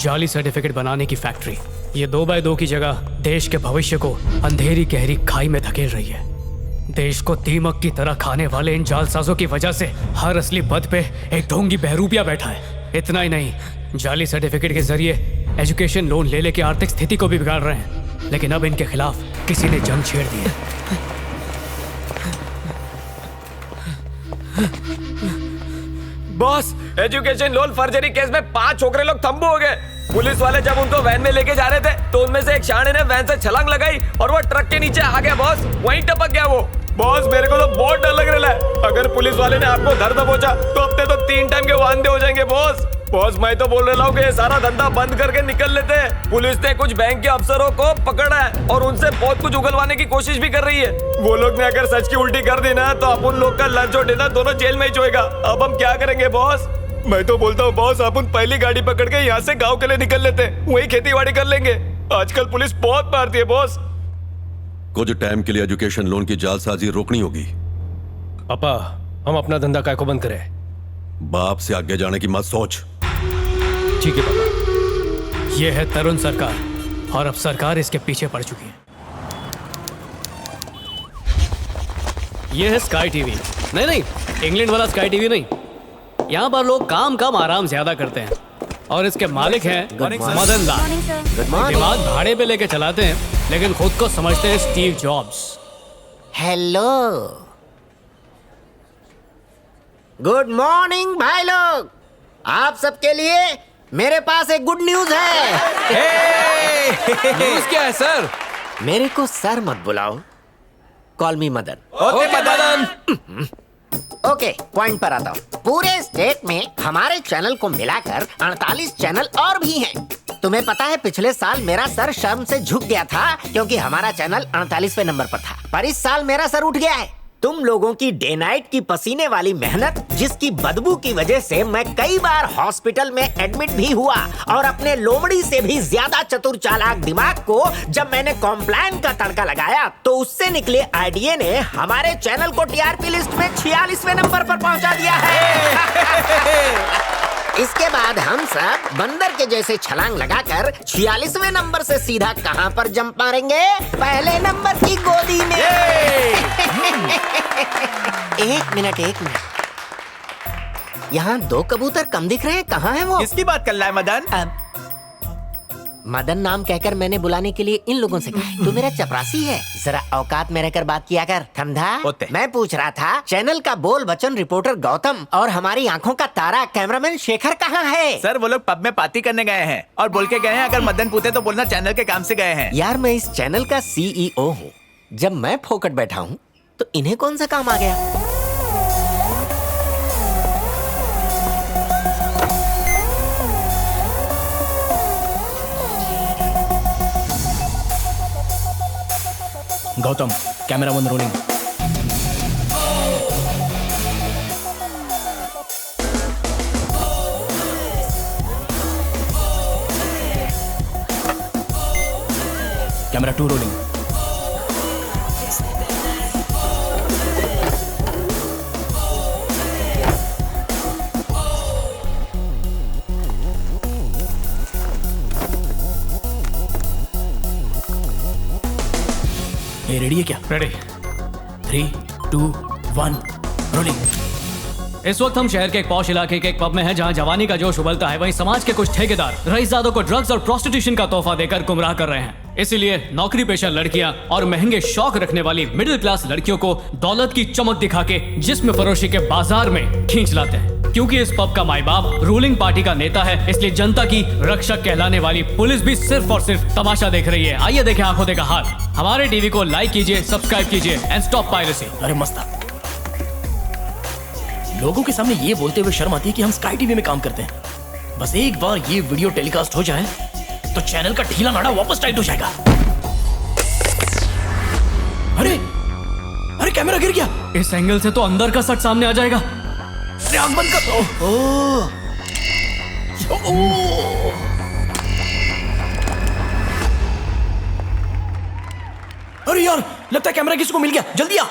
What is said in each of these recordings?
जाली सर्टिफिकेट बनाने की फैक्ट्री। ये 2x2 की जगह देश के भविष्य को अंधेरी गहरी खाई में धकेल रही है। देश को दीमक की तरह खाने वाले इन जालसाजों की वजह से हर असली पद पे एक ढोंगी बहरूपिया बैठा है। इतना ही नहीं, जाली सर्टिफिकेट के जरिए एजुकेशन लोन ले लेके आर्थिक स्थिति को भी बिगाड़ रहे हैं। लेकिन अब इनके खिलाफ किसी ने जंग छेड़ दी है। Boss, education loan forgery case में 5 छोकरे लोग तंबू हो गए। पुलिस वाले जब उनको वैन में लेके जा रहे थे तो उनमें से एक शाणे ने वैन से छलांग लगाई और वो ट्रक के नीचे आ गया बॉस। वहीं टपक गया वो। बॉस, मेरे को तो बहुत डर लग रहा है। अगर पुलिस वाले ने आपको धर दबोचा तो अपने तो 3 टाइम के वांदे हो जाएंगे बॉस। बॉस, मैं तो बोल रहा हूँ कि ये सारा धंधा बंद करके निकल लेते हैं। पुलिस ने कुछ बैंक के अफसरों को पकड़ा है और उनसे बहुत कुछ उगलवाने की कोशिश भी कर रही है। वो लोग ने अगर सच की उल्टी कर दी ना तो अपन लोग का लंच और डिनर दोनों जेल में ही होएगा। अब हम क्या करेंगे बॉस? मैं तो बोलता हूँ बॉस, अपन पहली गाड़ी पकड़ के यहाँ से गाँव के लिए निकल लेते हैं, वही खेती बाड़ी कर लेंगे। आजकल पुलिस बहुत मारती है बॉस। कुछ टाइम के लिए एजुकेशन लोन की जालसाजी रोकनी होगी। पापा, हम अपना धंधा काय को बंद करें? बाप से आगे जाने की मत सोच। ठीक है पापा। ये है तरुण सरकार, और अब सरकार इसके पीछे पड़ चुकी है। ये है स्काई टीवी। नहीं, इंग्लैंड वाला स्काई टीवी नहीं। यहाँ पर लोग काम कम आराम ज्यादा करते हैं, और इसके मालिक हैं मदन लाल। दिमाग भाड़े पे लेके चलाते हैं, लेकिन खुद को समझते हैं Steve jobs. Hello, good morning भाई लोग। आप सबके लिए मेरे पास एक गुड न्यूज है। न्यूज़ क्या है सर? मेरे को सर मत बुलाओ, कॉल मी Madan. Okay Madan. Okay, point पर आता हूँ। पूरे स्टेट में हमारे चैनल को मिलाकर 48 चैनल और भी हैं। तुम्हें पता है, पिछले साल मेरा सर शर्म से झुक गया था क्योंकि हमारा चैनल 48वें नंबर पर था। पर इस साल मेरा सर उठ गया है। तुम लोगों की डे नाइट की पसीने वाली मेहनत, जिसकी बदबू की वजह से मैं कई बार हॉस्पिटल में एडमिट भी हुआ, और अपने लोमड़ी से भी ज्यादा चतुर चालाक दिमाग को जब मैंने कॉम्प्लान का तड़का लगाया तो उससे निकले आइडिया ने हमारे चैनल को टीआरपी लिस्ट में 46वें नंबर पर पहुंचा दिया है। इसके बाद हम सब बंदर के जैसे छलांग लगाकर 46वें नंबर से सीधा कहां पर जंप मारेंगे? पहले नंबर की गोदी में। एक मिनट, यहाँ 2 कबूतर कम दिख रहे हैं, कहाँ है वो? किसकी बात कर रहा है मदन? मदन नाम कहकर मैंने बुलाने के लिए इन लोगों से कहा। तू मेरा चपरासी है, जरा औकात में रहकर बात किया कर। समझा? मैं पूछ रहा था, चैनल का बोल बचन रिपोर्टर गौतम और हमारी आंखों का तारा कैमरामैन शेखर कहाँ है? सर, वो लोग पब में पार्टी करने गए हैं और बोल के गए हैं अगर मदन पूछे तो बोलना चैनल के काम से गए हैं। यार, मैं इस चैनल का CEO हूँ। जब मैं फोकट बैठा हूँ तो इन्हें कौन सा काम आ गया? Gautam, camera one rolling. Camera 2 rolling. ये रेडी है क्या? रेडी। 3, 2, 1 रोलिंग। इस वक्त हम शहर के एक पॉश इलाके के एक पब में हैं, जहां जवानी का जोश उबलता है। वहीं समाज के कुछ ठेकेदार रईसजादों को ड्रग्स और प्रोस्टिट्यूशन का तोहफा देकर गुमराह कर रहे हैं। इसीलिए नौकरी पेशा लड़कियां और महंगे शौक रखने वाली मिडिल क्लास लड़कियों को दौलत की चमक दिखा के जिस्म फरोशी के बाजार में खींच लाते हैं। क्योंकि इस पब का माई बाप रूलिंग पार्टी का नेता है, इसलिए जनता की रक्षक कहलाने वाली पुलिस भी सिर्फ और सिर्फ तमाशा देख रही है। आइए देखें आंखों देखा हाल। हमारे टीवी को लाइक कीजिए, सब्सक्राइब कीजिए एंड स्टॉप पायरेसी। अरे मस्त। लोगों के सामने ये बोलते हुए शर्म आती है कि हम स्काई टीवी में काम करते हैं। बस एक बार ये वीडियो टेलीकास्ट हो जाए तो चैनल का ढीला नाड़ा वापस टाइट हो जाएगा। अरे कैमरा गिर गया। इस एंगल से तो अंदर का सच सामने आ जाएगा। आंख बंद कर। अरे यार, लगता है कैमरा किसी को मिल गया। जल्दी आ।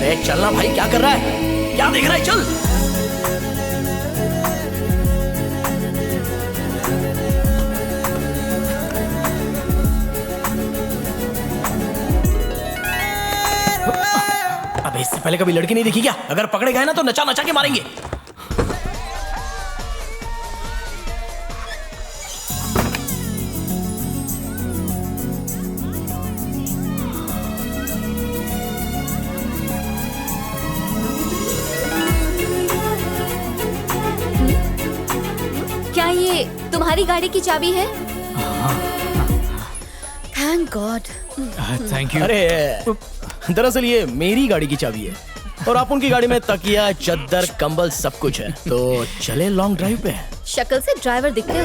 अरे चलना भाई, क्या कर रहा है, क्या देख रहा है, चल। अबे इससे पहले कभी लड़की नहीं देखी क्या? अगर पकड़े गए ना तो नचा नचा के मारेंगे। क्या ये तुम्हारी गाड़ी की चाबी है? Thank God. Thank you. अरे दरअसल ये मेरी गाड़ी की चाबी है और आप उनकी गाड़ी में तकिया, चद्दर, कंबल सब कुछ है। तो चले लॉन्ग ड्राइव पे। शक्ल से ड्राइवर दिखते हो।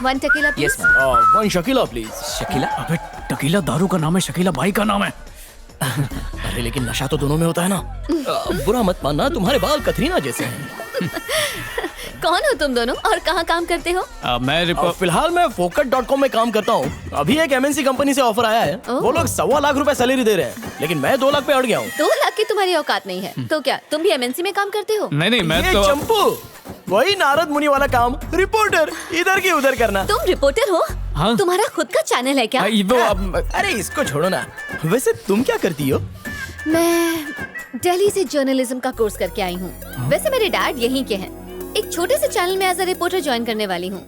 One tequila please. One Shakeela please. Shakeela? अबे टकीला दारू का नाम है, शकीला भाई का नाम है। अरे लेकिन नशा तो दोनों में होता है ना। बुरा मत मानना, तुम्हारे बाल कतरीना जैसे हैं। कौन हो तुम दोनों और कहाँ काम करते हो? मैं फिलहाल मैं Focus.com में काम करता हूँ। अभी एक MNC कंपनी से ऑफर आया है। ओह। वो लोग 1.25 लाख रुपए सैलरी दे रहे हैं, लेकिन मैं 2 लाख पे अड़ गया हूँ। 2 लाख की तुम्हारी औकात नहीं है तो क्या तुम भी MNC में काम करते हो? नहीं मैं ये तो चंपू, वही नारद मुनि वाला काम, रिपोर्टर इधर की उधर करना। तुम रिपोर्टर हो? हाँ। तुम्हारा खुद का चैनल है क्या? अरे इसको छोड़ो ना। वैसे तुम क्या करती हो? मैं दिल्ली से जर्नलिज्म का कोर्स करके आई हूँ। वैसे मेरे डैड यहीं के हैं। एक छोटे से चैनल में एज अ रिपोर्टर ज्वाइन करने वाली हूँ।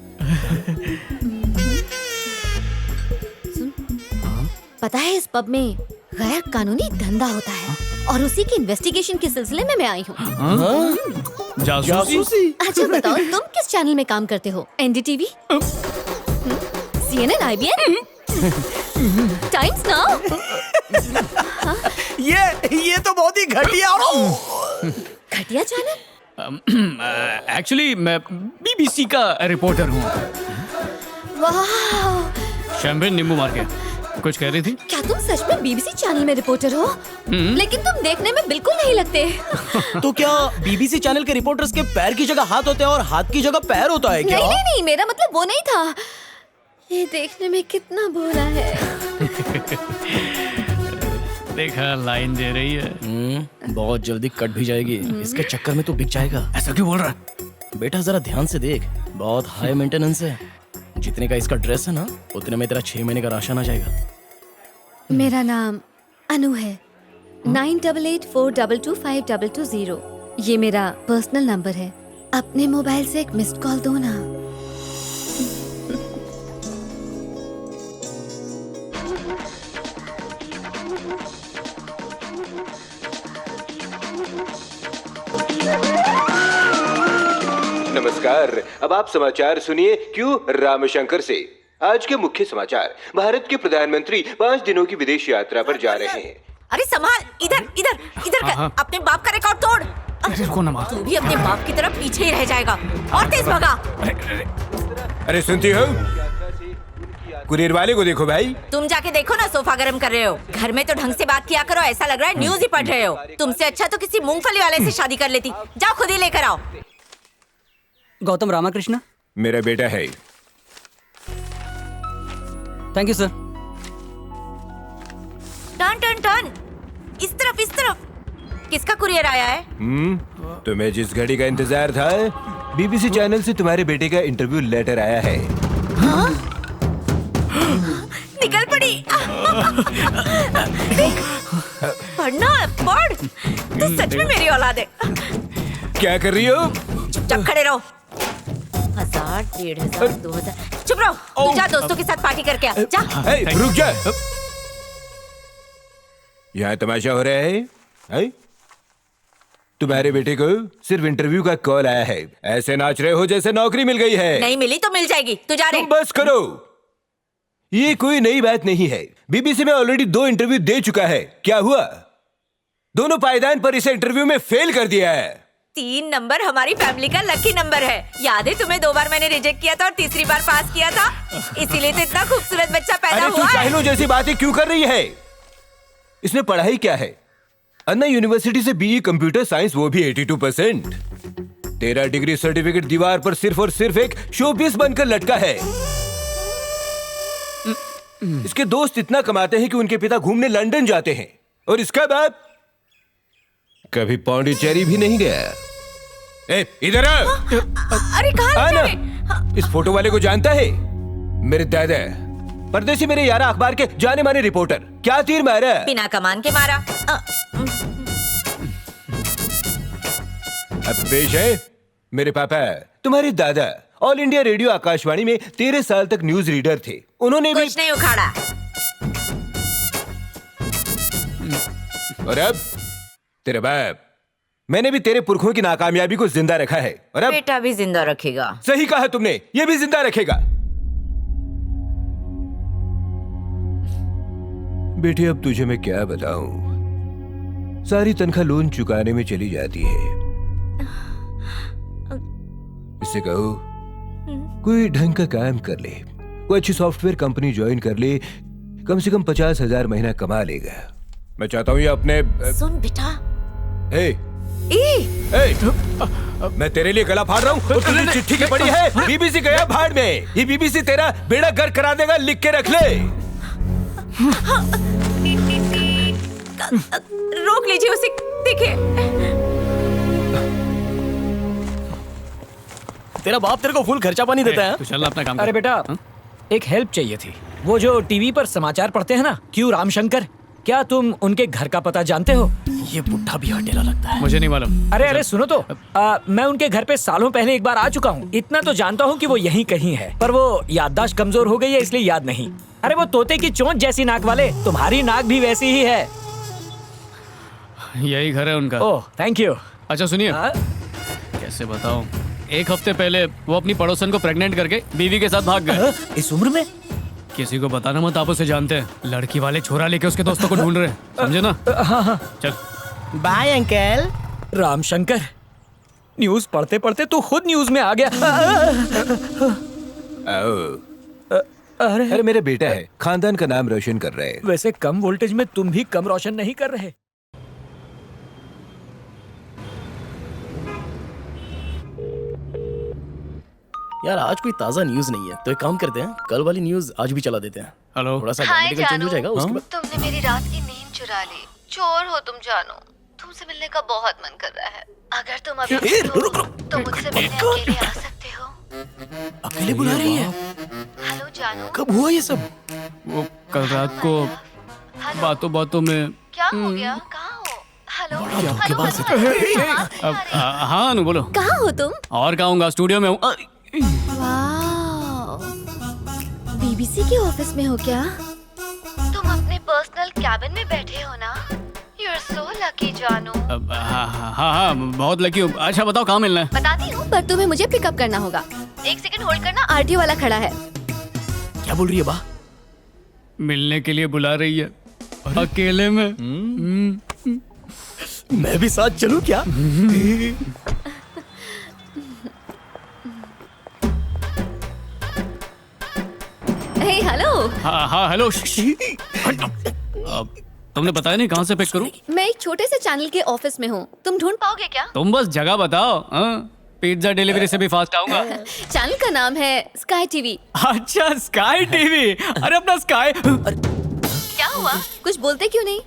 पता है इस पब में गैर कानूनी धंधा होता है और उसी की इन्वेस्टिगेशन के सिलसिले में मैं आई हूँ। जासूसी। अच्छा बताओ तुम किस चैनल में काम करते हो? NDTV, CNN, IBN, times now? ये तो बहुत ही घटिया। घटिया चैनल? एक्चुअली मैं BBC का रिपोर्टर हूँ। वाह, शैम्पेन नींबू मार के। कुछ कह रही थी? क्या तुम सच में BBC चैनल में रिपोर्टर हो? लेकिन तुम देखने में बिल्कुल नहीं लगते। तो क्या BBC चैनल के रिपोर्टर्स के पैर की जगह हाथ होते हैं और हाथ की जगह पैर होता है क्या? नहीं, मेरा मतलब वो नहीं था। ये देखने में कितना भोला है। देखा, लाइन दे रही है। बहुत जल्दी कट भी जाएगी। इसके चक्कर में तो बिक जाएगा। ऐसा क्यों बोल रहा है? बेटा जरा ध्यान से देख, बहुत हाई मेंटेनेंस है। जितने का इसका ड्रेस है ना, उतने में तेरा 6 महीने का राशन आ जाएगा। मेरा नाम अनु है। 9884225220। ये मेरा पर्सनल नंबर है। अपने मोबाइल से एक मिस्ड कॉल दो ना। नमस्कार, अब आप समाचार सुनिए क्यों रामशंकर से। आज के मुख्य समाचार। भारत के प्रधानमंत्री 5 दिनों की विदेश यात्रा पर जा रहे हैं। अरे संभाल, इधर इधर इधर कर। अपने बाप का रिकॉर्ड तोड़। अरे रुको ना माँ। तू भी अपने बाप की तरफ पीछे ही रह जाएगा। और तेज भगा। अरे सुनती हो? कुरियर वाले को देखो भाई। तुम जाके देखो ना, सोफा गर्म कर रहे हो। घर में तो ढंग से बात किया करो, ऐसा लग रहा है न्यूज ही पढ़ रहे हो। तुमसे अच्छा तो किसी मूंगफली वाले से शादी कर लेती। जाओ खुद ही लेकर आओ। गौतम रामाकृष्ण मेरा बेटा है। Thank you sir. Turn turn turn, इस तरफ इस तरफ। किसका कुरियर आया है? तुम्हें जिस घड़ी का इंतजार था, BBC चैनल से तुम्हारे बेटे का इंटरव्यू लेटर आया है। निकल पड़ी। पढ़ना है, पढ़। तू सच में मेरी औलाद है। क्या कर रही हो? चुपचाप खड़े रहो। 1000, 1500, 2000। चुप रहो। तू जा दोस्तों के साथ पार्टी करके आ। जा। ए, रुक जा। यहाँ तमाशा हो रहा है? तुम्हारे बेटे को सिर्फ इंटरव्यू का कॉल आया है। ऐसे नाच रहे हो जैसे नौकरी मिल गई है। नहीं मिली तो मिल जाएगी। तू जा रे। तुम बस करो। ये कोई नई बात नहीं है। BBC में ऑलरेडी 2 इंटरव्यू दे चुका है। क्या हुआ? दोनों पायदान पर इसे इंटरव्यू में फेल कर दिया है। 3 नंबर हमारी फैमिली का लकी नंबर है। याद है तुम्हें 2 बार मैंने रिजेक्ट किया था और तीसरी बार पास किया था। इसीलिए तो इतना खूबसूरत बच्चा पैदा अरे तू हुआ है। चाहलो जैसी बातें क्यों कर रही है? इसने पढ़ाई क्या है? अन्ना यूनिवर्सिटी से BE कंप्यूटर साइंस, वो भी 82%। तेरा डिग्री सर्टिफिकेट दीवार पर सिर्फ और सिर्फ एक शोपीस बनकर लटका है। इसके दोस्त इतना कमाते हैं कि उनके पिता घूमने लंदन जाते हैं और इसका बाप कभी पौंडीचेरी भी नहीं गया। ए, इधर आ। अरे कहाँ आ ले जा ना। रहे? इस फोटो वाले को जानता है? मेरे दादा, परदेसी मेरे यारा अखबार के जाने माने रिपोर्टर। क्या तीर मारा? बिना कमान के मारा। अब पेश है मेरे पापा, तुम्हारे दादा ऑल इंडिया रेडियो आकाशवाणी में 13 साल तक न्यूज रीडर थे। उन्होंने भी कुछ नहीं उखाड़ा। और अब तेरे बाप, मैंने भी तेरे पुरखों की नाकामयाबी को जिंदा रखा है और अब बेटा भी जिंदा रखेगा। सही कहा तुमने, ये भी जिंदा रखेगा। बेटी अब तुझे मैं क्या बताऊं, सारी तनख्वाह लोन चुकाने में चली जाती है। इससे कहो कोई ढंग का काम कर ले, कोई अच्छी सॉफ्टवेयर कंपनी ज्वाइन कर ले, कम से कम 50,000 महीना कमा लेगा। मैं चाहता हूँ ये अपने सुन बेटा। ए, मैं तेरे लिए गला फाड़ रहा हूँ। तुझे चिट्ठी की पड़ी है, बीबीसी गया भाड़ में। ये बीबीसी तेरा बेड़ा गर्क करा देगा, लिख के रख ले। रोक लीजिए उसे, देखिए। तेरा बाप तेरे को फुल खर्चा पानी देता है। तू चल अपना काम कर। अरे बेटा, एक हेल्प चाहिए थी। वो जो टीवी पर समाचार पढ़ते हैं ना, क्यू रामशंकर, क्या तुम उनके घर का पता जानते हो? ये बुढ़ा भी हटेला लगता है। मुझे नहीं मालूम। अरे सुनो तो, मैं उनके घर पे सालों पहले एक बार आ चुका हूँ। इतना तो जानता हूँ कि वो यहीं कहीं है, पर वो याददाश्त कमजोर हो गई है इसलिए याद नहीं। अरे वो तोते की चोंच जैसी नाक वाले, तुम्हारी नाक भी वैसी ही है। यही घर है उनका। Oh thank you. अच्छा सुनिए, कैसे बताऊं, एक हफ्ते पहले वो अपनी पड़ोसन को प्रेग्नेंट करके बीवी के साथ भाग गए। इस उम्र में? किसी को बताना मत, आप उसे जानते हैं। लड़की वाले छोरा लेके उसके दोस्तों को ढूंढ रहे हैं, समझे ना? हाँ। चल बाय अंकल। रामशंकर, न्यूज पढ़ते पढ़ते तू खुद न्यूज में आ गया। अरे मेरा बेटा है, खानदान का नाम रोशन कर रहे हैं। वैसे कम वोल्टेज में तुम भी कम रोशन नहीं कर रहे। यार आज कोई ताजा न्यूज नहीं है, तो एक काम करते हैं, कल वाली न्यूज आज भी चला देते हैं। हेलो। थोड़ा सा ग्रामेटिकल चेंज हो जाएगा उसके बाद। तुमने मेरी रात की नींद चुरा ली। चोर हो तुम जानो। तुमसे मिलने का बहुत मन कर रहा है। अगर तुम अभी रुक। तो मुझसे मिलने अकेले आ सकते हो। अकेले बुला रही है? हेलो जानो। कब हुआ ये सब? वो कल रात को बातों बातों में। क्या हो गया? कहाँ हो? हेलो। हाँ अनु बोलो। कहाँ हो तुम? और कहाँ हूँ, स्टूडियो में हूँ। बीबीसी के ऑफिस में हो क्या? तुम अपने पर्सनल कैबिन में बैठे हो ना? You're so lucky जानू। हाँ बहुत लकी हूँ। अच्छा बताओ कहाँ मिलना है? बताती हूँ, पर तुम्हें मुझे पिकअप करना होगा। एक सेकंड होल्ड करना, आरटीओ वाला खड़ा है। क्या बोल रही है बा? मिलने के लिए बुला रही है, अकेले में। मैं भी साथ चलूं क्या? हेलो। हाँ हेलो। तुमने बताया नहीं कहाँ से पिक करूं? मैं एक छोटे से चैनल के ऑफिस में हूँ। तुम ढूंढ पाओगे क्या? तुम बस जगह बताओ, पिज्जा डिलीवरी से भी फास्ट आऊंगा। चैनल का नाम है स्काई टीवी। अच्छा स्काई टीवी। अरे अपना स्काई। क्या हुआ? कुछ बोलते क्यों नहीं?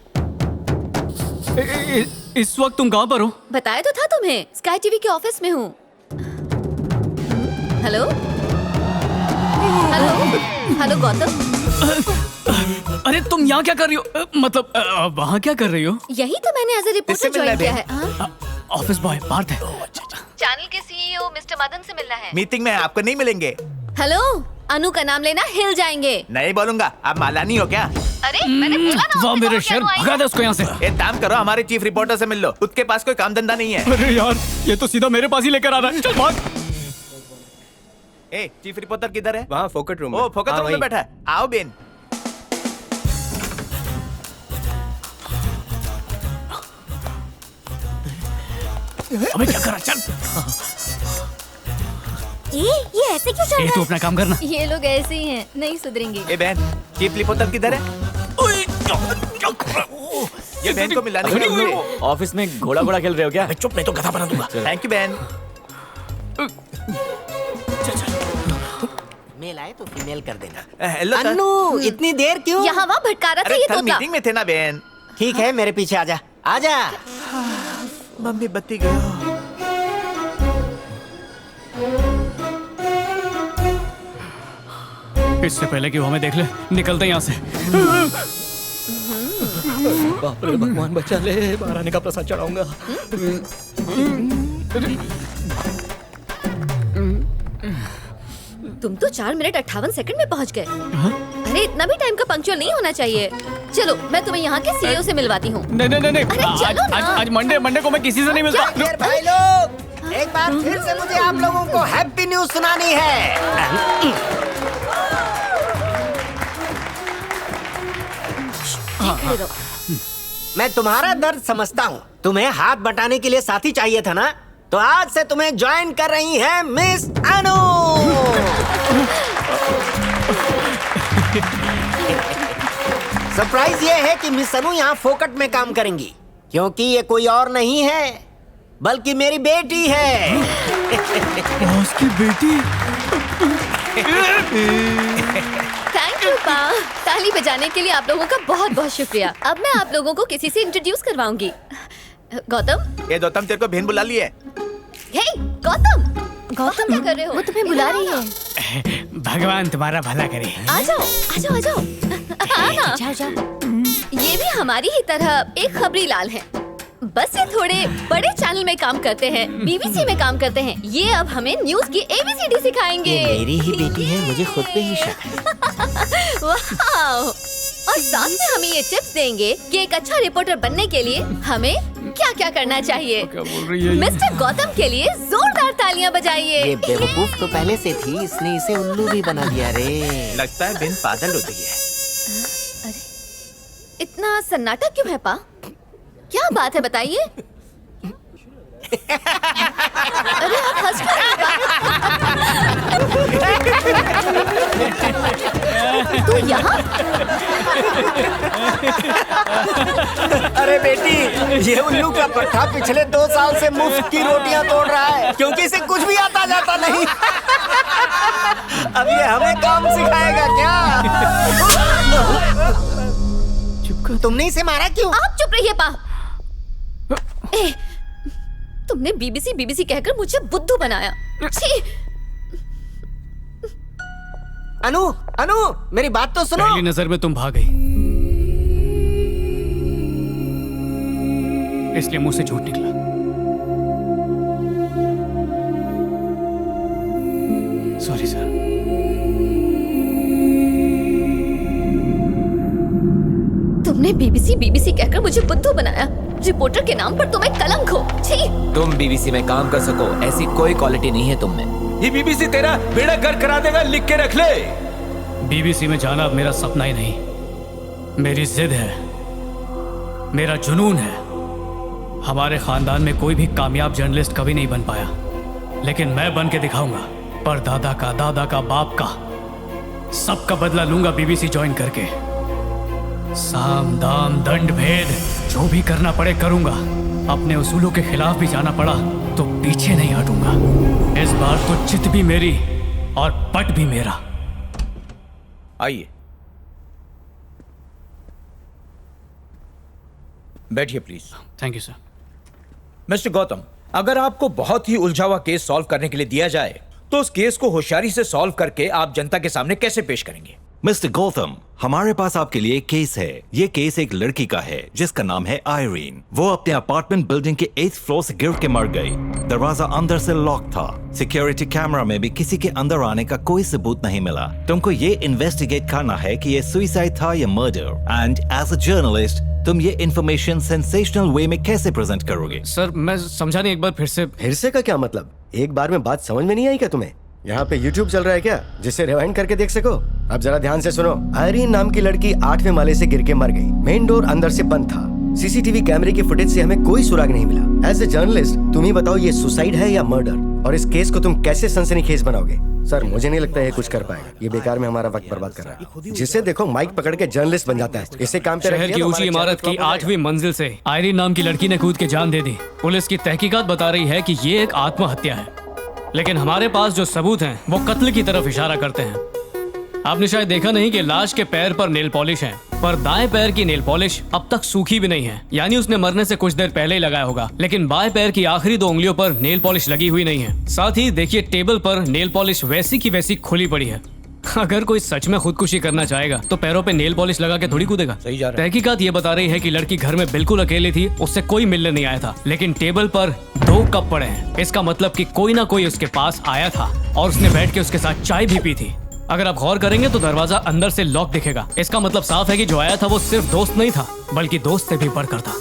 इस वक्त तुम कहाँ पर हो? बताया तो था तुम्हें, स्काई टीवी के ऑफिस में हूँ। Hello hello Gautam. अरे तुम यहाँ क्या कर रही हो? मतलब वहाँ क्या कर रही हो? यही तो मैंने एज ए रिपोर्टर ज्वाइन किया है। ऑफिस बॉय पार्थ है। चैनल के सीईओ मिस्टर मदन से मिलना है। मीटिंग में आपको नहीं मिलेंगे। हेलो, अनु का नाम लेना हिल जाएंगे। नहीं बोलूंगा, आप मालानी हो क्या? अरे मैंने बोला ना। वाह मेरे शेर, भगा दे उसको यहाँ से। एक काम करो, हमारे चीफ रिपोर्टर से मिल लो, उसके पास कोई काम धंधा नहीं है। अरे यार ये तो सीधा मेरे पास ही लेकर आ रहा है। चल भाग। ए, चीफ रिपोर्टर किधर है? वहाँ फोकट रूम में। ओ फोकट रूम में बैठा है। आओ बेन। अबे क्या कर रहा? चल। ये ऐसे क्यों चल रहा है? तू अपना काम करना। ये लोग ऐसे ही हैं, नहीं सुधरेंगे। ए बहन, चीफ रिपोर्टर किधर है? ये बहन को मिलाने के लिए। ऑफिस में घोड़ा घोड़ा खेल रहे हो क्या? चुप, नहीं तो गधा बना दूंगा। थैंक यू बहन। मेल आए तो फीमेल कर देना। Hello sir. अन्नू, इतनी देर क्यों? यहाँ वहाँ भटका रहा था अरे ये कल तोता। मीटिंग में थे ना बहन। ठीक है, मेरे पीछे आजा, आजा। मम्मी बत्ती गयो। इससे पहले कि वो हमें देख ले, निकलते यहाँ से। बाप रे भगवान बचा ले, बाहर आने का प्रसाद चढ़ाऊंगा। तुम तो 4 मिनट 58 सेकंड में पहुंच गए। अरे इतना भी टाइम का पंक्चुअल नहीं होना चाहिए। चलो मैं तुम्हें यहाँ के सीईओ से मिलवाती हूँ। नहीं, अरे चलो ना। आज मंडे को मैं किसी से नहीं मिलता। फिर भाई लोग, एक बार फिर से मुझे आप लोगों को हैप्पी न्यूज सुनानी है। मैं तुम्हारा दर्द समझता हूँ। तुम्हें हाथ बटाने के लिए साथी चाहिए था ना, तो आज से तुम्हें ज्वाइन कर रही है मिस अनु। सरप्राइज ये है कि मिस अनु यहाँ फोकट में काम करेंगी, क्योंकि ये कोई और नहीं है बल्कि मेरी बेटी है। उसकी बेटी। थैंक यू पा। ताली बजाने के लिए आप लोगों का बहुत बहुत शुक्रिया। अब मैं आप लोगों को किसी से इंट्रोड्यूस करवाऊंगी। गौतम। ये गौतम तेरे को बहन बुला ली है। हे गौतम, गौतम क्या कर रहे हो? वो तुम्हें बुला रही है। भगवान तुम्हारा भला करे। आ जाओ, आ जाओ, आ जाओ। जाओ, जाओ। ये भी हमारी ही तरह एक खबरी लाल है, बस ये थोड़े बड़े चैनल में काम करते हैं, बीबीसी में काम करते हैं। ये अब हमें न्यूज की ABCD सिखाएंगे। ये मेरी ही बेटी है, मुझे खुद पे ही शक है। वाह! और साथ में हमें ये टिप्स देंगे कि एक अच्छा रिपोर्टर बनने के लिए हमें क्या क्या करना चाहिए। क्या बोल रही है? मिस्टर गौतम के लिए जोरदार तालियां बजाइए। ये बेवकूफ तो पहले से थी, इसने इसे उल्लू भी बना दिया रे। लगता है बहन पागल हो गई है। अरे इतना सन्नाटा क्यों है पा? क्या बात है बताइए। अरे आप हंस क्यों रहे हैं? तू यहाँ? अरे बेटी, ये उल्लू का पट्टा पिछले 2 साल से मुफ्त की रोटियां तोड़ रहा है, क्योंकि इसे कुछ भी आता जाता नहीं। अब ये हमें काम सिखाएगा क्या? तुमने इसे मारा क्यों? आप चुप रहिए पा। तुमने बीबीसी कहकर मुझे बुद्धू बनाया। छी! अनु, अनु, मेरी बात तो सुनो। पहली नजर में तुम भाग गई, इसलिए मुंह से झूठ निकला। Sorry sir. तुमने बीबीसी कहकर मुझे बुद्धू बनाया। रिपोर्टर के नाम पर तुम एक कलंक हो। छी! तुम बीबीसी में काम कर सको ऐसी कोई क्वालिटी नहीं है तुम में। ये बीबीसी तेरा बेड़ा गर्क करा देगा, लिख के रख ले। बीबीसी में जाना अब मेरा सपना ही नहीं, मेरी जिद है, मेरा जुनून है। हमारे खानदान में कोई भी कामयाब जर्नलिस्ट कभी नहीं बन पाया, लेकिन मैं बन के दिखाऊंगा। पर दादा का, दादा का, बाप का, सबका बदला लूंगा बीबीसी ज्वाइन करके। साम दाम दंड भेद जो भी करना पड़े करूंगा। अपने उसूलों के खिलाफ भी जाना पड़ा तो पीछे नहीं हटूंगा। इस बार तो चित भी मेरी और पट भी मेरा। आइए बैठिए please. Thank you sir. Mister Gautam, अगर आपको बहुत ही उलझा हुआ केस सॉल्व करने के लिए दिया जाए तो उस केस को होशियारी से सॉल्व करके आप जनता के सामने कैसे पेश करेंगे? मिस्टर गौतम, हमारे पास आपके लिए एक केस है। ये केस एक लड़की का है जिसका नाम है आयरीन। वो अपने अपार्टमेंट बिल्डिंग के 8th फ्लोर से गिर के मर गई। दरवाजा अंदर से लॉक था। सिक्योरिटी कैमरा में भी किसी के अंदर आने का कोई सबूत नहीं मिला। तुमको ये इन्वेस्टिगेट करना है कि ये सुसाइड था या murder. And as a journalist तुम ये इन्फॉर्मेशन सेंसेशनल वे में कैसे प्रेजेंट करोगे? सर मैं समझा नहीं, एक बार फिर से। फिर से का क्या मतलब? एक बार में बात समझ में नहीं आई क्या तुम्हें? यहाँ पे YouTube चल रहा है क्या जिससे रिवाइंड करके देख सको? अब जरा ध्यान से सुनो। आयरीन नाम की लड़की 8वें माले से गिर के मर गई। मेन डोर अंदर से बंद था। सीसीटीवी कैमरे की फुटेज से हमें कोई सुराग नहीं मिला। एज ए जर्नलिस्ट तुम ही बताओ, ये सुसाइड है या मर्डर? और इस केस को तुम कैसे सनसनीखेज बनाओगे? सर मुझे नहीं लगता ये कुछ कर पाएगा। ये बेकार में हमारा वक्त बर्बाद कर रहा है। जिसे देखो माइक पकड़ के जर्नलिस्ट बन जाता है। इसे काम पे शहर की ऊंची इमारत की 8वीं मंजिल से आयरीन नाम की लड़की ने कूद के जान दे दी। पुलिस की तहकीकात बता रही है कि ये एक आत्महत्या है, लेकिन हमारे पास जो सबूत हैं वो कत्ल की तरफ इशारा करते हैं। आपने शायद देखा नहीं कि लाश के पैर पर नेल पॉलिश है, पर दाएं पैर की नेल पॉलिश अब तक सूखी भी नहीं है, यानी उसने मरने से कुछ देर पहले ही लगाया होगा। लेकिन बाएं पैर की आखिरी 2 उंगलियों पर नेल पॉलिश लगी हुई नहीं है। साथ ही देखिए टेबल पर नेल पॉलिश वैसी की वैसी खुली पड़ी है। अगर कोई सच में खुदकुशी करना चाहेगा तो पैरों पे नेल पॉलिश लगा के थोड़ी कूदेगा। सही जा रहा है। तहकीकात ये बता रही है कि लड़की घर में बिल्कुल अकेली थी, उससे कोई मिलने नहीं आया था, लेकिन टेबल पर 2 कप पड़े हैं। इसका मतलब कि कोई ना कोई उसके पास आया था और उसने बैठ के उसके साथ चाय भी पी थी। अगर आप गौर करेंगे तो दरवाजा अंदर से लॉक दिखेगा। इसका मतलब साफ है कि जो आया था वो सिर्फ दोस्त नहीं था, बल्कि दोस्त से भी बढ़कर था।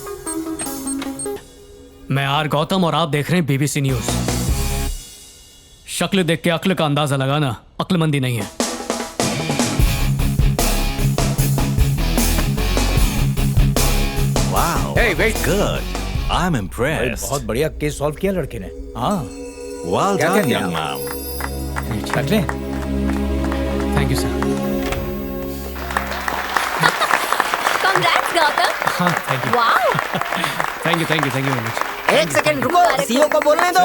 मैं आर गौतम और आप देख रहे हैं BBC न्यूज। शक्ल देख के अक्ल का अंदाजा लगाना अक्लमंदी नहीं है। Wow. Hey, wait. Good. I'm impressed. बहुत बढ़िया केस सॉल्व किया लड़के ने। हाँ। Well क्या done, क्या young किया? man. रख लें। Thank you sir. Congrats Gautam. हाँ thank you. Wow. Thank you very much. 1 second रुको, सीईओ को बोलने दो।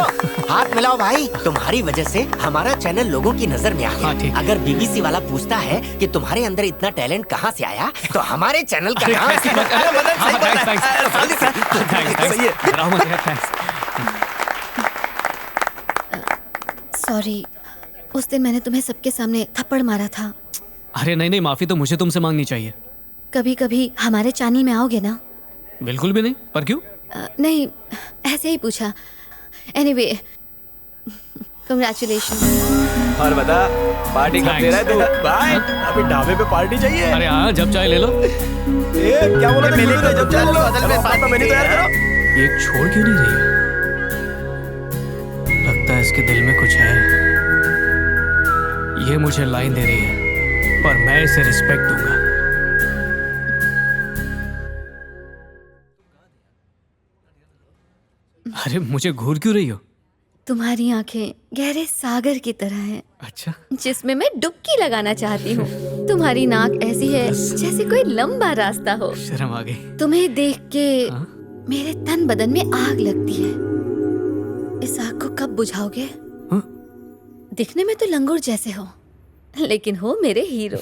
हाथ मिलाओ भाई। तुम्हारी वजह से हमारा चैनल लोगों की नजर में आ गया। हाँ, ठीक है। अगर BBC वाला पूछता है कि तुम्हारे अंदर इतना टैलेंट कहाँ से आया, तो हमारे चैनल का नाम सॉरी, उस दिन मैंने तुम्हें सबके सामने थप्पड़ मारा था। अरे नहीं, माफी तो मुझे तुमसे मांगनी चाहिए। कभी कभी हमारे चैनल में आओगे ना? बिल्कुल भी नहीं, पर क्यों? नहीं, ऐसे ही पूछा। Anyway, congratulation. और बता पार्टी कब दे रहा है तू? भाई अभी ढाबे पे पार्टी चाहिए। अरे हाँ, जब चाय ले लो। क्या बोला? जब चाय बोलो। बदल में पार्टी मेनू तैयार करो। ये छोड़ क्यों नहीं रही है? लगता है इसके दिल में कुछ है। ये मुझे लाइन दे रही है, पर मैं इसे रिस्पेक्ट दूंगा। अरे मुझे घूर क्यों रही हो? तुम्हारी आंखें गहरे सागर की तरह हैं, अच्छा, जिसमें मैं डुबकी लगाना चाहती हूँ। तुम्हारी नाक ऐसी है जैसे कोई लंबा रास्ता हो। शर्म आ गई। तुम्हें देख के मेरे तन बदन में आग लगती है। इस आग को कब बुझाओगे? दिखने में तो लंगूर जैसे हो, लेकिन हो मेरे हीरो।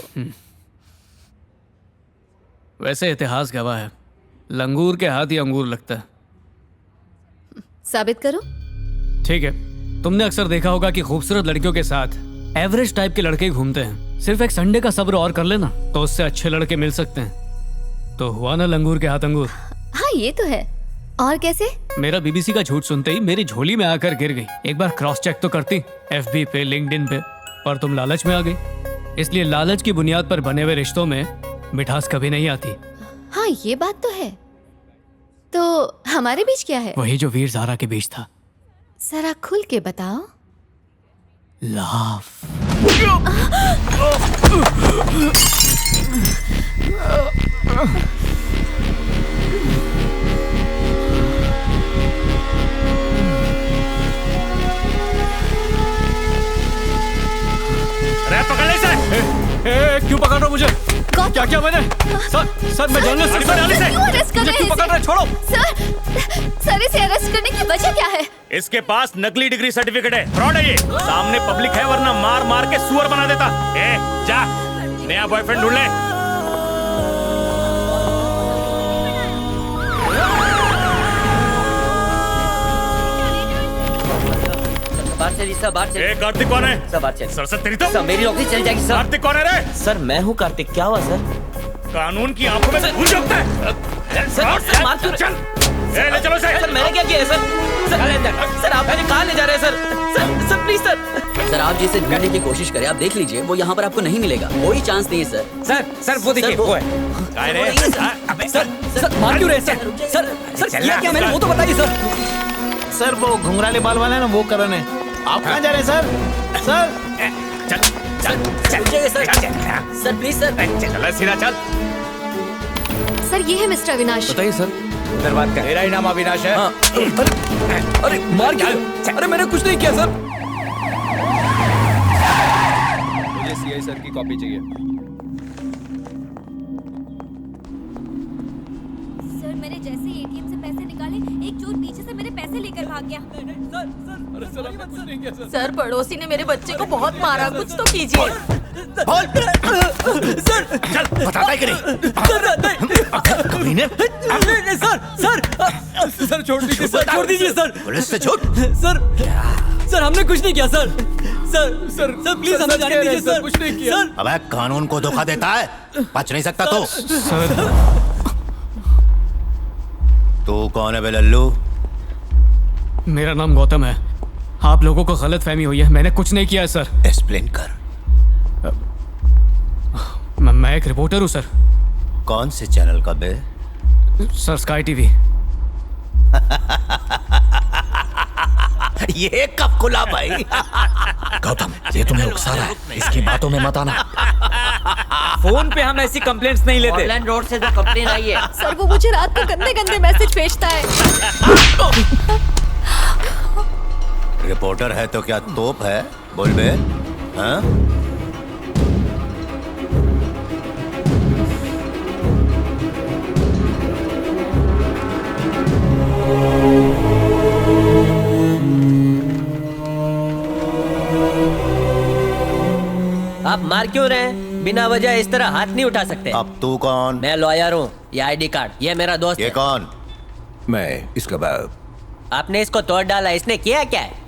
वैसे इतिहास गवाह है, लंगूर के हाथ ही अंगूर लगता है। साबित करो। ठीक है, तुमने अक्सर देखा होगा कि खूबसूरत लड़कियों के साथ एवरेज टाइप के लड़के घूमते हैं। सिर्फ एक संडे का सब्र और कर लेना तो उससे अच्छे लड़के मिल सकते हैं। तो हुआ ना लंगूर के हाथ अंगूर। हाँ, ये तो है। और कैसे? मेरा BBC का झूठ सुनते ही मेरी झोली में आकर गिर गई। एक बार क्रॉस चेक तो करती FB पे, लिंक्डइन पे, पर तुम लालच में आ गई। इसलिए लालच की बुनियाद पर बने हुए रिश्तों में मिठास कभी नहीं आती। हाँ, ये बात तो है। तो हमारे बीच क्या है? वही जो वीर ज़ारा के बीच था। जरा खुल के बताओ। लव। अरे पकड़ ले इसे। क्यों पकड़ रहे हो मुझे? क्या क्या मैंने? सर मैं जर्नलिस्ट हूं। क्यों अरेस्ट कर रहे हैं? क्यों पकड़ रहे? छोड़ो। सर इसे अरेस्ट करने की वजह क्या है? इसके पास नकली डिग्री सर्टिफिकेट है, फ्रॉड है ये। सामने पब्लिक है, वरना मार मार के सुअर बना देता। जा नया बॉयफ्रेंड ढूंढ ले। कार्तिक कौन है? सर तेरी तो मेरी नौकरी चली जाएगी सर। कार्तिक कौन है रे? सर मैं हूँ कार्तिक। क्या हुआ सर? कानून की आंखों में धूल झोंकता है। सर मार क्यों? चल ले चलो इसे। सर मैंने क्या किया है सर? सर आप मुझे कहाँ ले जा रहे हैं सर? सर प्लीज सर आप जिसे ढूंढने की कोशिश करें, आप देख लीजिए, वो यहाँ पर आपको नहीं मिलेगा। कोई चांस नहीं है सर। सर वो देखिए, वो है। सर मार क्यों रहे सर? किया क्या मैंने, वो तो बताइए सर। सर वो घुंघराले बाल वाला है ना, वो करण है। आप कहाँ जा रहे हैं सर? Sir please sir. सीधा चल। सर ये है मिस्टर अविनाश। बताइए सर। उधर बात कर। मेरा ही नाम अविनाश है। अरे मार क्यों? अरे मैंने कुछ नहीं किया सर। मुझे CI सर की कॉपी चाहिए। सर मैंने जैसे ATM से पैसे निकाले, एक चोर पीछे से मेरे पैसे लेकर भाग गया। सर पड़ोसी ने मेरे बच्चे को बहुत मारा, कुछ तो कीजिए। बोल सर, चल बताता है कि नहीं? सर छोड़ दीजिए सर, छोड़ दीजिए सर। पुलिस से झूठ? सर हमने कुछ नहीं किया सर। सर प्लीज हमें जाने दीजिए सर, कुछ नहीं किया। अबे कानून को धोखा देता है, बच नहीं सकता तो। तू कौन है बे लल्लू? मेरा नाम गौतम है। आप लोगों को गलतफहमी हुई है, मैंने कुछ नहीं किया है सर। एक्सप्लेन कर। मैं एक रिपोर्टर हूँ सर। कौन से चैनल का बे? Sir sky TV. ये कब खुला भाई? गौतम, ये तुम्हें उकसा रहा है, इसकी बातों में मत आना। फोन पे हम ऐसी कंप्लेंट्स नहीं लेते। ऑनलाइन रोड से जो कंप्लेन आई है। सर वो मुझे रात को गंदे गंदे मैसेज भेजता है। रिपोर्टर है तो क्या तोप है? बोल बे। हाँ? आप मार क्यों रहे हैं? बिना वजह इस तरह हाथ नहीं उठा सकते। अब तू कौन? मैं लॉयर हूँ। ये आईडी कार्ड, ये मेरा दोस्त ये है। कौन? मैं इसका बाप। आपने इसको तोड़ डाला, इसने किया क्या है?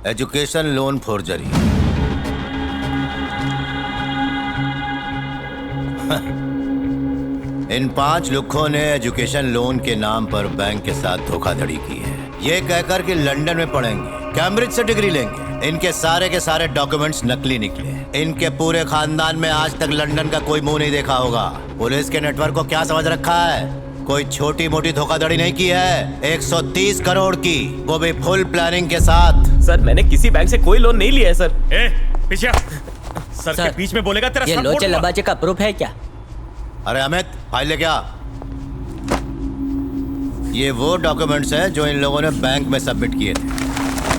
Education loan forgery. इन 5 लुक्खों ने एजुकेशन लोन के नाम पर बैंक के साथ धोखाधड़ी की है, ये कहकर कि लंदन में पढ़ेंगे, कैम्ब्रिज से डिग्री लेंगे। इनके सारे के सारे डॉक्यूमेंट्स नकली निकले। इनके पूरे खानदान में आज तक लंदन का कोई मुंह नहीं देखा होगा। पुलिस के नेटवर्क को क्या समझ रखा है? कोई छोटी मोटी धोखाधड़ी नहीं की है, 130 करोड़ की, वो भी फुल प्लानिंग के साथ। सर मैंने किसी बैंक से कोई लोन नहीं लिया है सर। पीछे सर के बीच में बोलेगा तेरा ये सर लोचे फोड़ दूंगा। लबाचे का प्रूफ है क्या? अरे अमित, फाइल लेके आ। ये वो डॉक्यूमेंट्स हैं जो इन लोगों ने बैंक में सबमिट किए थे।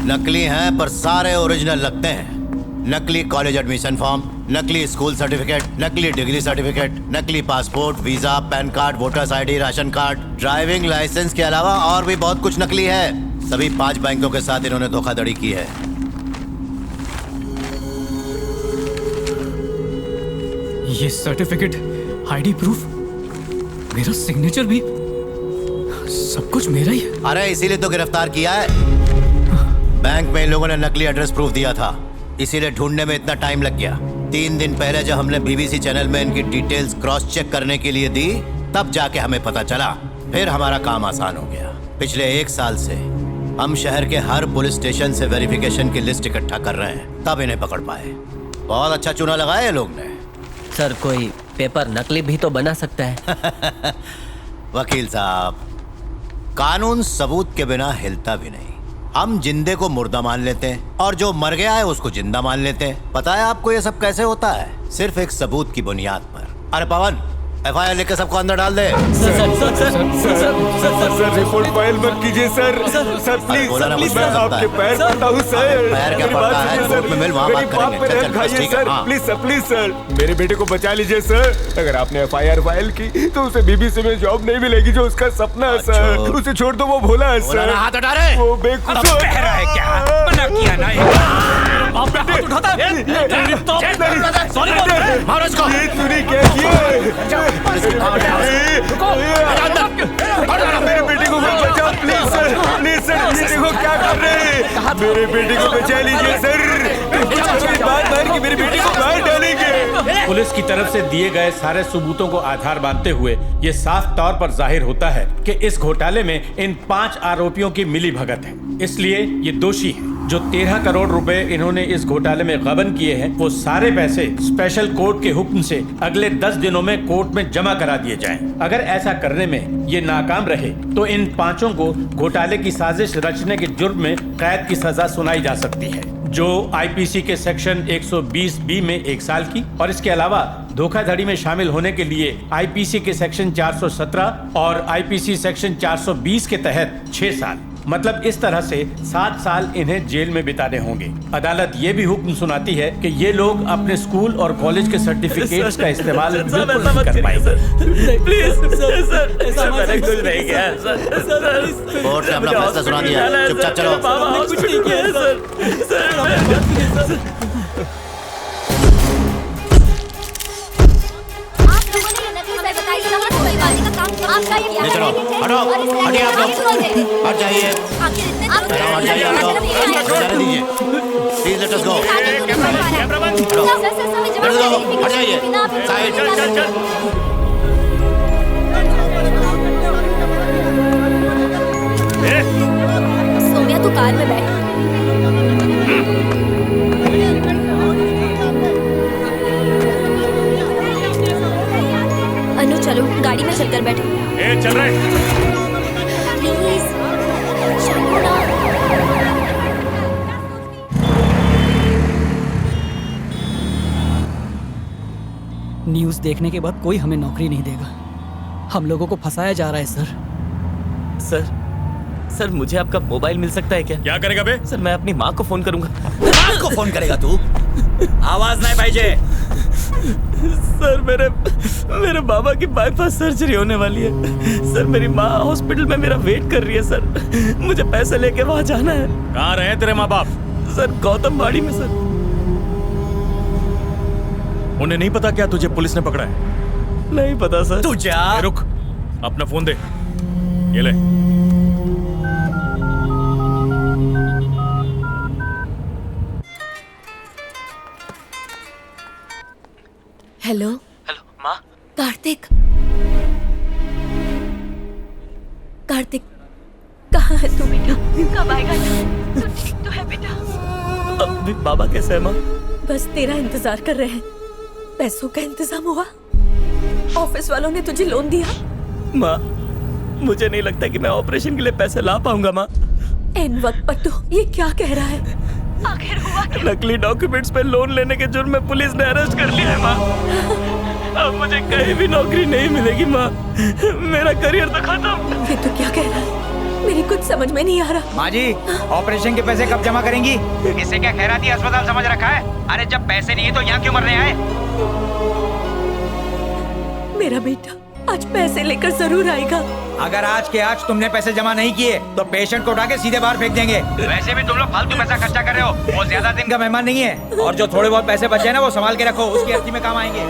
नकली हैं पर सारे ओरिजिनल लगते हैं। नकली कॉलेज एडमिशन फॉर्म, नकली स्कूल सर्टिफिकेट, नकली डिग्री सर्टिफिकेट, नकली passport, visa, PAN card, voters ID, ration card, driving licence के अलावा और भी बहुत कुछ नकली है। सभी 5 बैंकों के साथ इन्होंने धोखाधड़ी की है। ये सर्टिफिकेट, आईडी प्रूफ, मेरा सिग्नेचर भी, सब कुछ मेरा ही है। अरे इसीलिए तो गिरफ्तार किया है। बैंक में इन लोगों ने नकली एड्रेस प्रूफ दिया था, इसीलिए ढूंढने में इतना टाइम लग गया। 3 दिन पहले जब हमने बीबीसी चैनल में इनकी डिटेल्स क्रॉस चेक करने के लिए दी, तब जाके हमें पता चला। फिर हमारा काम आसान हो गया। पिछले 1 साल से हम शहर के हर पुलिस स्टेशन से वेरिफिकेशन की लिस्ट इकट्ठा कर रहे हैं, तब इन्हें पकड़ पाए। बहुत अच्छा चुना लगाया ये लोग ने। सर कोई पेपर नकली भी तो बना सकता है। वकील साहब, कानून सबूत के बिना हिलता भी नहीं। हम जिंदे को मुर्दा मान लेते हैं और जो मर गया है उसको जिंदा मान लेते हैं। पता है आपको ये सब कैसे होता है? सिर्फ एक सबूत की बुनियाद पर। अरे पवन, FIR लिख के सबको अंदर डाल दे। सर रिपोर्ट फाइल मत कीजिए सर। सर प्लीज मैं आपके पैर पड़ता हूँ सर। पैर क्या पड़ता है? कोर्ट में मिल, वहाँ बात करेंगे। चल चल बस, ठीक है। हाँ। प्लीज सर मेरे बेटे को बचा लीजिए सर। अगर आपने FIR फाइल की तो उसे बीबीसी में जॉब नहीं मिलेगी जो उसका सपना है सर। उसे छोड़ दो, वो भोला है सर। हाथ हटा रहे, वो बेकसूर है क्या? मना किया ना। आप पे हाथ उठाता है। सॉरी मारो इसको। ये तूने क्या किया? मेरे बेटे को बचाओ प्लीज सर। ये देखो क्या कर रहे हैं। मेरे बेटे को बचा लीजिए सर। बात मार के मेरे बेटे को मार डालेंगे। पुलिस की तरफ से दिए गए सारे सबूतों को आधार मानते हुए ये साफ तौर पर जाहिर होता है कि इस घोटाले में इन 5 आरोपियों की मिलीभगत है। इसलिए ये दोषी है। जो 13 करोड़ रुपए इन्होंने इस घोटाले में गबन किए हैं, वो सारे पैसे स्पेशल कोर्ट के हुक्म से अगले 10 दिनों में कोर्ट में जमा करा दिए जाएं। अगर ऐसा करने में ये नाकाम रहे तो इन 5 को घोटाले की साजिश रचने के जुर्म में कैद की सजा सुनाई जा सकती है, जो IPC के सेक्शन 120B में 1 साल की, और इसके अलावा धोखाधड़ी में शामिल होने के लिए IPC के सेक्शन 417 और IPC सेक्शन 420 के तहत 6 साल। मतलब इस तरह से 7 साल इन्हें जेल में बिताने होंगे। अदालत ये भी हुक्म सुनाती है कि ये लोग अपने स्कूल और कॉलेज के सर्टिफिकेट्स का इस्तेमाल बिल्कुल नहीं कर पाएंगे। प्लीज सर मैंने कुछ नहीं किया सर। कोर्ट ने अपना फैसला सुना दिया, चुपचाप चलो। कुछ नहीं किया सर। ले चलो, हटो, हटिए आप लोग, हट जाइए, हट जाइए आप लोग, जाने दीजिए, प्लीज लेट अस गो, हट जाइए, साइड, चल। सोम्या तू कार में बैठ। अनु चलो गाड़ी में चलकर बैठो। चल रहे। प्लीज चलो ना। न्यूज़ देखने के बाद कोई हमें नौकरी नहीं देगा। हम लोगों को फंसाया जा रहा है सर। सर मुझे आपका मोबाइल मिल सकता है क्या? क्या करेगा बे? सर मैं अपनी माँ को फोन करूंगा। माँ को फोन करेगा तू? आवाज नहीं पाहिजे। सर मेरे बाबा की बाईपास सर्जरी होने वाली है। सर मेरी माँ हॉस्पिटल में मेरा वेट कर रही है सर। मुझे पैसे लेके वहाँ जाना है। कहाँ रहे तेरे माँ बाप? सर गौतम बाड़ी में सर। उन्हें नहीं पता क्या तुझे पुलिस ने पकड़ा है? नहीं पता सर। तू जा। रुक, अपना फोन दे, ये ले। हेलो माँ। कार्तिक कहाँ है तू बेटा? कब आएगा तू है बेटा? अभी बाबा कैसे है माँ? बस तेरा इंतजार कर रहे हैं। पैसों का इंतजाम हुआ? ऑफिस वालों ने तुझे लोन दिया? माँ मुझे नहीं लगता कि मैं ऑपरेशन के लिए पैसे ला पाऊंगा माँ। एन वक्त पर तू ये क्या कह रहा है? आखिर हुआ क्या? नकली डॉक्यूमेंट्स पे लोन लेने के जुर्म में पुलिस ने अरेस्ट कर लिया है माँ। अब मुझे कहीं भी नौकरी नहीं मिलेगी माँ। मेरा करियर तो खत्म। ये तो क्या कह रहा है? मेरी कुछ समझ में नहीं आ रहा। माँ जी, ऑपरेशन के पैसे कब जमा करेंगी? इसे क्या खैराती अस्पताल समझ रखा है? अरे जब पैसे नहीं है तो यहाँ क्यों मरने आए? मेरा बेटा आज पैसे लेकर जरूर आएगा। अगर आज के आज तुमने पैसे जमा नहीं किए तो पेशेंट को उठा के सीधे बाहर फेंक देंगे। वैसे भी तुम लोग फालतू पैसा खर्चा कर रहे हो। वो ज्यादा दिन का मेहमान नहीं है, और जो थोड़े बहुत पैसे बचे हैं ना वो संभाल के रखो, उसकी अर्थी में काम आएंगे।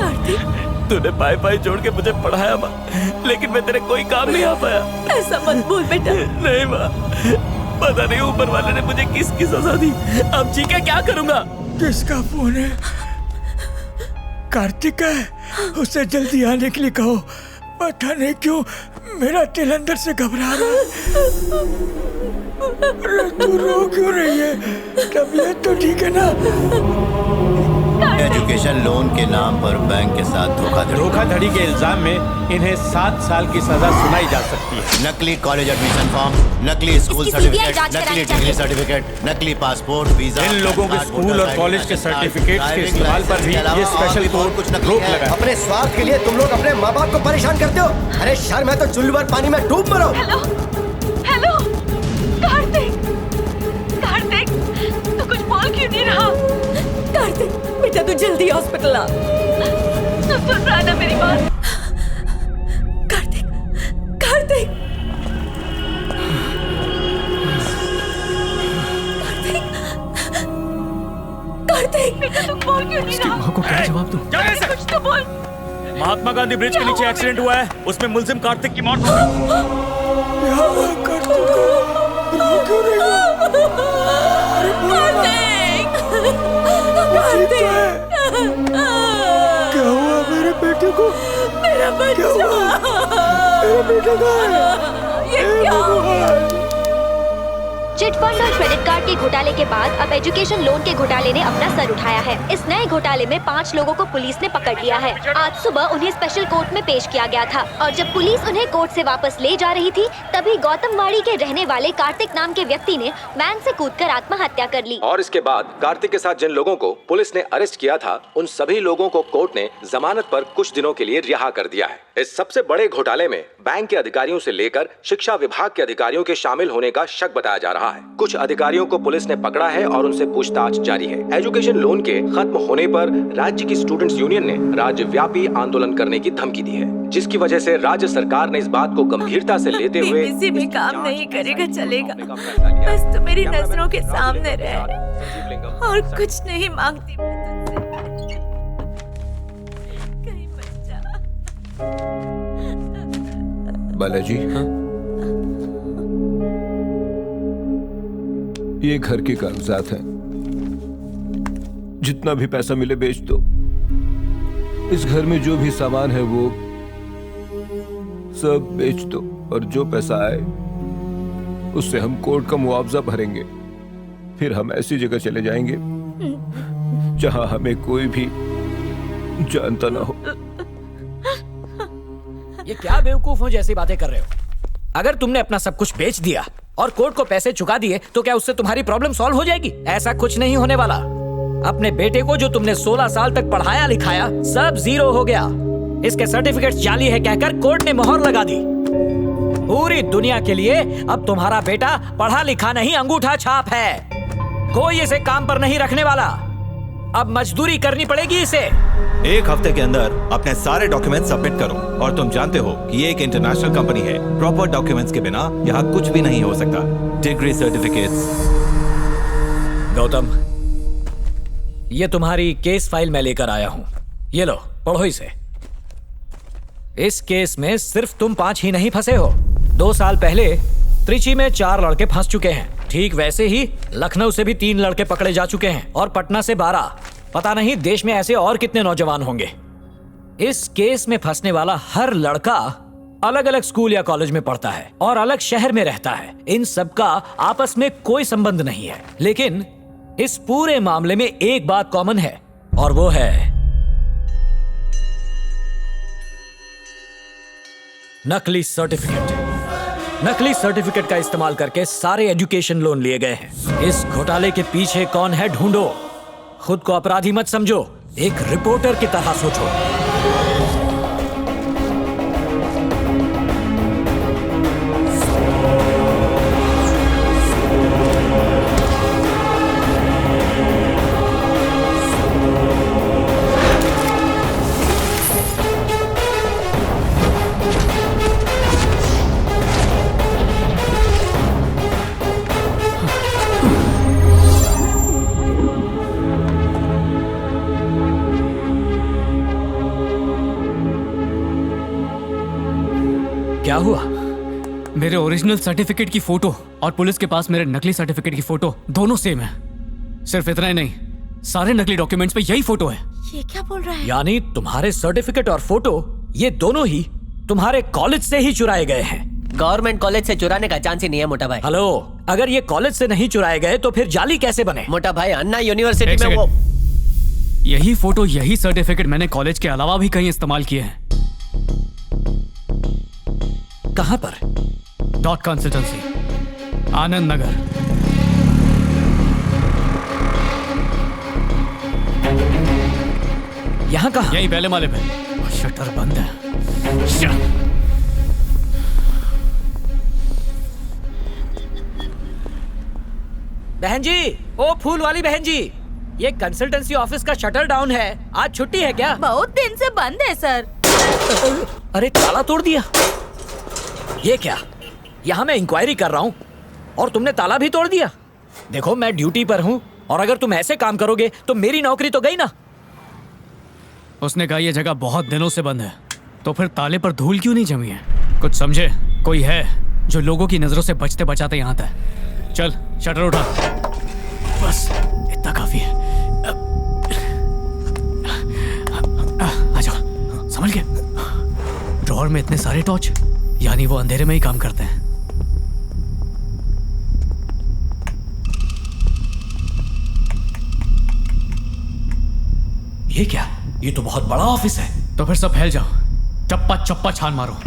कार्तिक तूने पाई जोड़ के मुझे पढ़ाया माँ, लेकिन मैं तेरे कोई काम नहीं आ पाया। ऐसा मत बोल बेटा। नहीं माँ, पता नहीं ऊपर वाले ने मुझे किसकी सजा दी। अब जी के क्या करूँगा? किसका फोन है? कार्तिक है, उसे जल्दी आने के लिए कहो। पता नहीं क्यों मेरा दिल अंदर से घबरा रहा है। अरे तू रो क्यों रही है? तबीयत तो ठीक है ना? एजुकेशन लोन के नाम पर बैंक के साथ धोखाधड़ी के इल्जाम में इन्हें 7 साल की सजा सुनाई जा सकती है। नकली कॉलेज एडमिशन फॉर्म, नकली स्कूल सर्टिफिकेट, नकली डिग्री सर्टिफिकेट, नकली पासपोर्ट, वीजा। इन लोगों के स्कूल और कॉलेज के सर्टिफिकेट्स के इस्तेमाल पर भी ये स्पेशल कोर्ट रोक लगा है। अपने स्वार्थ के लिए तुम लोग अपने माँ बाप को परेशान करते हो। अरे शर्म है तो चुल्लू भर पानी में डूब मरो। हेलो कार्तिक तू कुछ बोल क्यों नहीं रहा? कार्तिक बेटा तू जल्दी हॉस्पिटल आ। तू सुन रहा है ना मेरी बात? कार्तिक बेटा तू बोल क्यों नहीं रहा? माँ को क्या जवाब दूं? कुछ तो बोल। महात्मा गांधी ब्रिज के नीचे एक्सीडेंट हुआ है, उसमें मुलजिम कार्तिक की मौत हो गई। क्या हुआ मेरे बेटे को? मेरा बच्चा। मेरा बेटा कहाँ है? ये क्या हो गया? चिटफंड और क्रेडिट कार्ड के घोटाले के बाद अब एजुकेशन लोन के घोटाले ने अपना सर उठाया है। इस नए घोटाले में 5 लोगों को पुलिस ने पकड़ लिया है। आज सुबह उन्हें स्पेशल कोर्ट में पेश किया गया था और जब पुलिस उन्हें कोर्ट से वापस ले जा रही थी तभी गौतमवाड़ी के रहने वाले कार्तिक नाम के व्यक्ति ने वैन से कूदकर आत्महत्या कर ली। और इसके बाद कार्तिक के साथ जिन लोगों को पुलिस ने अरेस्ट किया था उन सभी लोगों को कोर्ट ने जमानत पर कुछ दिनों के लिए रिहा कर दिया है। इस सबसे बड़े घोटाले में बैंक के अधिकारियों से लेकर शिक्षा विभाग के अधिकारियों के शामिल होने का शक बताया जा रहा है। कुछ अधिकारियों को पुलिस ने पकड़ा है और उनसे पूछताछ जारी है। एजुकेशन लोन के खत्म होने पर राज्य की स्टूडेंट्स यूनियन ने राज्यव्यापी आंदोलन करने की धमकी दी है, जिसकी वजह से राज्य सरकार ने इस बात को गंभीरता से लेते हुए किसी भी काम नहीं करेगा चलेगा, बस तो मेरी नजरों के सामने रहे और कुछ नहीं मांगती मैं तुझसे। कहीं बच जा। बालाजी, ये घर के कागजात हैं। जितना भी पैसा मिले बेच दो। इस घर में जो भी सामान है वो सब बेच दो और जो पैसा आए उससे हम कोर्ट का मुआवजा भरेंगे। फिर हम ऐसी जगह चले जाएंगे जहां हमें कोई भी जानता ना हो। ये क्या बेवकूफों जैसी बातें कर रहे हो? अगर तुमने अपना सब कुछ बेच दिया और कोर्ट को पैसे चुका दिए तो क्या उससे तुम्हारी प्रॉब्लम सॉल्व हो जाएगी? ऐसा कुछ नहीं होने वाला। अपने बेटे को जो तुमने 16 साल तक पढ़ाया लिखाया सब जीरो हो गया। इसके सर्टिफिकेट जाली है कहकर कोर्ट ने मोहर लगा दी। पूरी दुनिया के लिए अब तुम्हारा बेटा पढ़ा लिखा नहीं अंगूठा छाप है। कोई इसे काम पर नहीं रखने वाला। अब मजदूरी करनी पड़ेगी इसे। 1 हफ्ते के अंदर अपने सारे डॉक्यूमेंट सबमिट करो। और तुम जानते हो कि ये एक इंटरनेशनल कंपनी है। प्रॉपर डॉक्यूमेंट्स के बिना यहाँ कुछ भी नहीं हो सकता। Degree, certificates. गौतम, ये तुम्हारी केस फाइल मैं लेकर आया हूँ। ये लो, पढ़ो इसे। इस केस में सिर्फ तुम 5 ही नहीं फंसे हो। 2 साल पहले त्रिची में 4 लड़के फंस चुके हैं। ठीक वैसे ही लखनऊ से भी 3 लड़के पकड़े जा चुके हैं और पटना से 12। पता नहीं देश में ऐसे और कितने नौजवान होंगे। इस केस में फंसने वाला हर लड़का अलग अलग स्कूल या कॉलेज में पढ़ता है और अलग शहर में रहता है। इन सबका आपस में कोई संबंध नहीं है, लेकिन इस पूरे मामले में एक बात कॉमन है और वो है नकली सर्टिफिकेट। नकली सर्टिफिकेट का इस्तेमाल करके सारे एजुकेशन लोन लिए गए हैं। इस घोटाले के पीछे कौन है ढूंढो। खुद को अपराधी मत समझो, एक रिपोर्टर की तरह सोचो। क्या हुआ? मेरे ओरिजिनल सर्टिफिकेट की फोटो और पुलिस के पास मेरे नकली सर्टिफिकेट की फोटो दोनों सेम है। सिर्फ इतना ही नहीं, सारे नकली डॉक्यूमेंट्स पे यही फोटो है। ये क्या बोल रहा है? यानी तुम्हारे सर्टिफिकेट और फोटो ये दोनों ही तुम्हारे कॉलेज से ही चुराए गए हैं। गवर्नमेंट कॉलेज से चुराने का चांस ही नहीं है मोटा भाई। हेलो, अगर ये कॉलेज से नहीं चुराए गए तो फिर जाली कैसे बने? मोटा भाई, अन्ना यूनिवर्सिटी में वो यही फोटो यही सर्टिफिकेट मैंने कॉलेज के अलावा भी कहीं इस्तेमाल किए हैं। कहां पर? Dot consultancy, Anand Nagar. यहाँ कहाँ? यही पहले माले पे। शटर बंद है। बहन जी, ओ फूल वाली बहन जी, ये कंसल्टेंसी ऑफिस का शटर डाउन है। आज छुट्टी है क्या? बहुत दिन से बंद है सर। अरे ताला तोड़ दिया। ये क्या? यहाँ मैं इंक्वायरी कर रहा हूँ और तुमने ताला भी तोड़ दिया। देखो, मैं ड्यूटी पर हूँ और अगर तुम ऐसे काम करोगे तो मेरी नौकरी तो गई ना। उसने कहा यह जगह बहुत दिनों से बंद है, तो फिर ताले पर धूल क्यों नहीं जमी है? कुछ समझे? कोई है जो लोगों की नजरों से बचते बचाते यहाँ तक। चल शटर उठा, बस इतना काफी है। आ जाओ, संभल के। ड्रॉअर में इतने सारे टॉर्च, यानी वो अंधेरे में ही काम करते हैं। ये क्या? ये तो बहुत बड़ा ऑफिस है। तो फिर सब फैल जाओ, चप्पा चप्पा छान मारो।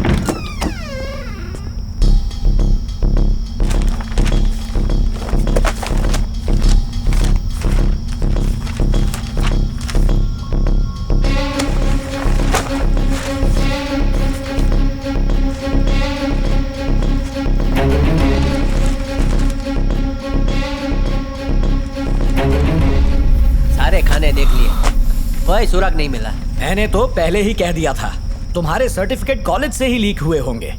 सारे खाने देख लिए, कोई सुराग नहीं मिला। मैंने तो पहले ही कह दिया था, तुम्हारे सर्टिफिकेट कॉलेज से ही लीक हुए होंगे।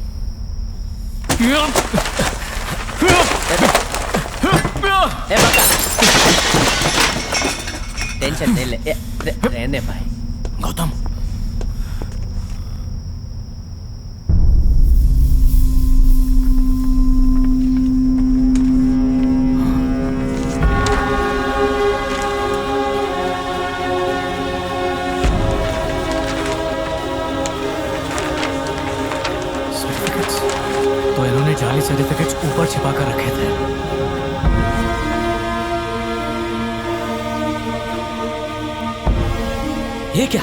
टेंशन नहीं ले, रहने भाई। गौतम, तो इन्होंने जाली सर्टिफिकेट्स ऊपर छिपा कर रखे थे। ये क्या?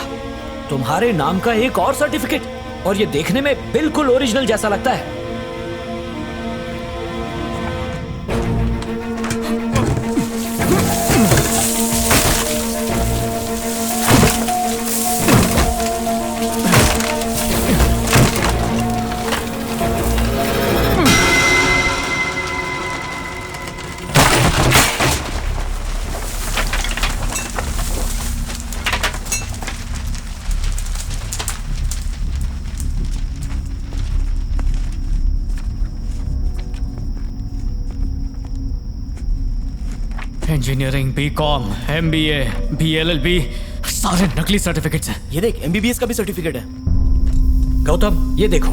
तुम्हारे नाम का एक और सर्टिफिकेट, और ये देखने में बिल्कुल ओरिजिनल जैसा लगता है। इंजीनियरिंग, बीकॉम, एमबीए, बीएलएलबी, सारे नकली सर्टिफिकेट्स हैं। ये देख, एमबीबीएस का भी सर्टिफिकेट है। गौतम, ये देखो,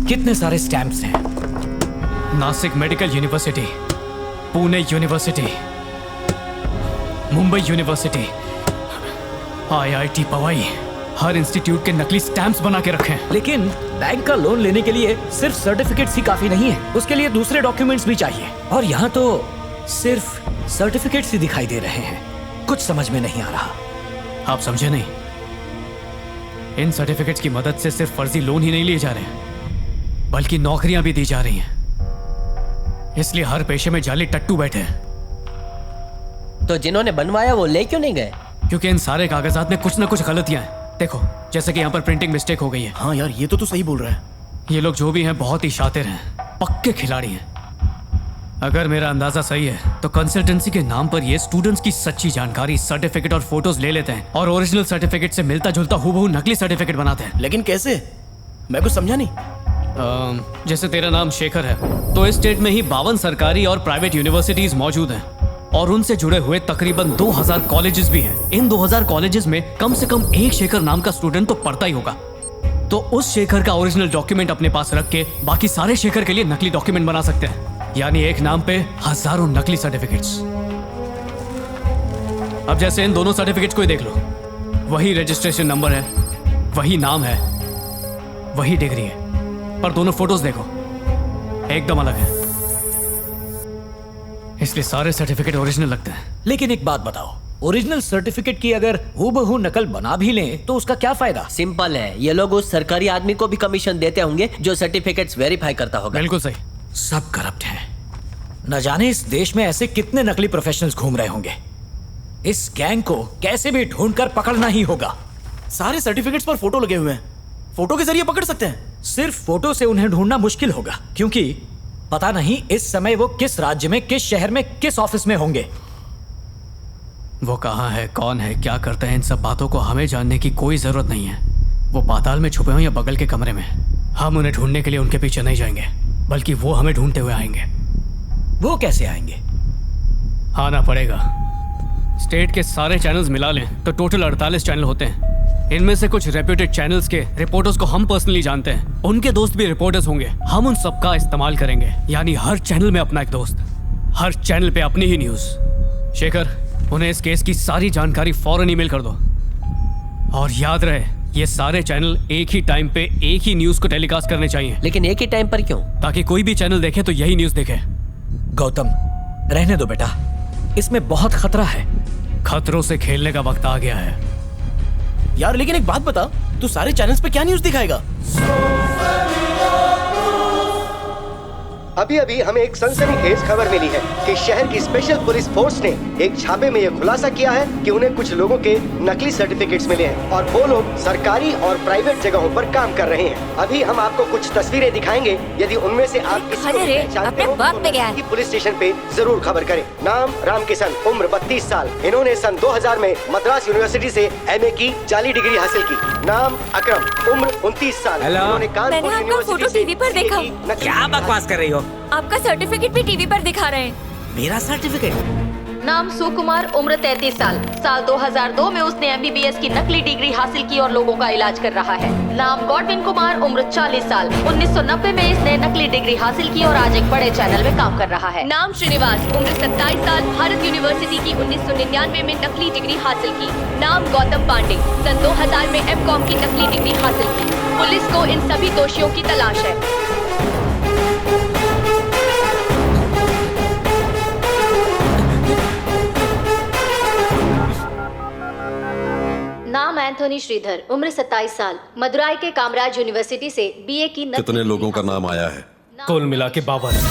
कितने सारे स्टैम्प्स हैं। Nashik medical university, Pune university, Mumbai university, IIT Powai, हर इंस्टीट्यूट के नकली स्टैम्प्स बना के रखे हैं। लेकिन बैंक का लोन लेने के लिए सिर्फ सर्टिफिकेट्स ही काफी नहीं है, उसके लिए दूसरे डॉक्यूमेंट्स भी चाहिए। और यहाँ तो सिर्फ सर्टिफिकेट्स ही दिखाई दे रहे हैं। कुछ समझ में नहीं आ रहा। आप समझे नहीं? इन सर्टिफिकेट्स की मदद से सिर्फ फर्जी लोन ही नहीं लिए जा रहे हैं, बल्कि नौकरियां भी दी जा रही हैं। इसलिए हर पेशे में जाली टट्टू बैठे हैं। तो जिन्होंने बनवाया वो ले क्यों नहीं गए? क्योंकि इन सारे कागजात में कुछ ना कुछ गलतियां हैं। देखो, जैसे कि यहाँ पर प्रिंटिंग मिस्टेक हो गई है। हाँ यार, ये तो तू सही बोल रहा है। ये लोग जो भी हैं बहुत ही शातिर हैं, पक्के खिलाड़ी हैं। अगर मेरा अंदाजा सही है तो कंसल्टेंसी के नाम पर ये स्टूडेंट्स की सच्ची जानकारी, सर्टिफिकेट और फोटोज ले लेते हैं और ओरिजिनल सर्टिफिकेट से मिलता जुलता हूबहू नकली सर्टिफिकेट बनाते हैं। लेकिन कैसे? मैं कुछ समझा नहीं। जैसे तेरा नाम शेखर है, तो इस स्टेट में ही 52 सरकारी और प्राइवेट यूनिवर्सिटीज मौजूद हैं और उनसे जुड़े हुए तकरीबन 2000 कॉलेजेस भी हैं। इन 2000 कॉलेजेस में कम से कम एक शेखर नाम का स्टूडेंट तो पढ़ता ही होगा। तो उस शेखर का ओरिजिनल डॉक्यूमेंट अपने पास रख के बाकी सारे शेखर के लिए नकली डॉक्यूमेंट बना सकते हैं। यानी एक नाम पे हजारों नकली सर्टिफिकेट्स। अब जैसे इन दोनों सर्टिफिकेट्स को ही देख लो, वही रजिस्ट्रेशन नंबर है, वही नाम है, वही डिग्री है, पर दोनों फोटोज देखो एकदम अलग है। इसलिए सारे सर्टिफिकेट ओरिजिनल लगते हैं। लेकिन एक बात बताओ, ओरिजिनल सर्टिफिकेट की अगर हूबहू नकल बना भी लें तो उसका क्या फायदा? सिंपल है, ये लोग उस सरकारी आदमी को भी कमीशन देते होंगे जो सर्टिफिकेट्स वेरीफाई करता होगा। बिल्कुल सही। सब करप्ट हैं। न जाने इस देश में ऐसे कितने नकली प्रोफेशनल्स घूम रहे होंगे। इस गैंग को कैसे भी ढूंढकर पकड़ना ही होगा। सारे सर्टिफिकेट्स पर फोटो लगे हुए हैं, फोटो के जरिए पकड़ सकते हैं। सिर्फ फोटो से उन्हें ढूंढना मुश्किल होगा, क्योंकि पता नहीं इस समय वो किस राज्य में, किस शहर में, किस ऑफिस में होंगे। वो कहाँ है, कौन है, क्या करते हैं, इन सब बातों को हमें जानने की कोई जरूरत नहीं है। वो पाताल में छुपे हो या बगल के कमरे में, हम उन्हें ढूंढने के लिए उनके पीछे नहीं जाएंगे, बल्कि वो हमें ढूंढते हुए आएंगे। वो कैसे आएंगे? आना पड़ेगा। स्टेट के सारे चैनल्स मिला लें तो टोटल 48 चैनल होते हैं। इनमें से कुछ रेप्यूटेड चैनल्स के रिपोर्टर्स को हम पर्सनली जानते हैं, उनके दोस्त भी रिपोर्टर्स होंगे। हम उन सबका इस्तेमाल करेंगे, यानी हर चैनल में अपना एक दोस्त, हर चैनल पे अपनी ही न्यूज। शेखर, उन्हें इस केस की सारी जानकारी फौरन ईमेल कर दो। और याद रहे, ये सारे चैनल एक ही टाइम पे एक ही न्यूज को टेलीकास्ट करने चाहिए। लेकिन एक ही टाइम पर क्यों? ताकि कोई भी चैनल देखे तो यही न्यूज देखे। गौतम, रहने दो बेटा, इसमें बहुत खतरा है। खतरों से खेलने का वक्त आ गया है। यार लेकिन एक बात बता, तू सारे चैनल्स पे क्या न्यूज़ दिखाएगा? अभी अभी हमें एक सनसनीखेज खबर मिली है कि शहर की स्पेशल पुलिस फोर्स ने एक छापे में यह खुलासा किया है कि उन्हें कुछ लोगों के नकली सर्टिफिकेट्स मिले हैं और वो लोग सरकारी और प्राइवेट जगहों पर काम कर रहे हैं। अभी हम आपको कुछ तस्वीरें दिखाएंगे, यदि उनमें से आप किसी को पहचानते हो तो पुलिस स्टेशन पे जरूर खबर करें। नाम रामकिशन, उम्र 32 साल। इन्होंने सन 2000 में मद्रास यूनिवर्सिटी से MA की जाली डिग्री हासिल की। नाम अकरम, उम्र 29 साल। इन्होंने कानपुर यूनिवर्सिटी से टीवी पर देखा। क्या बकवास कर रही हो? आपका सर्टिफिकेट भी टीवी पर दिखा रहे हैं। मेरा सर्टिफिकेट? नाम सुकुमार, उम्र 33 साल। साल 2002 में उसने MBBS की नकली डिग्री हासिल की और लोगों का इलाज कर रहा है। नाम गॉडविन कुमार, उम्र 40 साल। 1990 में इसने नकली डिग्री हासिल की और आज एक बड़े चैनल में काम कर रहा है। नाम श्रीनिवास, उम्र 27 साल। भारत यूनिवर्सिटी की 1999 में नकली डिग्री हासिल की। नाम गौतम पांडे, सन 2000 में MCOM की नकली डिग्री हासिल की। पुलिस को इन सभी दोषियों की तलाश है। नाम एंथोनी श्रीधर, उम्र 27 साल। मदुराई के कामराज यूनिवर्सिटी से BA की नकली कितने लोगों का नाम आया है? कुल मिला के 52।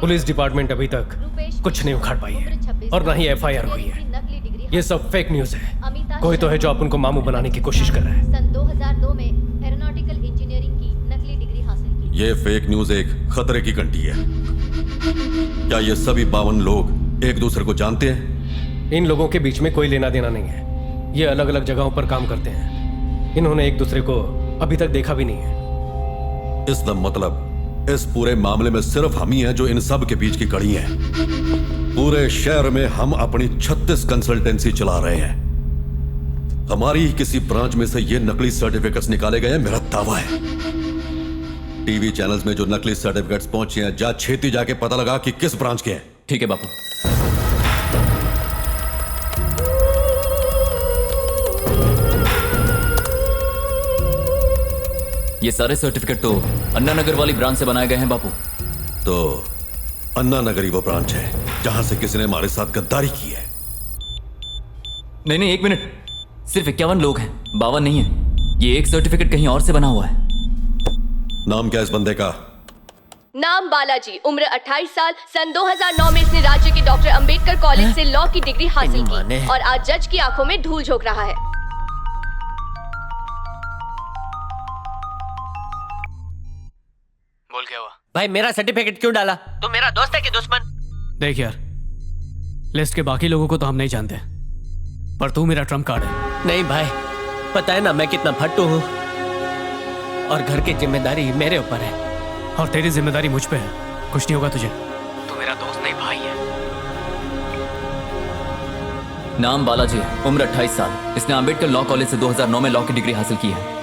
पुलिस डिपार्टमेंट अभी तक कुछ नहीं उखाड़ पाई है और न ही FIR हुई है। ये सब फेक न्यूज है। कोई तो है जो आप उनको मामू बनाने की कोशिश कर रहा है। सन 2002 में एरोनॉटिकल इंजीनियरिंग की नकली डिग्री हासिल की। ये फेक न्यूज एक खतरे की घंटी है। क्या ये सभी 52 लोग एक दूसरे को जानते हैं? इन लोगों के बीच में कोई लेना देना नहीं है। ये अलग अलग जगहों पर काम करते हैं। इन्होंने एक दूसरे को अभी तक देखा भी नहीं है। इसका मतलब इस पूरे मामले में सिर्फ हम ही हैं जो इन सब के बीच की कड़ी हैं। पूरे शहर में हम अपनी 36 कंसल्टेंसी चला रहे हैं। हमारी ही किसी ब्रांच में से ये नकली सर्टिफिकेट्स निकाले गए हैं, मेरा दावा है। टीवी चैनल्स में जो नकली सर्टिफिकेट्स पहुंचे हैं, जा छेती जाके पता लगा कि किस ब्रांच के हैं। ठीक है बापू। ये सारे सर्टिफिकेट तो अन्ना नगर वाली ब्रांच से बनाए गए हैं बापू। तो अन्ना नगर ही वो ब्रांच है जहां से किसी ने हमारे साथ गद्दारी की है। नहीं, एक मिनट। सिर्फ 51 लोग हैं, 52 नहीं है। ये एक सर्टिफिकेट कहीं और से बना हुआ है। नाम क्या इस बंदे का? नाम बालाजी, उम्र 28 साल। सन 2009 में इसने राज्य के डॉक्टर अंबेडकर कॉलेज से लॉ की डिग्री हासिल की और आज जज की आंखों में धूल झोंक रहा है। बोल क्या हुआ? भाई मेरा सर्टिफिकेट क्यों डाला? तू मेरा दोस्त है कि दुश्मन? देख यार, लिस्ट के बाकी लोगों को तो हम नहीं जानते, पर तू मेरा ट्रम्प कार्ड है। नहीं भाई, पता है ना मैं कितना फट्टू हूँ और घर की जिम्मेदारी मेरे ऊपर है। और तेरी जिम्मेदारी मुझ पे है। कुछ नहीं होगा तुझे। तू मेरा दोस्त नहीं, भाई है। नाम बालाजी, उम्र 28 साल। इसने अंबेडकर लॉ कॉलेज से 2009 में लॉ की डिग्री हासिल की है।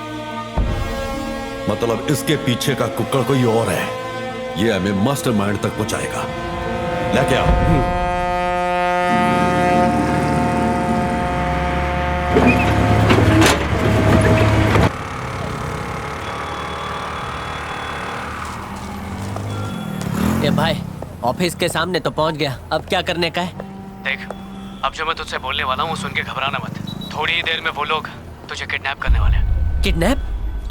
मतलब इसके पीछे का कुक्कड़ कोई और है। ये हमें मास्टरमाइंड तक पहुंचाएगा। लेके आओ। ए भाई, ऑफिस के सामने तो पहुंच गया। अब क्या करने का है? देख, अब जो मैं तुझसे बोलने वाला हूँ सुन के घबराना मत। थोड़ी ही देर में वो लोग तुझे किडनैप करने वाले हैं। किडनैप?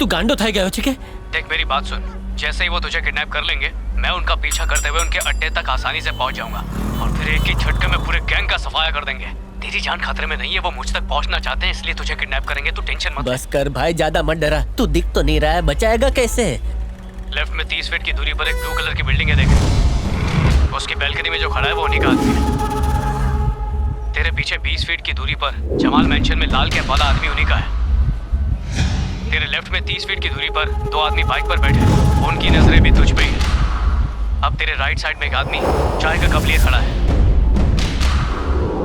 तू गांडो था गया हो, ठीक है? देख मेरी बात सुन। जैसे ही वो तुझे किडनैप कर लेंगे, मैं उनका पीछा करते हुए उनके अड्डे तक आसानी से पहुंच जाऊंगा और फिर एक ही झटके में पूरे गैंग का सफाया कर देंगे। तेरी जान खतरे में नहीं है, वो मुझ तक पहुंचना चाहते हैं, इसलिए तुझे किडनैप करेंगे। तू टेंशन मत। बस कर भाई, ज्यादा मत डरा। तू दिख तो नहीं रहा है, बचाएगा कैसे? लेफ्ट में 30 फीट की दूरी पर एक ब्लू कलर की बिल्डिंग है, देख। उसकी बैल्कनी में जो खड़ा है वो उन्हीं का आदमी है। तेरे पीछे 20 फीट की दूरी पर जमाल मेंशन में लाल कैप वाला आदमी उन्हीं का है। तेरे लेफ्ट में 30 फीट की दूरी पर 2 आदमी बाइक पर बैठे, उनकी नजरें भी तुझ पे ही है। अब तेरे राइट साइड में एक आदमी चाय का कप लिए खड़ा है।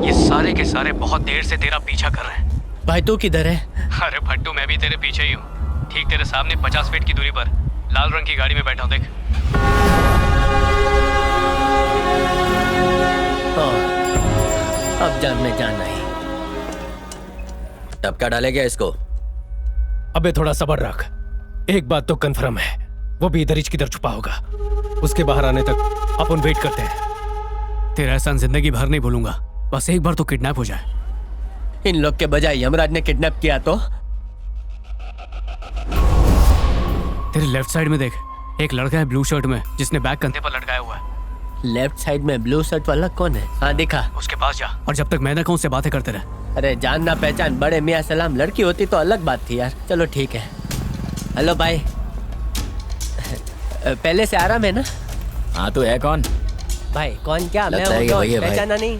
ये सारे के सारे बहुत देर से तेरा पीछा कर रहे हैं। भाई तू किधर है? अरे भट्टू, मैं भी तेरे पीछे ही हूँ। ठीक तेरे सामने 50 फीट की दूरी पर लाल रंग की गाड़ी में बैठा हूँ, देख। अब जान में जान आई। तब क्या डालेगा इसको? अबे थोड़ा सब्र रख। एक बात तो कंफर्म है, वो भी इधर किधर छुपा होगा। उसके बाहर आने तक अपन वेट करते हैं। तेरा एहसान जिंदगी भर नहीं भूलूंगा। बस एक बार तो किडनैप हो जाए। इन लोग के बजाय यमराज ने किडनैप किया तो? तेरे लेफ्ट साइड में देख, एक लड़का है ब्लू शर्ट में जिसने बैग कंधे पर लटकाया हुआ है। लेफ्ट साइड में ब्लू शर्ट वाला कौन है? हाँ दिखा। उसके पास जा और जब तक मैं ना कहूं उससे बातें करते रहे। अरे जानना पहचान बड़े मियां सलाम, लड़की होती तो अलग बात थी यार। चलो ठीक है। हेलो भाई, पहले से आराम है ना? हाँ तो है कौन? भाई कौन क्या? मैं लगता है कि हूँ वही है डॉन, भाई। पहचाना नहीं?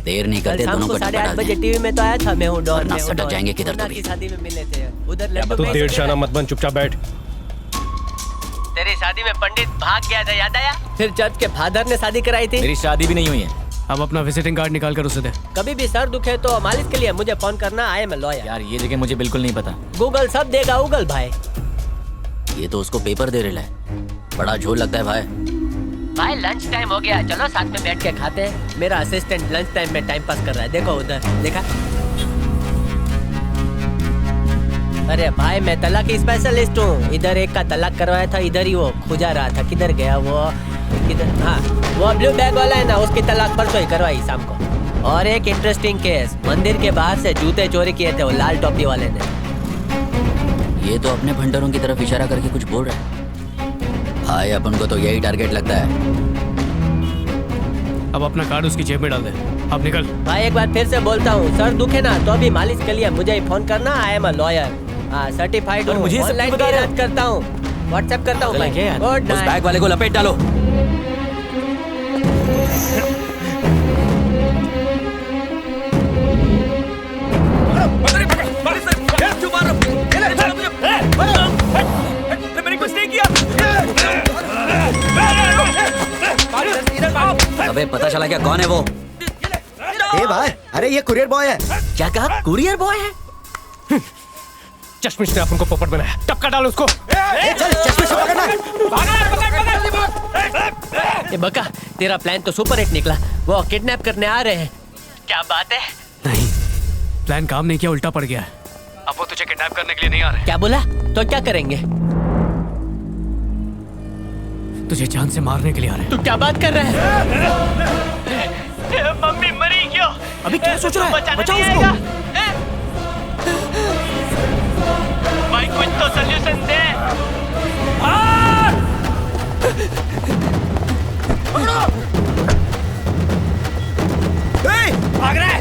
देर नहीं करते, दोनों को 8:30 बजे टीवी में तो आया था, मैं हूँ डॉन। वरना मैं हूँ सटक डॉन। जाएंगे किधर तो मुन्ना भी। की शादी में मिले थे उधर। लड्डू तू में देर शाना मत बन, चुपचाप बैठ। तेरी शादी में पंडित भाग गया था, याद आया? फिर चर्च के फादर ने शादी कराई थी। मेरी शादी भी नहीं हुई है। अब अपना विजिटिंग कार्ड निकाल कर उसे दे। कभी भी सर दुखे तो मालिश के लिए मुझे फोन करना। I am lawyer. यार ये जगह मुझे बिल्कुल नहीं पता। गूगल सब देगा गूगल भाई। ये तो उसको पेपर दे रहा है, बड़ा झोल लगता है भाई। भाई लंच टाइम हो गया, चलो साथ में बैठ के खाते हैं। मेरा असिस्टेंट लंच टाइम में टाइम पास कर रहा है, देखो उधर देखा। अरे भाई मैं तलाक की स्पेशलिस्ट हूँ। इधर एक का तलाक करवाया था, इधर ही वो खुजा रहा था। किधर गया वो? किधर? हाँ वो ब्लू बैग वाला है ना, उसकी तलाक परसों ही करवाई शाम को। और एक इंटरेस्टिंग केस, मंदिर के बाहर से जूते चोरी किए थे वो लाल टोपी वाले ने। ये तो अपने भंडारों की तरफ इशारा करके कुछ बोल रहा है। भाई अपन को तो यही टारगेट लगता है। अब अपना कार्ड उसकी जेब में डाल दे। अब निकल। भाई एक बार फिर से बोलता हूँ, सर दुखे ना तो अभी मालिश के लिए मुझे ही फोन करना। I am a lawyer, certified हूँ, मुझे सब ऑनलाइन बता रहे हो? इलाज करता हूँ, व्हाट्सएप करता हूँ। गुड उस बैग वाले को लपेट डालो। मैंने कुछ नहीं किया। अबे पता चला क्या कौन है वो? ए भाई, अरे ये कुरियर बॉय है। क्या कहा? कुरियर बॉय है? चश्मिश ने अपन को पोपट बनाया, टपका डालो उसको। चल चश्मिश को पकड़ना। ये बका, तेरा प्लान तो सुपर हिट निकला। वो किडनैप करने आ रहे हैं। क्या बात है? नहीं, प्लान काम नहीं किया, उल्टा पड़ गया। अब वो तुझे किडनैप करने के लिए नहीं आ रहे। क्या बोला? तो क्या करेंगे? तुझे जान से मारने के लिए आ रहे। तू क्या बात कर रहा है? मम्मी मरी क्यों? अभी क्या सोच रहा है? बचाओ उसको। भाई कुछ तो सॉल्यूशन दे। भाग रहा है।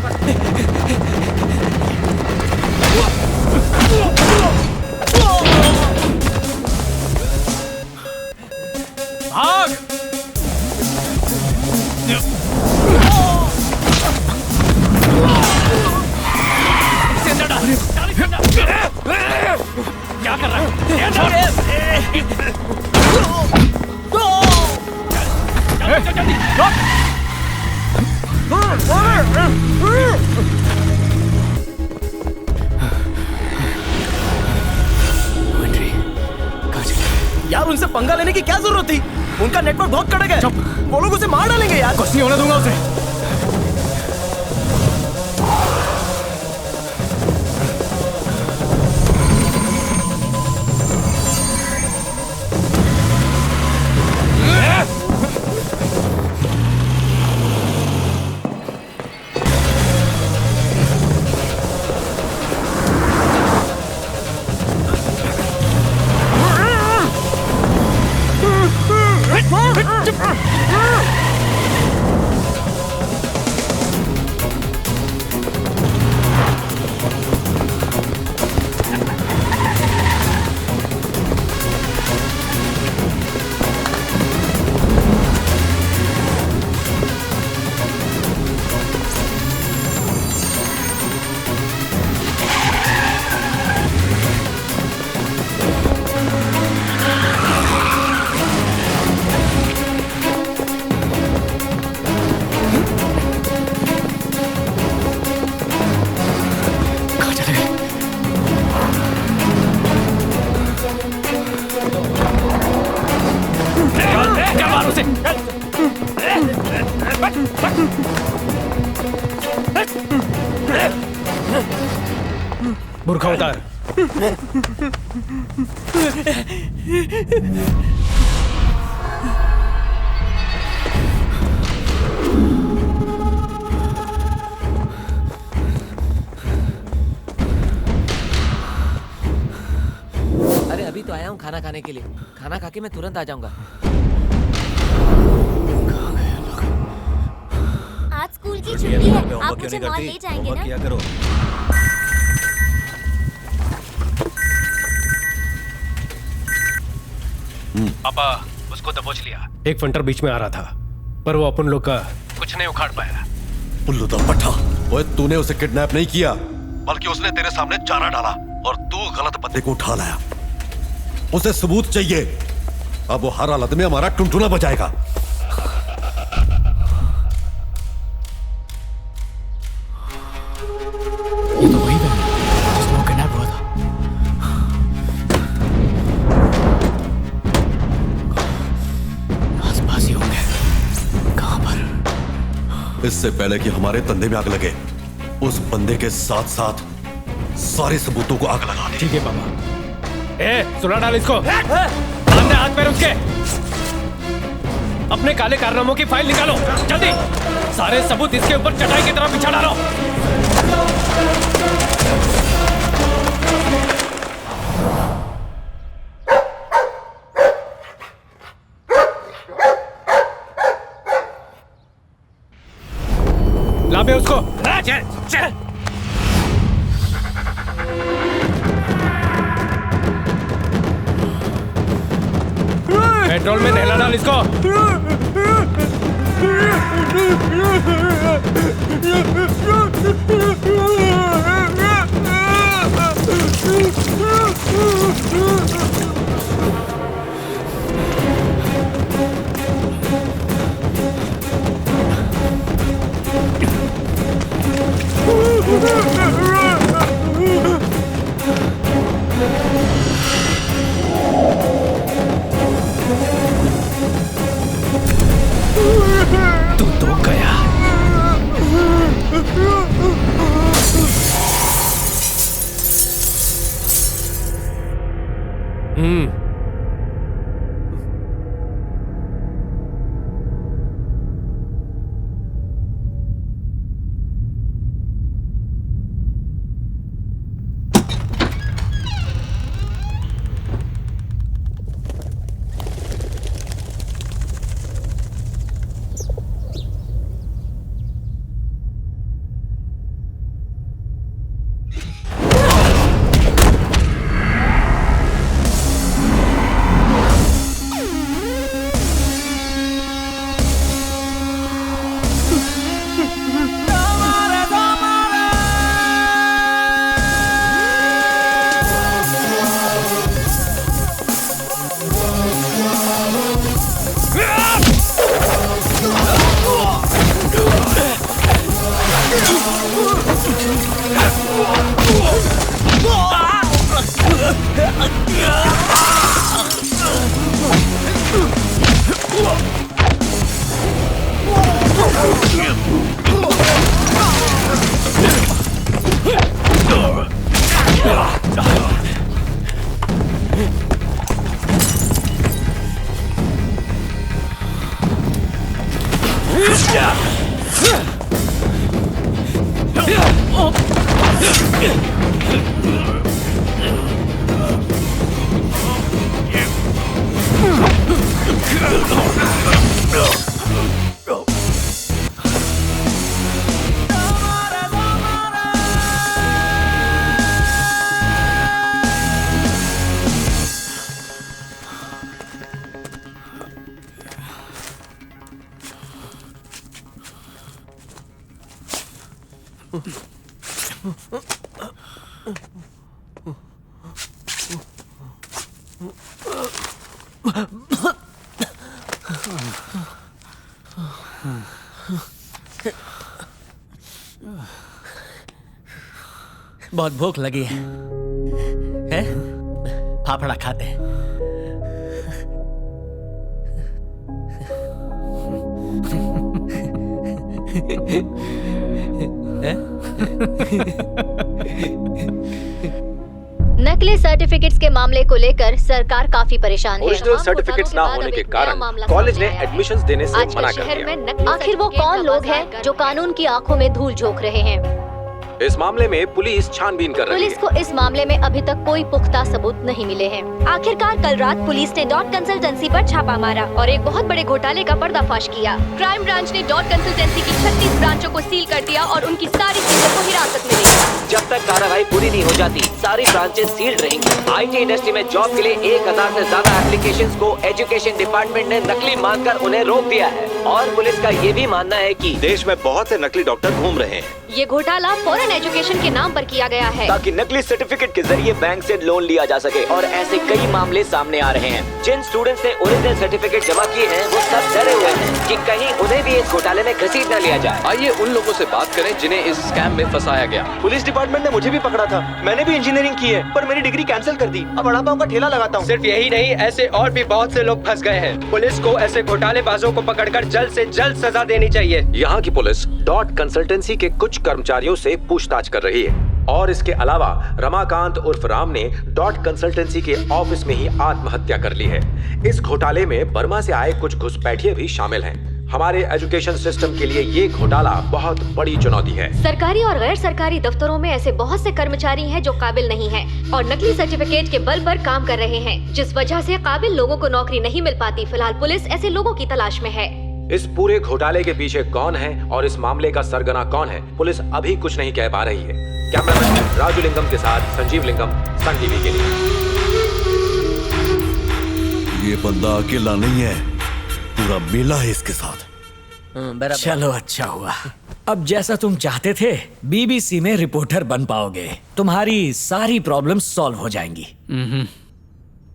भाग! क्या कर रहा यार उनसे पंगा लेने की क्या जरूरत थी? उनका नेटवर्क बहुत कड़क है। वो लोग उसे मार डालेंगे यार। कुछ नहीं होने दूंगा उसे। बुर्खा उतार। हूँ खाना खाने के लिए। खाना खा के मैं तुरंत आ जाऊंगा। आज स्कूल की छुट्टी है, आप मुझे मॉल ले जाएंगे ना? किया करो। पापा उसको दबोच लिया। एक फंटर बीच में आ रहा था, पर वो अपन लोग का कुछ नहीं उखाड़ पाया। उल्लू दा पट्टा, ओए तूने उसे किडनैप नहीं किया, बल्कि उसने तेरे सामने चारा डाला और तू गलत बंदे को उठा लाया। उसे सबूत चाहिए। अब वो हर हालत में हमारा टुनटुना बजाएगा। ये तो वही है जिसमें वो किडनैप हुआ था। आसपास ही होंगे। कहां पर? इससे पहले कि हमारे धंधे में आग लगे, उस बंदे के साथ साथ सारे सबूतों को आग लगा दे। ठीक है पापा। सुला डाल इसको। बांध दे हाथ पैर उसके। अपने काले कारनामों की फाइल निकालो जल्दी। सारे सबूत इसके ऊपर चटाई की तरह बिछा डालो। लाबे उसको। चल चल। पेट्रोल में नहला डाल इसको। तू तो गया। बहुत भूख लगी है, हैं? फाफड़ा खाते हैं। नकली सर्टिफिकेट्स के मामले को लेकर सरकार काफी परेशान है। ओरिजिनल सर्टिफिकेट्स ना होने के कारण कॉलेज ने एडमिशंस देने से मना कर दिया। आखिर वो कौन लोग हैं जो कानून की आंखों में धूल झोंक रहे हैं? इस मामले में पुलिस छानबीन कर रही पुलिस है। को इस मामले में अभी तक कोई पुख्ता सबूत नहीं मिले हैं। आखिरकार कल रात पुलिस ने डॉट कंसल्टेंसी पर छापा मारा और एक बहुत बड़े घोटाले का पर्दाफाश किया। क्राइम ब्रांच ने डॉट कंसल्टेंसी की 36 ब्रांचों को सील कर दिया और उनकी सारी चीजों को हिरासत में लिया। जब तक कार्रवाई पूरी नहीं हो जाती, सारी ब्रांचेस सील्ड रहेंगी। आईटी इंडस्ट्री में जॉब के लिए 1000 से ज्यादा एप्लीकेशंस को एजुकेशन डिपार्टमेंट ने नकली मानकर उन्हें रोक दिया है और पुलिस का ये भी मानना है कि देश में बहुत से नकली डॉक्टर घूम रहे हैं। ये घोटाला फॉरेन एजुकेशन के नाम पर किया गया है ताकि नकली सर्टिफिकेट के जरिए बैंक से लोन लिया जा सके। और ऐसे कई मामले सामने आ रहे हैं। जिन स्टूडेंट्स ने ओरिजिनल सर्टिफिकेट जमा किए हैं वो सब डरे हुए हैं कि कहीं उन्हें भी इस घोटाले में घसीट न लिया जाए। आइए उन लोगों से बात करें जिन्हें इस स्कैम में फंसाया गया। पुलिस डिपार्टमेंट ने मुझे भी पकड़ा था। मैंने भी इंजीनियरिंग की है पर मेरी डिग्री कैंसिल कर दी। अब वड़ा पाव का ठेला लगाता हूँ। सिर्फ यही नहीं, ऐसे और भी बहुत से लोग फंस गए हैं। पुलिस को ऐसे घोटालेबाजों को पकड़कर जल्द से जल्द सजा देनी चाहिए। यहाँ की पुलिस डॉट कंसल्टेंसी के कुछ कर्मचारियों से पूछताछ कर रही है और इसके अलावा रमाकांत उर्फ राम ने डॉट कंसल्टेंसी के ऑफिस में ही आत्महत्या कर ली है। इस घोटाले में बर्मा से आए कुछ घुसपैठिए भी शामिल हैं। हमारे एजुकेशन सिस्टम के लिए ये घोटाला बहुत बड़ी चुनौती है। सरकारी और गैर सरकारी दफ्तरों में ऐसे बहुत से कर्मचारी हैं जो काबिल नहीं हैं और नकली सर्टिफिकेट के बल पर काम कर रहे हैं, जिस वजह से काबिल लोगों को नौकरी नहीं मिल पाती। फिलहाल पुलिस ऐसे लोगों की तलाश में है। इस पूरे घोटाले के पीछे कौन है और इस मामले का सरगना कौन है, पुलिस अभी कुछ नहीं कह पा रही है। कैमरामैन राजू लिंगम के साथ संजीव लिंगम, सन टीवी के लिए। ये बंदा अकेला नहीं है, पूरा मेला है इसके साथ। चलो अच्छा हुआ। अब जैसा तुम चाहते थे बीबीसी में रिपोर्टर बन पाओगे। तुम्हारी सारी प्रॉब्लम सॉल्व हो जाएंगी।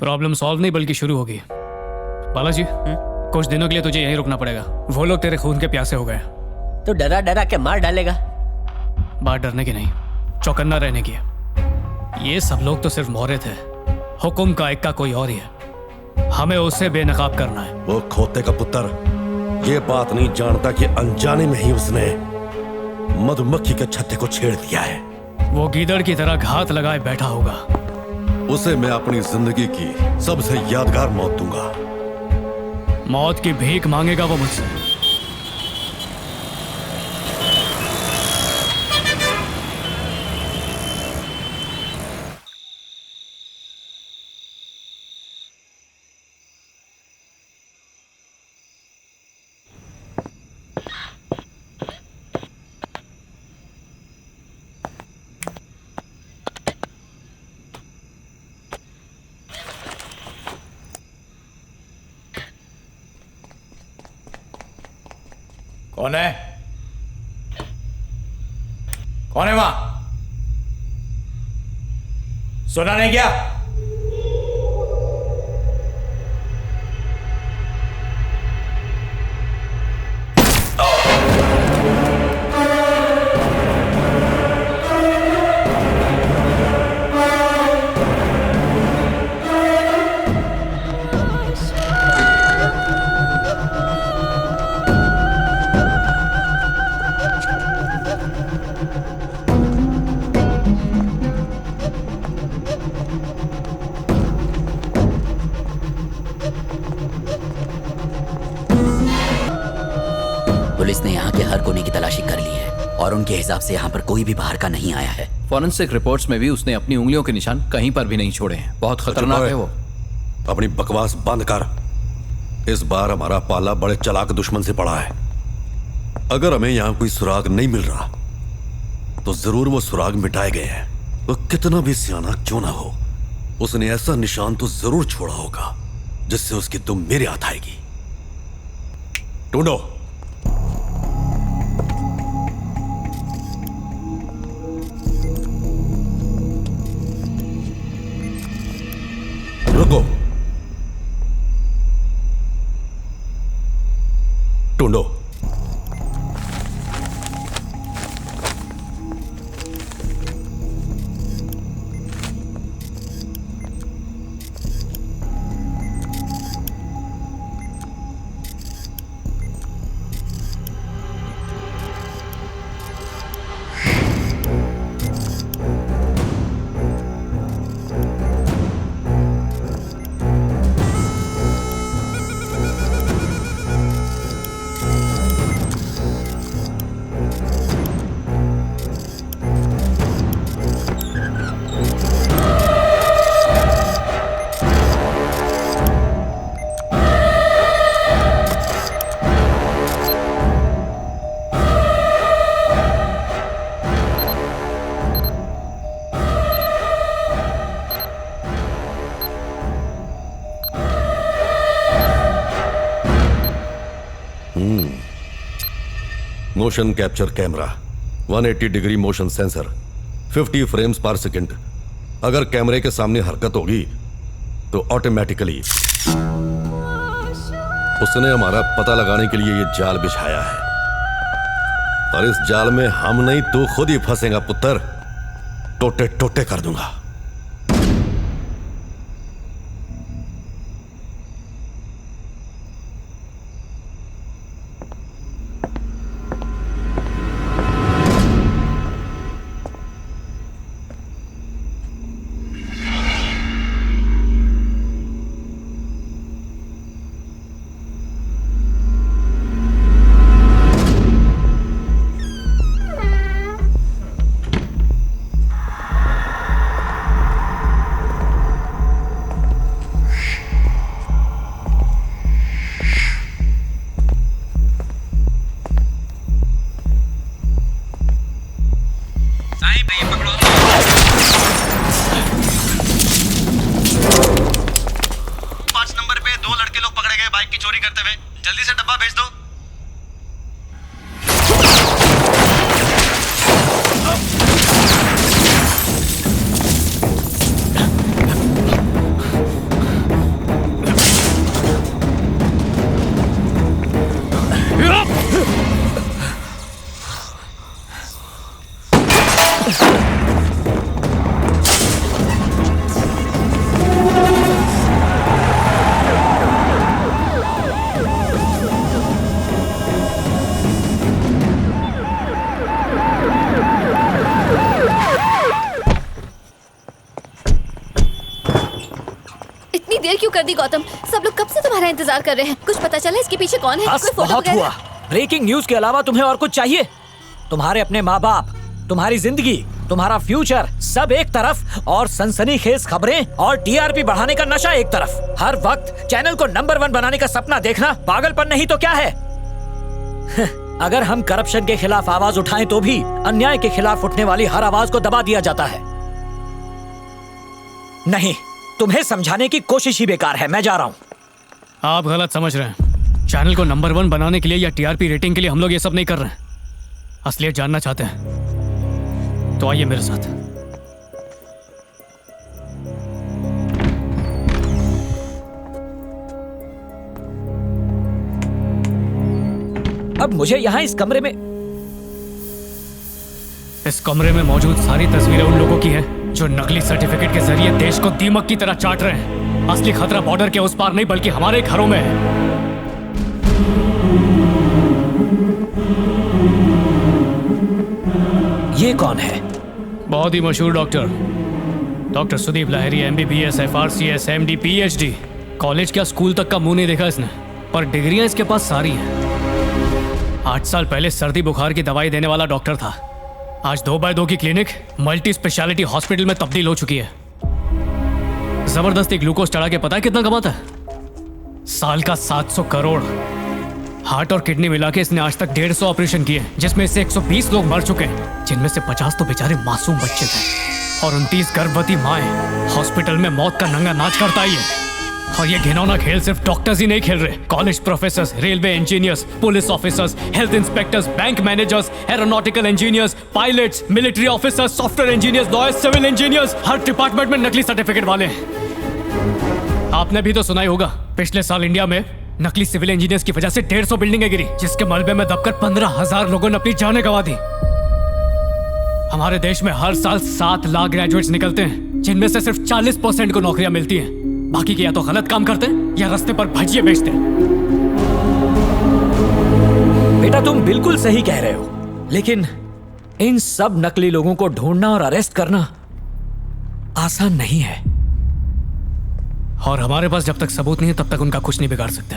प्रॉब्लम सॉल्व नहीं बल्कि शुरू होगी। बालाजी, कुछ दिनों के लिए तुझे यहीं रुकना पड़ेगा। वो लोग तेरे खून के प्यासे हो गए। तो डरा डरा के मार डालेगा। बात डरने की नहीं, चौकन्ना रहने की है। ये सब लोग तो सिर्फ मोहरे थे, हुक्म का इक्का कोई और ही है। हमें उसे बेनकाब करना है। वो खोते का पुत्र ये बात नहीं जानता कि अनजाने में ही उसने मधुमक्खी के छत्ते को छेड़ दिया है। वो गीदड़ की तरह घात लगाए बैठा होगा। उसे मैं अपनी जिंदगी की सबसे यादगार मौत दूंगा। मौत की भीख मांगेगा वो मुझसे। कौन है? कौन है वहां? सुना नहीं क्या? पुलिस ने यहाँ के हर कोने की तलाशी कर ली है और उनके हिसाब से यहाँ पर कोई भी बाहर का नहीं आया है। फॉरेंसिक रिपोर्ट्स में भी उसने अपनी उंगलियों के निशान कहीं पर भी नहीं छोड़े हैं। बहुत खतरनाक है वो। अपनी बकवास बंद कर। इस बार हमारा पाला बड़े चालाक दुश्मन से पड़ा है। अगर हमें यहाँ कोई सुराग नहीं मिल रहा तो जरूर वो सुराग मिटाए गए हैं। वो कितना भी सियाना क्यों ना हो, उसने ऐसा निशान तो जरूर छोड़ा होगा जिससे उसकी दुम मेरे हाथ आएगी। ढूंढो। रुको। ढूंढो। Motion capture camera, 180 degree motion sensor, 50 frames पर सेकंड। अगर कैमरे के सामने हरकत होगी तो ऑटोमेटिकली उसने हमारा पता लगाने के लिए ये जाल बिछाया है, और इस जाल में हम नहीं तू खुद ही फंसेगा पुत्र। टोटे टोटे कर दूंगा। गौतम, सब लोग कब से तुम्हारा इंतजार कर रहे हैं। कुछ पता चला इसके पीछे कौन है? कोई फोटो बहुत हुआ। ब्रेकिंग न्यूज के अलावा तुम्हें और कुछ चाहिए? तुम्हारे अपने माँ बाप, तुम्हारी जिंदगी, तुम्हारा फ्यूचर सब एक तरफ, और सनसनीखेज खबरें और टीआरपी बढ़ाने का नशा एक तरफ। हर वक्त चैनल को नंबर 1 बनाने का सपना देखना पागलपन नहीं तो क्या है? अगर हम करप्शन के खिलाफ आवाज उठाएं तो भी अन्याय के खिलाफ उठने वाली हर आवाज को दबा दिया जाता है। नहीं, तुम्हें समझाने की कोशिश ही बेकार है। मैं जा रहा हूं। आप गलत समझ रहे हैं। चैनल को नंबर 1 बनाने के लिए या टीआरपी रेटिंग के लिए हम लोग ये सब नहीं कर रहे हैं। असलियत जानना चाहते हैं तो आइए मेरे साथ। अब मुझे यहाँ इस कमरे में मौजूद सारी तस्वीरें उन लोगों की हैं जो नकली सर्टिफिकेट के जरिए देश को दीमक की तरह चाट रहे हैं। असली खतरा बॉर्डर के उस पार नहीं बल्कि हमारे घरों में है। ये कौन है? बहुत ही मशहूर doctor Sudeep Lahiri, MBBS, FRCS, MD, PhD। College क्या स्कूल तक का मुंह नहीं देखा इसने, पर डिग्रियां इसके पास सारी हैं। 8 साल पहले सर्दी बुखार की दवाई देने वाला डॉक्टर था। आज 2x2 की क्लिनिक मल्टी स्पेशलिटी हॉस्पिटल में तब्दील हो चुकी है। जबरदस्ती ग्लूकोज चढ़ा के पता है कितना कमाता है? साल का 700 करोड़। हार्ट और किडनी मिला के इसने आज तक 150 ऑपरेशन किए, जिसमें से 120 लोग मर चुके हैं, जिनमें से 50 तो बेचारे मासूम बच्चे थे, और 29 गर्भवती माएं हॉस्पिटल में मौत का नंगा नाच करता ही है। और ये घिनौना खेल सिर्फ डॉक्टर्स ही नहीं खेल रहे, college professors, railway engineers, police officers, health inspectors, bank managers, aeronautical engineers, pilots, military officers, software engineers, lawyers, civil engineers, हर डिपार्टमेंट में नकली सर्टिफिकेट वाले हैं। आपने भी तो सुना ही होगा, पिछले साल इंडिया में नकली सिविल इंजीनियर्स की वजह से 150 बिल्डिंगें गिरी, जिसके मलबे में दबकर 15,000 लोगों ने अपनी जानें गंवा दी। हमारे देश में हर साल 7 लाख ग्रेजुएट्स निकलते हैं, जिनमें से सिर्फ 40% को नौकरियां मिलती हैं। बाकी के या तो गलत काम करते हैं या रास्ते पर भजिए बेचते हैं। बेटा तुम बिल्कुल सही कह रहे हो, लेकिन इन सब नकली लोगों को ढूंढना और अरेस्ट करना आसान नहीं है। और हमारे पास जब तक सबूत नहीं है तब तक उनका कुछ नहीं बिगाड़ सकते।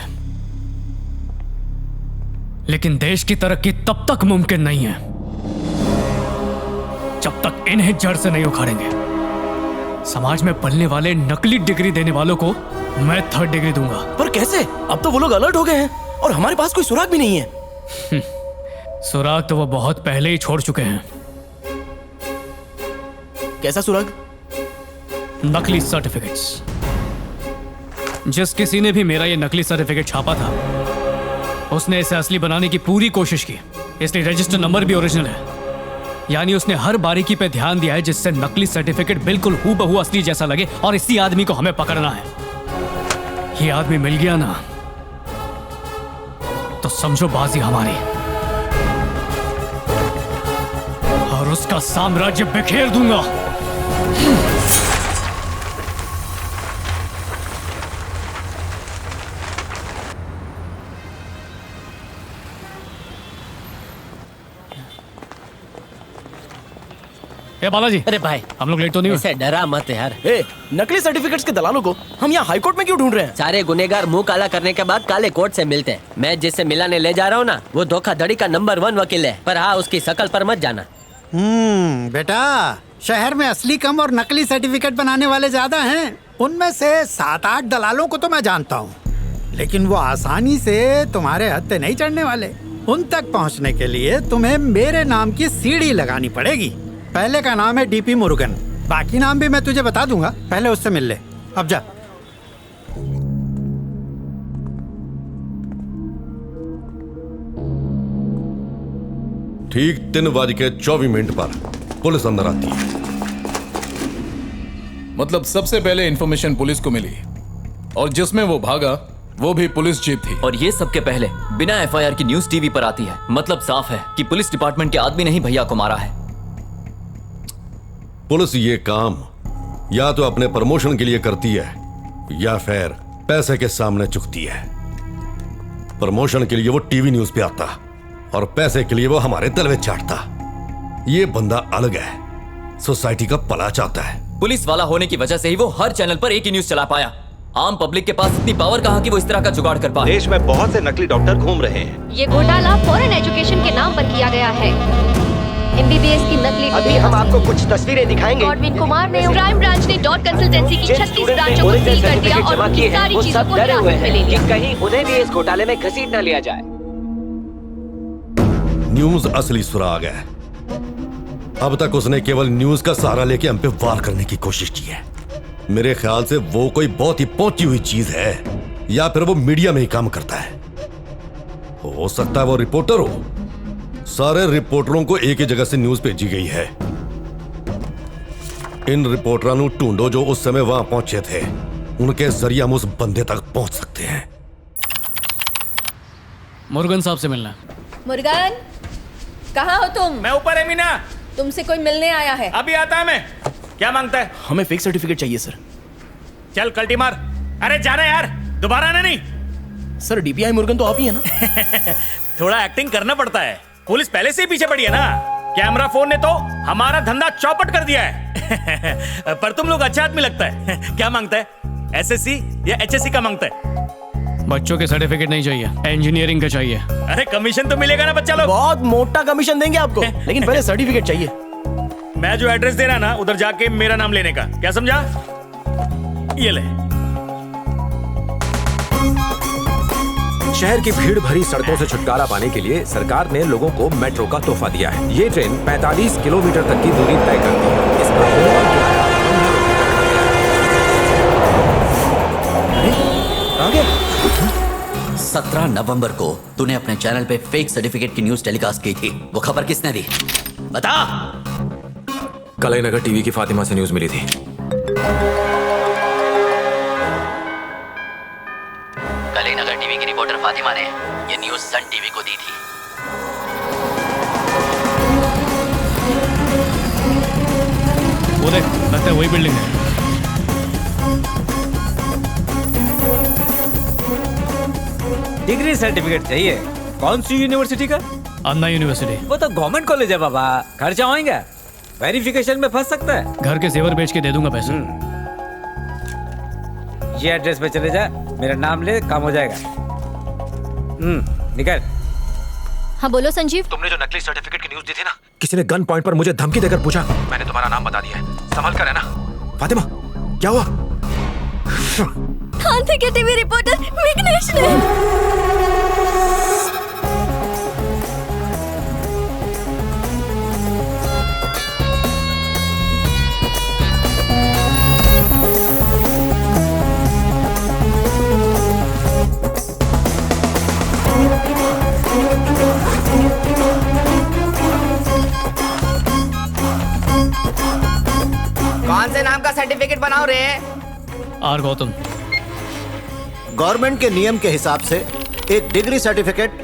लेकिन देश की तरक्की तब तक मुमकिन नहीं है जब तक इन्हें जड़ से नहीं उखाड़ेंगे। समाज में पलने वाले नकली डिग्री देने वालों को मैं 3rd डिग्री दूंगा। पर कैसे? अब तो वो लोग अलर्ट हो गए हैं और हमारे पास कोई सुराग भी नहीं है। सुराग तो वो बहुत पहले ही छोड़ चुके हैं। कैसा सुराग? नकली सर्टिफिकेट्स। जिस किसी ने भी मेरा ये नकली सर्टिफिकेट छापा था, उसने इसे असली बनाने की पूरी कोशिश की, इसलिए रजिस्टर नंबर भी ओरिजिनल है। यानी उसने हर बारीकी पे ध्यान दिया है जिससे नकली सर्टिफिकेट बिल्कुल हूबहू असली जैसा लगे, और इसी आदमी को हमें पकड़ना है। ये आदमी मिल गया ना तो समझो बाजी हमारी, और उसका साम्राज्य बिखेर दूंगा। ए बालाजी, अरे भाई हम लोग लेट तो नहीं हुए? ऐसे डरा मत यार। नकली सर्टिफिकेट्स के दलालों को हम यहाँ हाई कोर्ट में क्यों ढूंढ रहे हैं? सारे गुनेगार मुंह काला करने के बाद काले कोर्ट से मिलते हैं। मैं जिससे मिलाने ले जा रहा हूँ ना, वो धोखाधड़ी का नंबर 1 वकील है। पर हाँ, उसकी शकल पर मत जाना। बेटा, शहर में असली कम और नकली सर्टिफिकेट बनाने वाले ज्यादा हैं। उनमें से 7-8 दलालों को तो मैं जानता हूँ, लेकिन वो आसानी से तुम्हारे हत्थे नहीं चढ़ने वाले। उन तक पहुँचने के लिए तुम्हें मेरे नाम की सीढ़ी लगानी पड़ेगी। पहले का नाम है डीपी मुरुगन, बाकी नाम भी मैं तुझे बता दूंगा, पहले उससे मिल ले। अब जा। ठीक 3:24 पर पुलिस अंदर आती है। मतलब सबसे पहले इंफॉर्मेशन पुलिस को मिली, और जिसमें वो भागा वो भी पुलिस जीप थी। और ये सबके पहले बिना एफआईआर की न्यूज टीवी पर आती है। मतलब साफ है कि पुलिस डिपार्टमेंट के आदमी ने ही भैया को मारा है। पुलिस ये काम या तो अपने प्रमोशन के लिए करती है या फिर पैसे के सामने चुकती है। प्रमोशन के लिए वो टीवी न्यूज पे आता और पैसे के लिए वो हमारे तलवे चाटता। ये बंदा अलग है, सोसाइटी का भला चाहता है। पुलिस वाला होने की वजह से ही वो हर चैनल पर एक ही न्यूज चला पाया। आम पब्लिक के पास इतनी पावर कहां कि वो इस तरह का जुगाड़ कर पाए। देश में बहुत से नकली डॉक्टर घूम रहे हैं। ये घोटाला फॉरेन एजुकेशन के नाम पर किया गया है। MBBS की नकली अभी हम आपको कुछ तस्वीरें दिखाएंगे। गॉडविन कुमार ने क्राइम ब्रांच ने डॉट कंसल्टेंसी की 36 ब्रांचों को सील कर दिया और उनकी सारी चीजों को डरे हुए हिरासत में हैं ले लिया। कि कहीं उन्हें भी इस घोटाले में घसीट न लिया जाए। न्यूज असली सुराग है। अब तक उसने केवल न्यूज का सहारा लेके हम पे वार करने की कोशिश की है। मेरे ख्याल से वो कोई बहुत ही पहुंची हुई चीज है, या फिर वो मीडिया में ही काम करता है। हो सकता है वो रिपोर्टर हो। सारे रिपोर्टरों को एक ही जगह से न्यूज भेजी गई है। इन रिपोर्टरों को ढूंढो जो उस समय वहां पहुंचे थे। उनके जरिए हम उस बंदे तक पहुंच सकते हैं। मुरुगन साहब से मिलना। मुरुगन, कहाँ हो तुम? मैं ऊपर है मीना। तुमसे कोई मिलने आया है। अभी आता है। मैं क्या मांगता है? हमें फेक सर्टिफिकेट चाहिए सर। चल कल्टी मार। अरे जाना यार, दोबारा आना नहीं। सर डीपीआई मुरुगन तो आप ही है ना? थोड़ा एक्टिंग करना पड़ता है। पुलिस पहले से ही पीछे पड़ी है ना। कैमरा फोन ने तो हमारा धंधा चौपट कर दिया है। पर तुम लोग अच्छा आदमी लगता है। क्या मांगता है? SSC या HSC का मांगता है? बच्चों के सर्टिफिकेट नहीं चाहिए, इंजीनियरिंग का चाहिए। अरे कमीशन तो मिलेगा ना बच्चा लोग। बहुत मोटा कमीशन देंगे आपको, लेकिन पहले सर्टिफिकेट चाहिए। मैं जो एड्रेस दे रहा ना, उधर जाके मेरा नाम लेने का। क्या समझा? ये ले। शहर की भीड़ भरी सड़कों से छुटकारा पाने के लिए सरकार ने लोगों को मेट्रो का तोहफा दिया है। ये ट्रेन 45 किलोमीटर तक की दूरी तय करती है। इसका आगे 17 नवंबर को तूने अपने चैनल पे फेक सर्टिफिकेट की न्यूज टेलीकास्ट की थी। वो खबर किसने दी? बता। कलईनगर टीवी की फातिमा से न्यूज मिली थी। कलईनगर टीवी की रिपोर्टर फातिमा ने ये न्यूज सन टीवी को दी थी। वो देख, लगता है वही बिल्डिंग है। डिग्री सर्टिफिकेट चाहिए। कौन सी यूनिवर्सिटी का? अन्ना यूनिवर्सिटी। वो तो गवर्नमेंट कॉलेज है बाबा, खर्चा होएगा। वेरिफिकेशन में फंस सकता है। घर के जेवर बेच के दे दूंगा पैसे। ये एड्रेस पे चले जा, मेरा नाम ले, काम हो जाएगा। निकल। हाँ बोलो संजीव। तुमने जो नकली सर्टिफिकेट की न्यूज दी थी ना, किसी ने गन पॉइंट पर मुझे धमकी देकर पूछा। मैंने तुम्हारा नाम बता दिया है, संभल कर है ना। फातिमा, क्या हुआ? खान के टीवी रिपोर्टर विघ्नेश ने। कौन से नाम का सर्टिफिकेट बनाओ रे? आर गौतम। गवर्नमेंट के नियम के हिसाब से एक डिग्री सर्टिफिकेट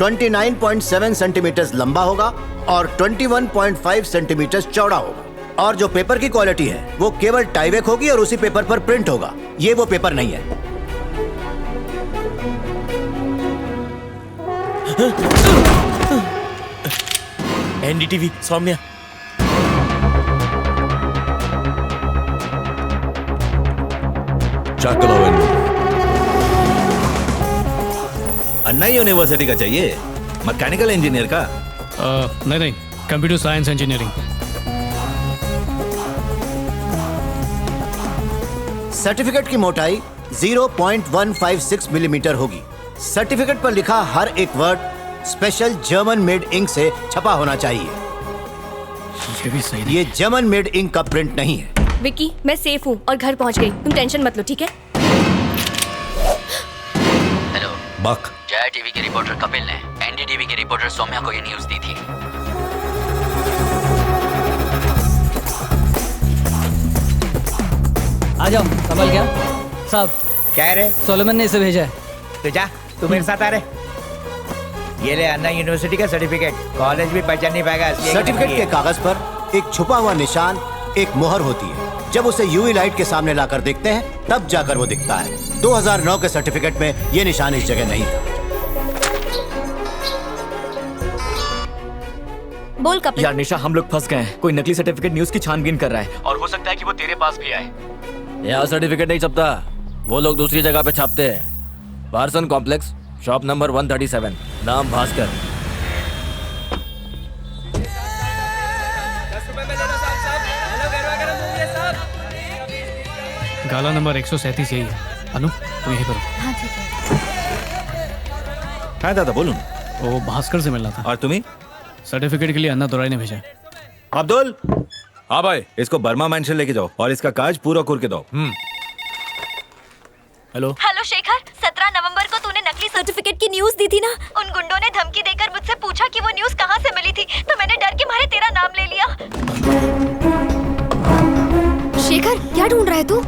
29.7 सेंटीमीटर लंबा होगा और 21.5 सेंटीमीटर चौड़ा होगा, और जो पेपर की क्वालिटी है वो केवल टाइवेक होगी और उसी पेपर पर प्रिंट होगा। ये वो पेपर नहीं है। एनडीटीवी सौम्या। अन्ना यूनिवर्सिटी का चाहिए? मैकेनिकल इंजीनियर का? नहीं, कंप्यूटर साइंस इंजीनियरिंग। सर्टिफिकेट की मोटाई 0.156 मिलीमीटर होगी। सर्टिफिकेट पर लिखा हर एक word special German made ink से छपा होना चाहिए। ये भी सही। ये जर्मन मेड इंक का प्रिंट नहीं है। विकी, मैं सेफ हूँ और घर पहुँच गई, तुम टेंशन मत लो, ठीक है? हेलो बक। जया टीवी के रिपोर्टर कपिल ने एनडीटीवी के रिपोर्टर सौम्या को ये न्यूज दी थी। आ जाओ, संभल गया साहब। क्या रे? सोलोमन ने इसे भेजा है। तो जा, तू मेरे साथ आ रहे। ये ले अन्ना यूनिवर्सिटी का सर्टिफिकेट। कॉलेज भी पहचान नहीं पाएगा। सर्टिफिकेट के कागज पर एक छुपा हुआ निशान, एक मोहर होती है। जब उसे यूवी लाइट के सामने लाकर देखते हैं तब जाकर वो दिखता है। 2009 के सर्टिफिकेट में ये निशान इस जगह नहीं था। बोल कपिल। यार निशा, हम लोग फंस गए हैं। कोई नकली सर्टिफिकेट न्यूज की छानबीन कर रहा है और हो सकता है कि वो तेरे पास भी आए। यहाँ सर्टिफिकेट नहीं छपता, वो लोग दूसरी जगह पे छापते हैं। पार्सन कॉम्प्लेक्स, शॉप नंबर 137, नाम भास्कर। गाला नंबर 137 यही है। अनु, तुम यहीं पर। हाँ ठीक है। हाँ दादा बोलूं। वो भास्कर से मिलना था। और तुम्हें? सर्टिफिकेट के लिए अन्ना दुराई ने भेजा। अब्दुल। हाँ भाई, इसको बर्मा मेंशन लेके जाओ और इसका काज पूरा करके दो। हेलो हेलो शेखर, 17 नवंबर को तूने नकली सर्टिफिकेट की न्यूज दी थी ना? उन गुंडों ने धमकी देकर मुझसे पूछा कि वो न्यूज कहाँ से मिली थी, तो मैंने डर के मारे तेरा नाम ले लिया। शेखर, क्या ढूंढ रहा है तू?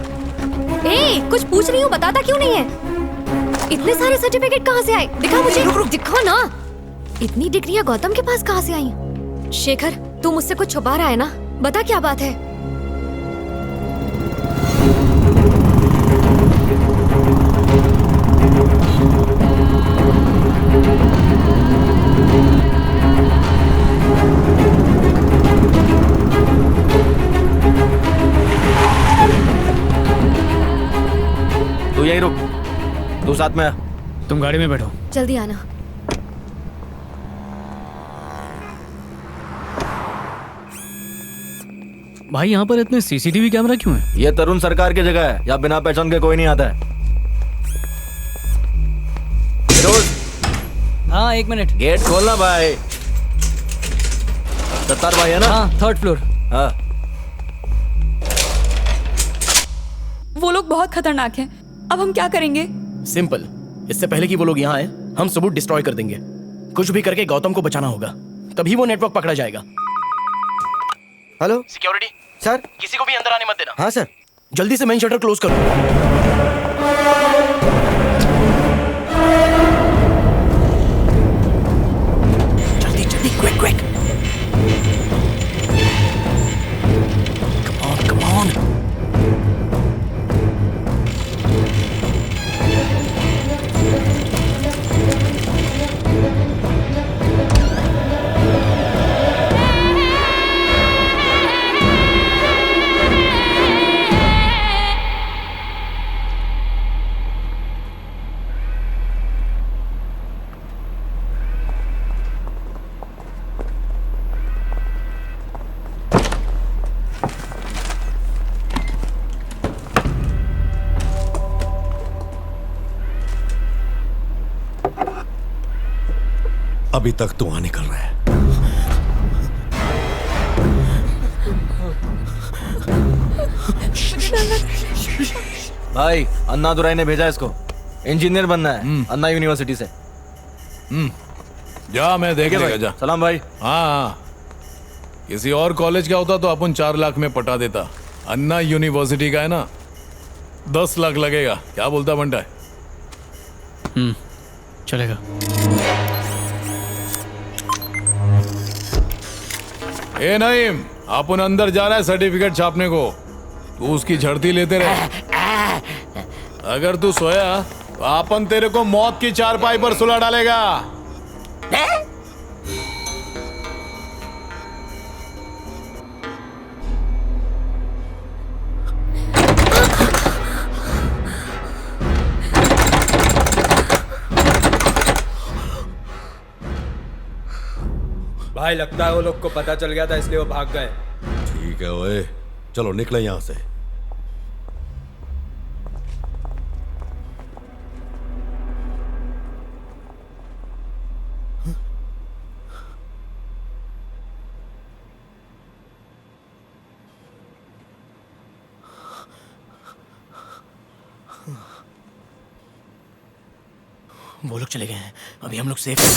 ए, कुछ पूछ रही हूँ, बताता क्यों नहीं है? इतने सारे सर्टिफिकेट कहाँ से आए? दिखा मुझे। दिखो ना। इतनी डिग्रियां गौतम के पास कहाँ से आई? शेखर, तू मुझसे कुछ छुपा रहा है ना? बता क्या बात है? तू यहीं रुक, तू साथ में आ। तुम गाड़ी में बैठो। जल्दी आना। भाई यहाँ पर इतने सीसीटीवी कैमरा क्यों है? ये तरुण सरकार की जगह है, यहाँ बिना पहचान के कोई नहीं आता है। हाँ, 1 मिनट। गेट खोलना भाई। सत्तार भाई है ना? हाँ, 3rd फ्लोर। हाँ। वो लोग बहुत खतरनाक हैं। अब हम क्या करेंगे? सिंपल, इससे पहले कि वो लोग यहाँ आए, हम सबूत डिस्ट्रॉय कर देंगे। कुछ भी करके गौतम को बचाना होगा, तभी वो नेटवर्क पकड़ा जाएगा। हेलो सिक्योरिटी सर, किसी को भी अंदर आने मत देना। हाँ सर। जल्दी से मेन शटर क्लोज करो। जल्दी जल्दी, क्विक क्विक। Come on. अभी तक धुआं निकल रहा है। भाई, अन्ना दुराई ने भेजा इसको। इंजीनियर बनना है अन्ना यूनिवर्सिटी से। जा, मैं देख लेगा जा। सलाम भाई। हाँ, किसी और कॉलेज का होता तो अपन 4 लाख में पटा देता। अन्ना यूनिवर्सिटी का है ना, 10 लाख लगेगा। क्या बोलता बंटा है? चलेगा। ए नईम, अपन अंदर जा रहा है सर्टिफिकेट छापने को, तू उसकी झड़ती लेते रहे। अगर तू सोया तो अपन तेरे को मौत की चारपाई पर सुला डालेगा। भाई लगता है वो लोग को पता चल गया था इसलिए वो भाग गए। ठीक है ओए, चलो निकले यहां से। वो लोग चले गए हैं, अभी हम लोग सेफ हैं।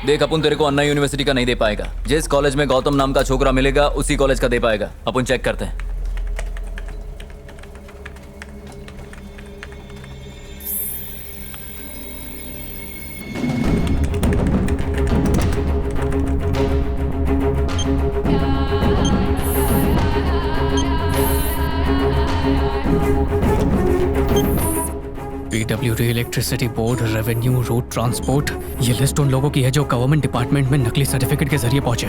देख अपन तेरे को अन्ना यूनिवर्सिटी का नहीं दे पाएगा। जिस कॉलेज में गौतम नाम का छोकरा मिलेगा उसी कॉलेज का दे पाएगा। अपन चेक करते हैं। PWD, electricity board, revenue, road transport, ये लिस्ट उन लोगों की है जो गवर्नमेंट डिपार्टमेंट में नकली सर्टिफिकेट के जरिए पहुंचे।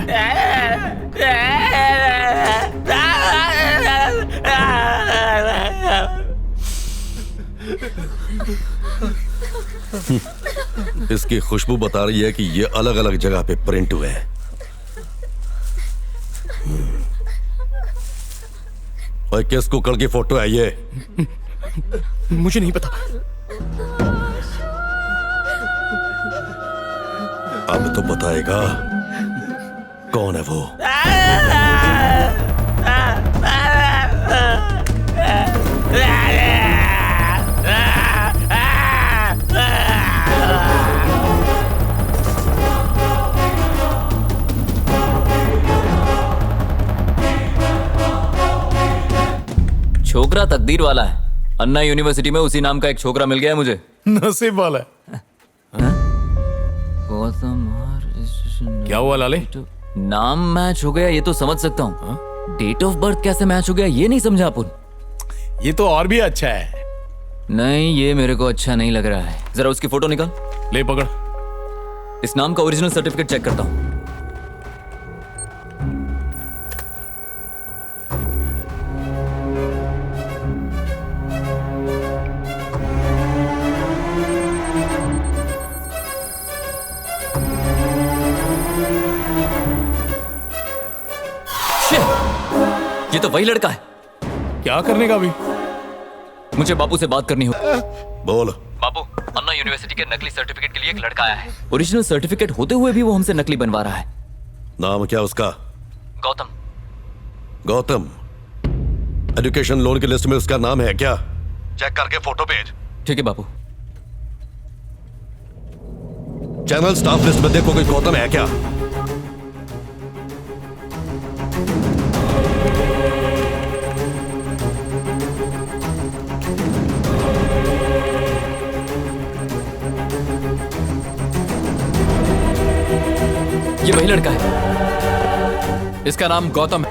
इसकी खुशबू बता रही है कि ये अलग अलग जगह पे प्रिंट हुए हैं। और किस कुकड़ की फोटो है ये? मुझे नहीं पता। अब तो बताएगा कौन है वो। छोकरा तकदीर वाला है। अन्ना यूनिवर्सिटी में उसी नाम का एक छोकरा मिल गया है मुझे। नसीब वाला है। क्या हुआ लाले? नाम मैच हो गया ये तो समझ सकता हूँ, डेट ऑफ बर्थ कैसे मैच हो गया ये नहीं समझा अपन। ये तो और भी अच्छा है। नहीं ये मेरे को अच्छा नहीं लग रहा है। जरा उसकी फोटो निकाल। ले पकड़। इस नाम का ओरिजिनल सर्टिफिकेट चेक करता हूँ। ये तो वही लड़का है। क्या करने का भी? मुझे बापू से बात करनी हो। बोल। बापू, अन्ना यूनिवर्सिटी के नकली सर्टिफिकेट के लिए एक लड़का आया है। ओरिजिनल सर्टिफिकेट होते हुए भी वो हमसे नकली बनवा रहा है। नाम क्या उसका? गौतम। गौतम? एजुकेशन लोन की लिस्ट में उसका नाम है क्या? चेक करके फोटो भेज। ठीक है बापू। चैनल स्टाफ लिस्ट में देखो कोई गौतम है क्या? ये वही लड़का है। इसका नाम गौतम है।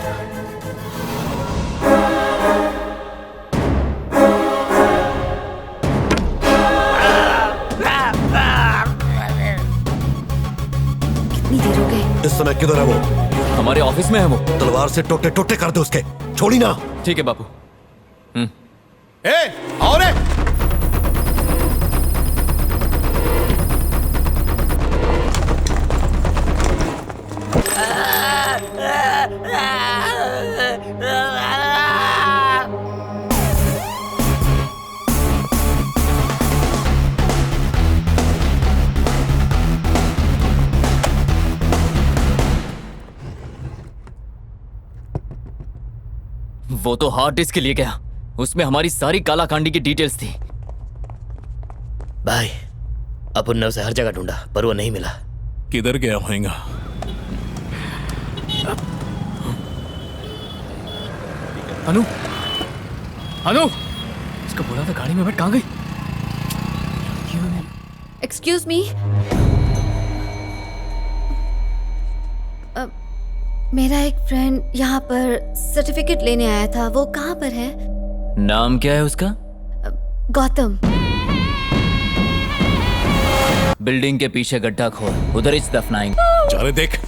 कितनी देर हो गई? इस समय किधर है वो? हमारे ऑफिस में है वो। तलवार से टोटे टोटे कर दे उसके, छोड़ी ना। ठीक है बापू। ए, आओ रे। वो तो हार्ड डिस्क के लिए गया, उसमें हमारी सारी कालाकांडी की डिटेल्स थी। भाई अपन ने उसे हर जगह ढूंढा पर वो नहीं मिला। किधर गया होगा? अनु, अनु, इसको बोला था गाड़ी में बैठ, कहाँ गई? एक्सक्यूज मी, मेरा एक फ्रेंड यहाँ पर सर्टिफिकेट लेने आया था, वो कहाँ पर है? नाम क्या है उसका? गौतम। बिल्डिंग के पीछे गड्ढा खोद, उधर ही दफनाएंगे। चले देख।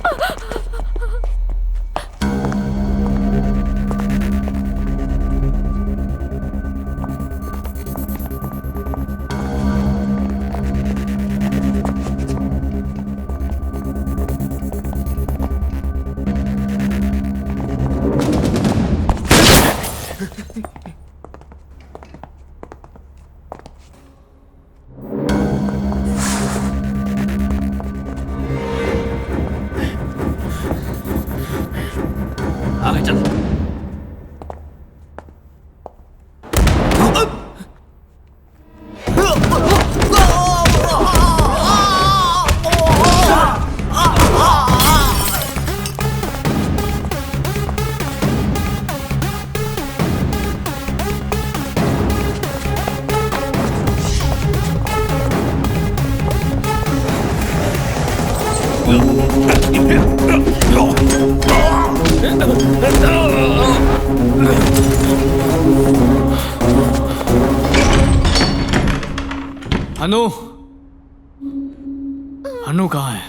अनु, अनु कहाँ है?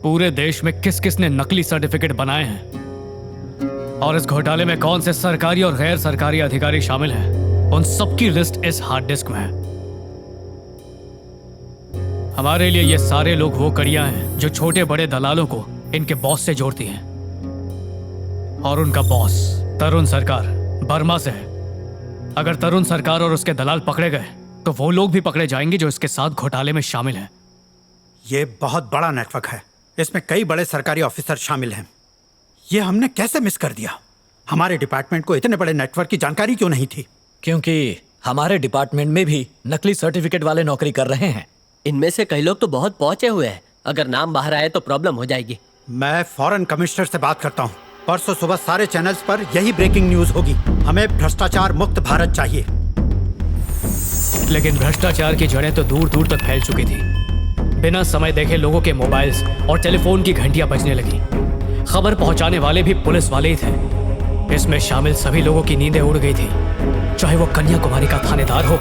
पूरे देश में किस किस ने नकली सर्टिफिकेट बनाए हैं और इस घोटाले में कौन से सरकारी और गैर सरकारी अधिकारी शामिल हैं, उन सबकी लिस्ट इस हार्ड डिस्क में है। हमारे लिए ये सारे लोग वो कड़ियां हैं जो छोटे बड़े दलालों को इनके बॉस से जोड़ती हैं। और उनका बॉस तरुण सरकार बर्मा से है। अगर तरुण सरकार और उसके दलाल पकड़े गए तो वो लोग भी पकड़े जाएंगे जो इसके साथ घोटाले में शामिल हैं। ये बहुत बड़ा नेटवर्क है, इसमें कई बड़े सरकारी ऑफिसर शामिल हैं। ये हमने कैसे मिस कर दिया? हमारे डिपार्टमेंट को इतने बड़े नेटवर्क की जानकारी क्यों नहीं थी? क्योंकि हमारे डिपार्टमेंट में भी नकली सर्टिफिकेट वाले नौकरी कर रहे हैं। इनमें से कई लोग तो बहुत पहुंचे हुए हैं, अगर नाम बाहर आए तो प्रॉब्लम हो जाएगी। मैं फॉरेन कमिश्नर से बात करता हूँ। परसों सुबह सारे चैनल्स पर यही ब्रेकिंग न्यूज होगी। हमें भ्रष्टाचार मुक्त भारत चाहिए। लेकिन भ्रष्टाचार की जड़ें तो दूर दूर तक फैल चुकी थी। बिना समय देखे लोगों के मोबाइल्स और टेलीफोन की घंटियां बजने लगी। खबर पहुंचाने वाले भी पुलिस वाले ही थे। इसमें शामिल सभी लोगों की नींदें उड़ गई थी, चाहे वो कन्याकुमारी का थानेदार हो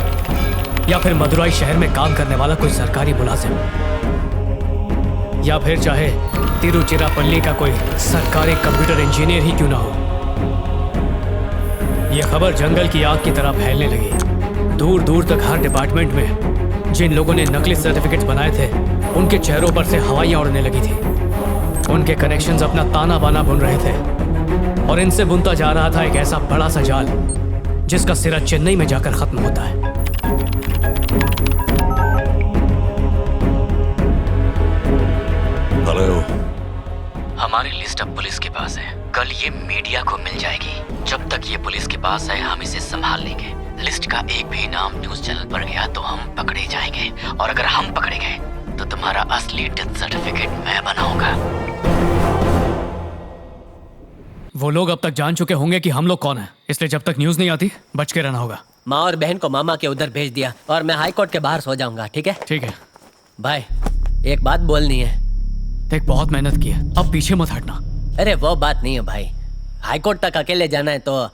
या फिर मदुराई शहर में काम करने वाला कोई सरकारी मुलाजिम, या फिर चाहे तिरुचिरापल्ली का कोई सरकारी कंप्यूटर इंजीनियर ही क्यों ना हो। यह खबर जंगल की आग की तरह फैलने लगी। दूर दूर तक हर डिपार्टमेंट में जिन लोगों ने नकली सर्टिफिकेट्स बनाए थे, उनके चेहरों पर से हवाइयां उड़ने लगी थी। उनके कनेक्शंस अपना ताना बाना बुन रहे थे और इनसे बुनता जा रहा था एक ऐसा बड़ा सा जाल जिसका सिरा चेन्नई में जाकर खत्म होता है। हेलो। हमारी लिस्ट अब पुलिस के पास है। कल ये मीडिया को मिल जाएगी। जब तक ये पुलिस के पास है हम इसे संभाल लेंगे। लिस्ट का एक भी नाम न्यूज चैनल पर गया तो हम पकड़े जाएंगे, और अगर हम पकड़े गए तो तुम्हारा असली डेथ सर्टिफिकेट मैं बनाऊंगा। वो लोग अब तक जान चुके होंगे कि हम लोग कौन हैं, इसलिए जब तक न्यूज नहीं आती बच के रहना होगा। माँ और बहन को मामा के उधर भेज दिया और मैं हाई कोर्ट के बाहर सो जाऊंगा, ठीक है? ठीक है। भाई एक बात बोलनी है। देख बहुत मेहनत की है, अब पीछे मत हटना। अरे वो बात नहीं है भाई, हाई कोर्ट तक अकेले जाना है तो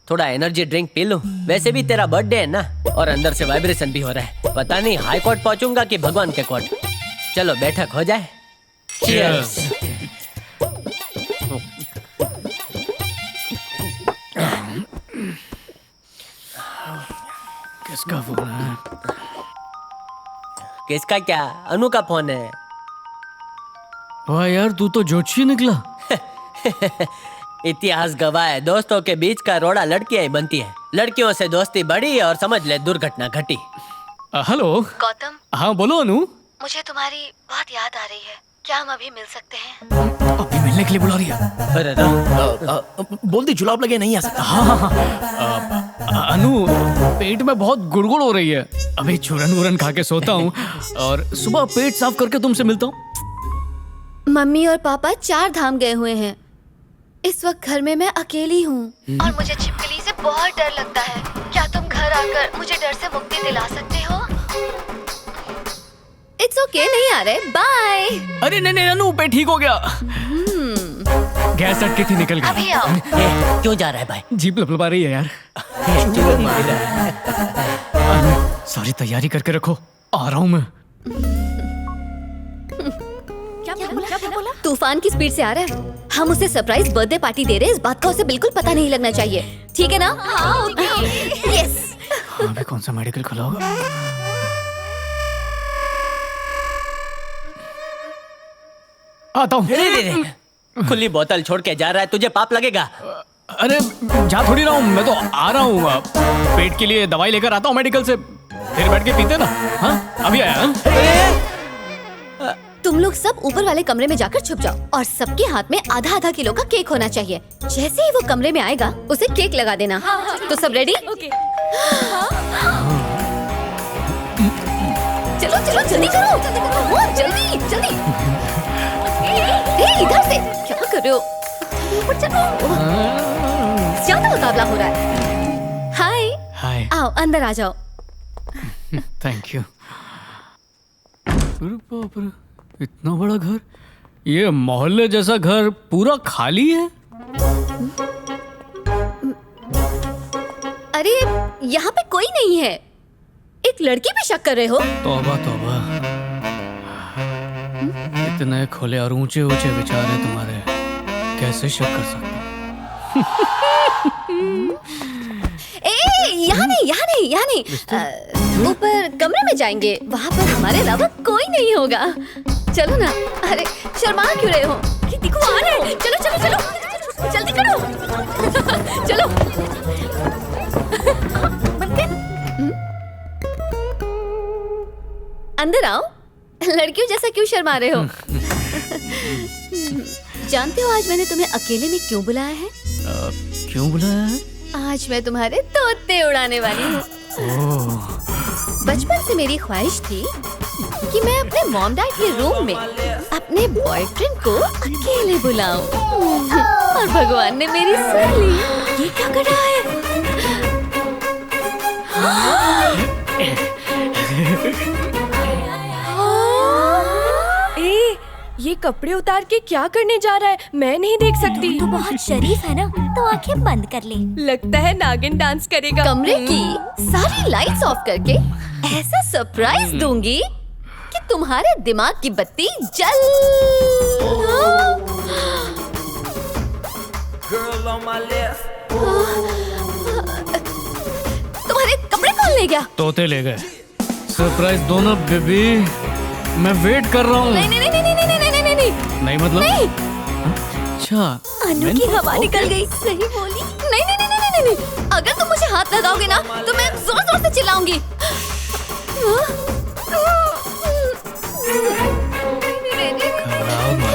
थोड़ा एनर्जी ड्रिंक पी लूं। वैसे भी तेरा बर्थडे है ना, और अंदर से वाइब्रेशन भी हो रहा है। पता नहीं हाई कोर्ट पहुंचूंगा कि भगवान के कोर्ट। चलो बैठक हो जाए। Cheers. किसका फोन है? किसका क्या? अनु का फोन है। वाह यार, तू तो जोशी निकला। इतिहास गवाह है, दोस्तों के बीच का रोड़ा लड़कियां ही बनती है। लड़कियों से दोस्ती बढ़ी और समझ ले दुर्घटना घटी। हेलो गौतम। हाँ बोलो अनु। मुझे तुम्हारी बहुत याद आ रही है, क्या हम अभी मिल सकते हैं? अभी मिलने के लिए बुला रही है। अरे बोल दी जुलाब लगे नहीं आ सकता। हाँ, अनु पेट में बहुत गुड़गुड़ हो रही है। अभी चूरन वूरन खा के सोता हूँ और सुबह पेट साफ करके तुमसे मिलता हूँ। मम्मी और पापा 4 धाम गए हुए हैं। इस वक्त घर में मैं अकेली हूँ और मुझे छिपकली से बहुत डर लगता है। क्या तुम घर आकर मुझे डर से मुक्ति दिला सकते हो? इट्स ओके, नहीं आ रहे, बाय। अरे नहीं अनु, पेट ठीक हो गया। गैस अटकी थी, निकल गई। अभी आओ। क्यों जा रहा है भाई? जीप लपलपा रही है यार। सारी तैयारी करके रखो, आ रहा हूँ मैं। क्या बोला? तूफान की स्पीड से आ रहा है। हम उसे सरप्राइज बर्थडे पार्टी दे रहे हैं, इस बात का उसे बिल्कुल पता नहीं लगना चाहिए, ठीक है ना? हाँ, ओके। यस। अभी कौन सा मेडिकल खुला होगा? आता हूँ। खुली बोतल छोड़ के जा रहा है, तुझे पाप लगेगा। अरे जा थोड़ी रहा हूँ, मैं तो आ रहा हूँ। पेट के लिए दवाई लेकर आता हूँ मेडिकल से, फिर बैठ के पीते ना। हाँ अभी आया। तुम लोग सब ऊपर वाले कमरे में जाकर छुप जाओ और सबके हाथ में आधा आधा किलो का केक होना चाहिए। जैसे ही वो कमरे में आएगा उसे केक लगा देना। तो सब रेडी? चलो चलो जल्दी करो, जल्दी जल्दी। इधर से क्या कर रहे हो? ऊपर चलो, ज्यादा मुकाबला हो रहा है। हाय हाय, आओ अंदर आ जाओ। Thank you. बाप रे, इतना बड़ा घर, ये मोहल्ले जैसा घर पूरा खाली है। अरे यहाँ पे कोई नहीं है, एक लड़की पे शक कर रहे हो? तौबा तौबा, इतने खुले और ऊंचे ऊंचे विचार हैं तुम्हारे, कैसे शक कर सकता? यहाँ नहीं। ऊपर कमरे में जाएंगे, वहाँ पर हमारे अलावा कोई नहीं होगा। चलो ना। अरे शर्मा क्यों रहे हो? कि दिखो आ रहे हैं। चलो जल्दी करो। चलो। अंदर आओ। लड़कियों जैसा क्यों शर्मा रहे हो? जानते हो आज मैंने तुम्हें अकेले में क्यों बुलाया है? क्यों बुलाया है? आज मैं तुम्हारे तोते उड़ाने वाली हूँ। बचपन से मेरी ख्वाहिश थी कि मैं अपने मॉम डैड के रूम में अपने बॉयफ्रेंड को अकेले बुलाऊं। और भगवान ने मेरी सुन ली। ये क्या कर रहा है? ए, ये कपड़े उतार के क्या करने जा रहा है? मैं नहीं देख सकती। तू बहुत शरीफ है ना, तो आंखें बंद कर ले। लगता है नागिन डांस करेगा। कमरे की सारी लाइट्स ऑफ करके ऐसा सरप्राइज दूंगी कि तुम्हारे दिमाग की बत्ती जल। तुम्हारे कपड़े कौन ले गया? तोते ले गए। सरप्राइज दो ना बेबी, मैं वेट कर रहा हूँ। नहीं नहीं नहीं नहीं नहीं नहीं नहीं नहीं नहीं मतलब नहीं। अच्छा अनु की हवा निकल गई। सही बोली। नहीं नहीं नहीं नहीं नहीं नहीं। अगर तुम मुझे हाथ लगाओगे ना तो मैं जोर जोर से चिल्लाऊंगी।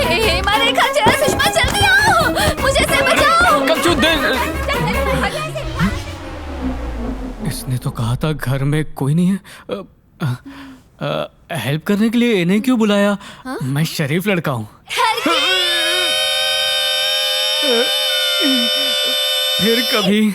हे मारेखा, चल सुषमा जल्दी आओ, मुझे से बचाओ। इसने तो कहा था घर में कोई नहीं है। हेल्प करने के लिए इन्हें क्यों बुलाया? मैं शरीफ लड़का हूँ। फिर कभी।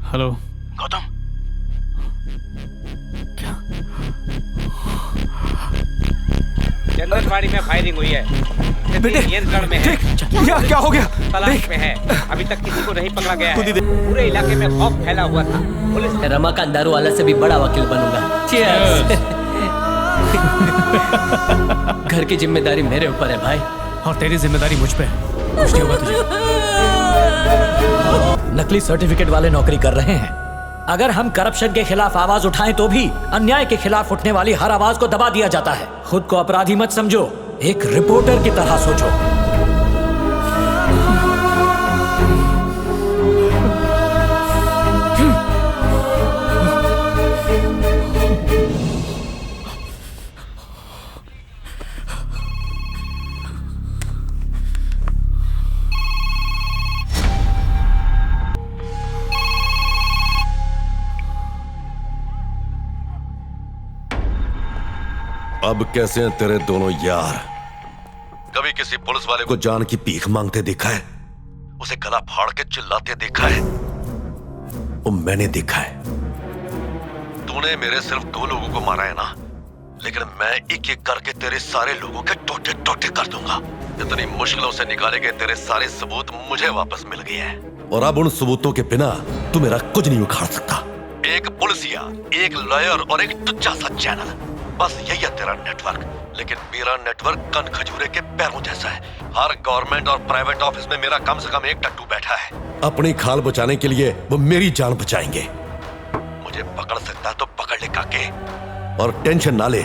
हेलो गौतम, जंगलबाड़ी में फायरिंग हुई है। बेटे, नियंत्रण में है। क्या हो गया? तलाश में है। अभी तक किसी को नहीं पकड़ा गया है। पूरे इलाके में खौफ फैला हुआ था। पुलिस रमाकांत दारू वाला से भी बड़ा वकील बनूंगा। Cheers। घर की जिम्मेदारी मेरे ऊपर है भाई। और तेरी जिम्मेदारी मुझ पे है। कुछ नहीं होगा तुझे। नकली सर्टिफिकेट वाले नौकरी कर रहे हैं। अगर हम करप्शन के खिलाफ आवाज उठाएं तो भी अन्याय के खिलाफ उठने वाली हर आवाज को दबा दिया जाता है। खुद को अपराधी मत समझो, एक रिपोर्टर की तरह सोचो। अब कैसे हैं तेरे दोनों यार? कभी किसी पुलिस वाले को जान की भीख मांगते देखा है? उसे गला फाड़ के चिल्लाते देखा है? वो मैंने देखा है। तूने मेरे सिर्फ 2 लोगों को मारा है ना, लेकिन मैं एक एक करके तेरे सारे लोगों के टोटे टोटे कर दूंगा। इतनी मुश्किलों से निकाले गए तेरे सारे सबूत मुझे वापस मिल गए हैं, और अब उन सबूतों के बिना तू मेरा कुछ नहीं उखाड़ सकता। एक पुलिसिया, एक लॉयर और एक टुच्चा सा चैनल, बस यही है तेरा नेटवर्क। लेकिन मेरा नेटवर्क कन खजूरे के पैरों जैसा है। हर गवर्नमेंट और प्राइवेट ऑफिस में मेरा कम से कम एक टट्टू बैठा है। अपनी खाल बचाने के लिए वो मेरी जान बचाएंगे। मुझे पकड़ सकता है तो पकड़ ले काके, और टेंशन ना ले।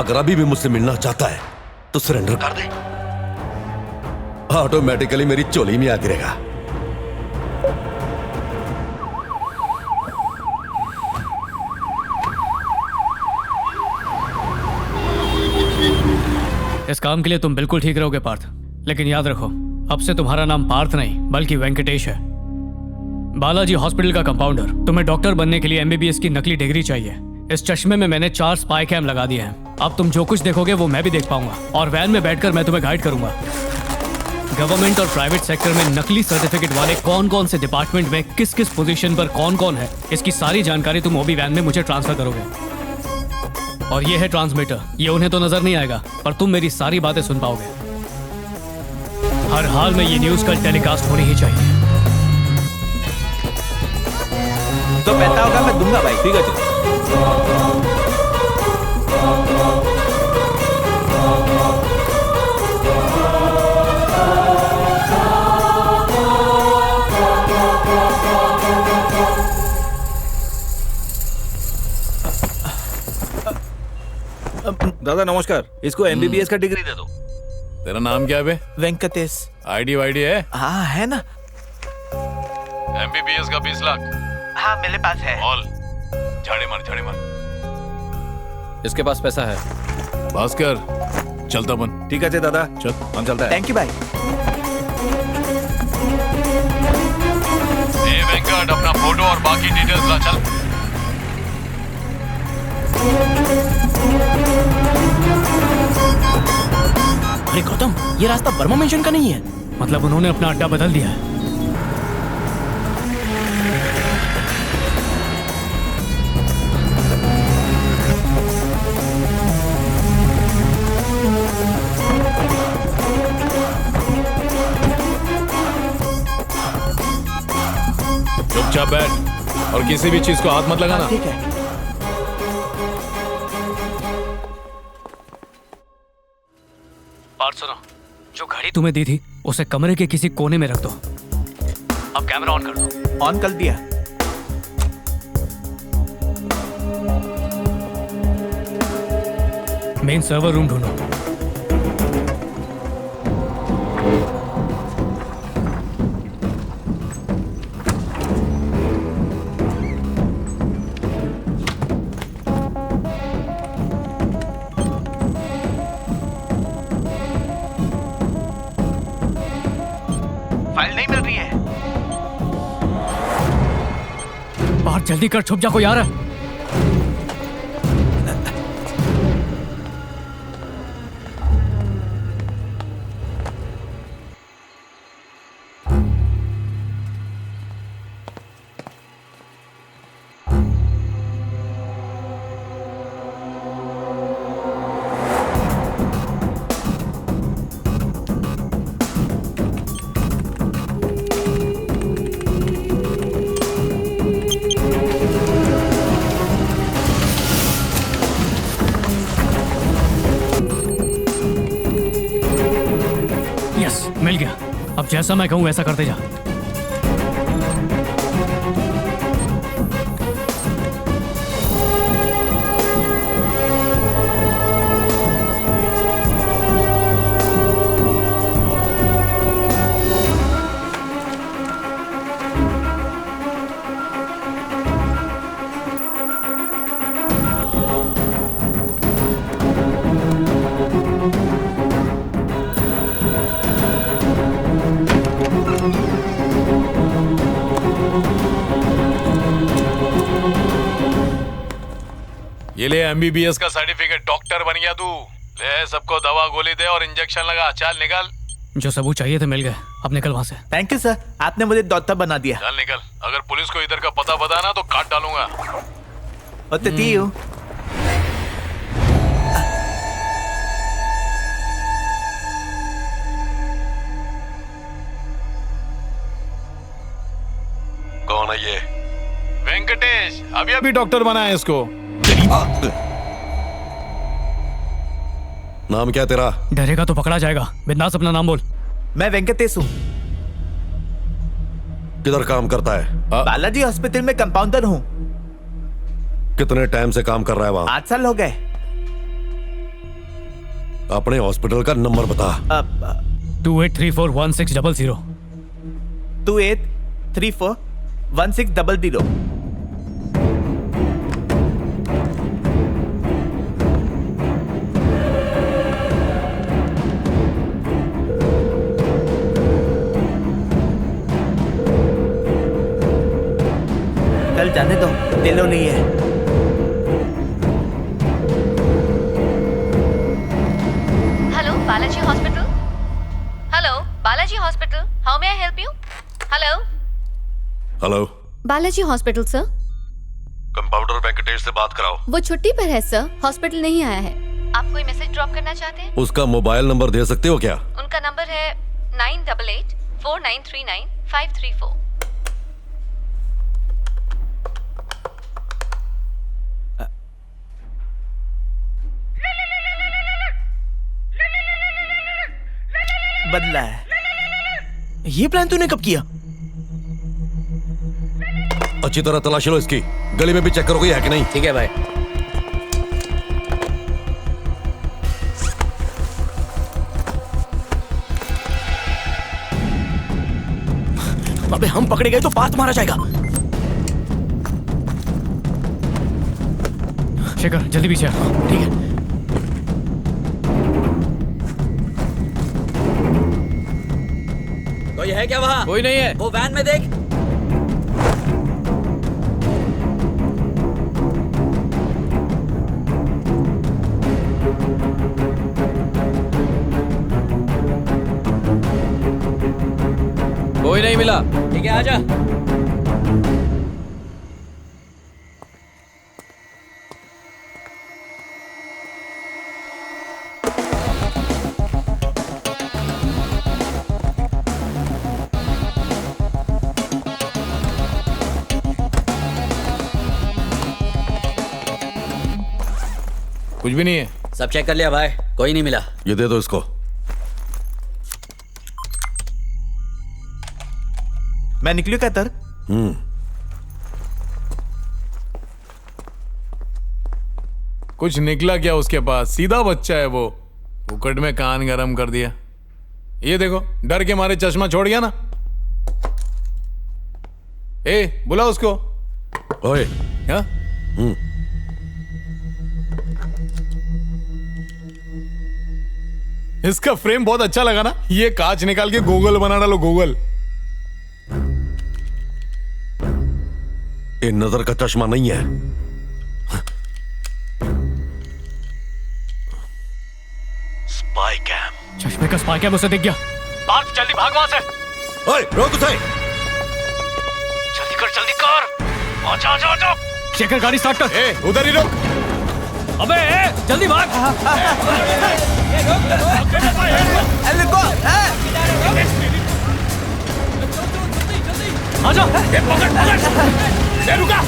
अगर अभी भी मुझसे मिलना चाहता है तो सरेंडर कर दे, ऑटोमेटिकली मेरी चोली में आ गिरेगा। इस काम के लिए तुम बिल्कुल ठीक रहोगे पार्थ, लेकिन याद रखो अब से तुम्हारा नाम पार्थ नहीं बल्कि वेंकटेश है। बालाजी हॉस्पिटल का कंपाउंडर। तुम्हें डॉक्टर बनने के लिए एमबीबीएस की नकली डिग्री चाहिए। इस चश्मे में मैंने 4 स्पाई कैम लगा दिए हैं। अब तुम जो कुछ देखोगे वो मैं भी देख पाऊंगा, और वैन में बैठकर मैं तुम्हें गाइड करूंगा। गवर्नमेंट और प्राइवेट सेक्टर में नकली सर्टिफिकेट वाले कौन कौन से डिपार्टमेंट में किस किस पोजीशन पर कौन कौन है, इसकी सारी जानकारी तुम ओबी वैन में मुझे ट्रांसफर करोगे। और ये है ट्रांसमीटर। ये उन्हें तो नजर नहीं आएगा, पर तुम मेरी सारी बातें सुन पाओगे। हर हाल में ये न्यूज कल टेलीकास्ट होनी ही चाहिए। तो पैसा होगा मैं दूंगा भाई। ठीक है। दादा नमस्कार, इसको एमबीबीएस का डिग्री दे दो। तेरा नाम क्या है बे? वेंकटेश। आईडी वाईडी है? हाँ है ना। एमबीबीएस का 20 लाख। हाँ मेरे पास है। ऑल झाड़े मार झाड़े मार। इसके पास पैसा है। भास्कर चलता बन। ठीक है दादा, चल हम चलता है। थैंक यू भाई। ए वेंकट, अपना फोटो और बाकी डिटेल्स ला चल। अरे गौतम, ये रास्ता बर्मा मेंशन का नहीं है। मतलब उन्होंने अपना अड्डा बदल दिया है। चुपचाप बैठ और किसी भी चीज को हाथ मत लगाना। ठीक है। बात सुनो, जो घड़ी तुम्हें दी थी उसे कमरे के किसी कोने में रख दो। अब कैमरा ऑन कर दो। ऑन कर दिया। मेन सर्वर रूम ढूंढो। फाइल नहीं मिल रही है। बाहर जल्दी कर, छुप जा, कोई आ रहा है। मिल गया। अब जैसा मैं कहूं वैसा करते जा। ये ले एमबीबीएस का सर्टिफिकेट, डॉक्टर बन गया तू। ले सबको दवा गोली दे और इंजेक्शन लगा। चल निकल। जो सबूत चाहिए थे मिल गए, अब निकल वहां से। थैंक यू सर, आपने मुझे डॉक्टर बना दिया। चल निकल। अगर पुलिस को इधर का पता बताना तो काट डालूंगा। tío. कौन है ये? वेंकटेश, अभी अभी डॉक्टर बना है इसको। नाम क्या तेरा? डरेगा तो पकड़ा जाएगा। बिंदास अपना नाम बोल। मैं वेंकटेश हूँ। किधर काम करता है? बालाजी हॉस्पिटल में कंपाउंडर हूँ। कितने टाइम से काम कर रहा है वहाँ? 8 साल हो गए। अपने हॉस्पिटल का नंबर बता। 28341600। 28341600। चल जाने दो, दिलो नहीं है। Hello Balaji hospital. Hello Balaji hospital, how may I help you? Hello hello, Balaji hospital sir. Compounder Venkatesh से बात कराओ। वो छुट्टी पर है सर, हॉस्पिटल नहीं आया है। आप कोई मैसेज ड्रॉप करना चाहते हैं? उसका मोबाइल नंबर दे सकते हो क्या? उनका नंबर है 9884939534। बदला है। ये प्लान तूने कब किया? अच्छी तरह तलाशी लो इसकी, गली में भी चेक करोगे है कि नहीं। ठीक है भाई। अबे हम पकड़े गए तो पार्थ मारा जाएगा। शेखर जल्दी पीछे आ। ठीक है। कोई है क्या वहाँ? कोई नहीं है। वो वैन में देख। कोई नहीं मिला। ठीक है आजा। कुछ भी नहीं है। सब चेक कर लिया भाई, कोई नहीं मिला। ये दे दो इसको। मैं निकलूं क्या तर? कुछ निकला क्या उसके पास? सीधा बच्चा है वो, फुकट में कान गरम कर दिया। ये देखो, डर के मारे चश्मा छोड़ गया ना। ए बुला उसको। ओए। हाँ? इसका फ्रेम बहुत अच्छा लगा ना। ये कांच निकाल के गूगल बना डालो, गूगल। ये नजर का चश्मा नहीं है। Spy cam. चश्मे का स्पाई कैम उसे दिख गया। पार्थ जल्दी भाग वहां से। ओए रोक उसे। जल्दी कर जल्दी कर। आजा आजा आजा। शेखर गाड़ी स्टार्ट कर। ए उधर ही रोक। अबे जल्दी भाग। आजा। रुका।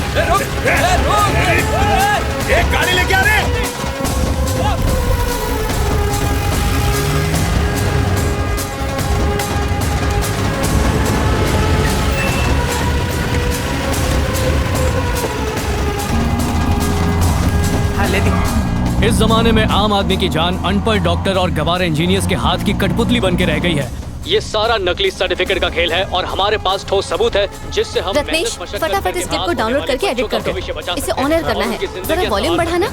एक गाड़ी लेके आ रहे। हाँ ले दी। इस जमाने में आम आदमी की जान अनपढ़ डॉक्टर और गवार इंजीनियर्स के हाथ की कठपुतली बन के रह गई है। ये सारा नकली सर्टिफिकेट का खेल है और हमारे पास ठोस सबूत है जिससे हम रत्नेश फटाफट इस क्लिप को डाउनलोड करके एडिट कर दो। इसे ऑन एयर करना है। जरा वॉल्यूम बढ़ाना।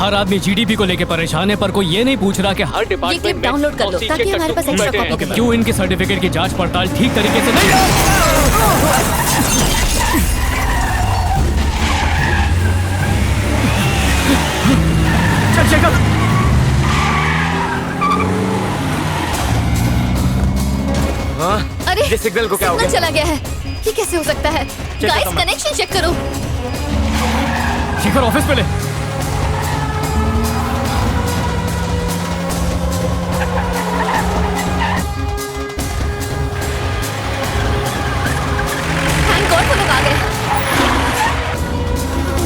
हर आदमी जीडीपी को लेके परेशान है, पर कोई ये नहीं पूछ रहा कि हर ये डिपार्टमेंट क्लिप डाउनलोड कर लो ताकि हमारे पास एक्स्ट्रा कॉपी बने। क्यों इनके सर्टिफिकेट की जांच पड़ताल ठीक तरीके से नहीं। चल शेखर। अरे ये सिग्नल को क्या हो सिग्नल गया? चला गया है। ये कैसे हो सकता है? गाइस कनेक्शन चेक करो। शेखर ऑफिस पे ले। थैंक गॉड वो लोग आ गए।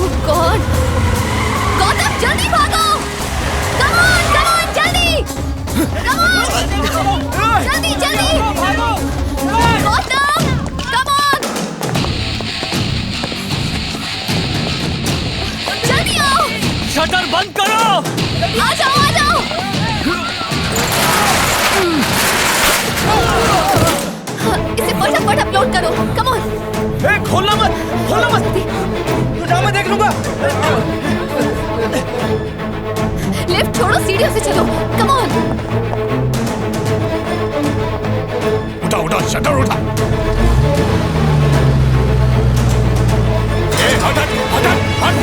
ओह गॉड। गौतम जल्दी भागो। कम ऑन जल्दी। कम ऑन जल्दी जल्दी। Gautam come on. जल्दी आओ। शटर बंद करो। आ जाओ आ जाओ। इसे फटाफट अपलोड करो। Come on. खोलना मत, खोलना मत। तू जा, मैं देख लूंगा। लिफ्ट छोड़ो, सीढ़ियों से चलो। Come on. उठा उठा शटर उठा। ए हट हट हट हट।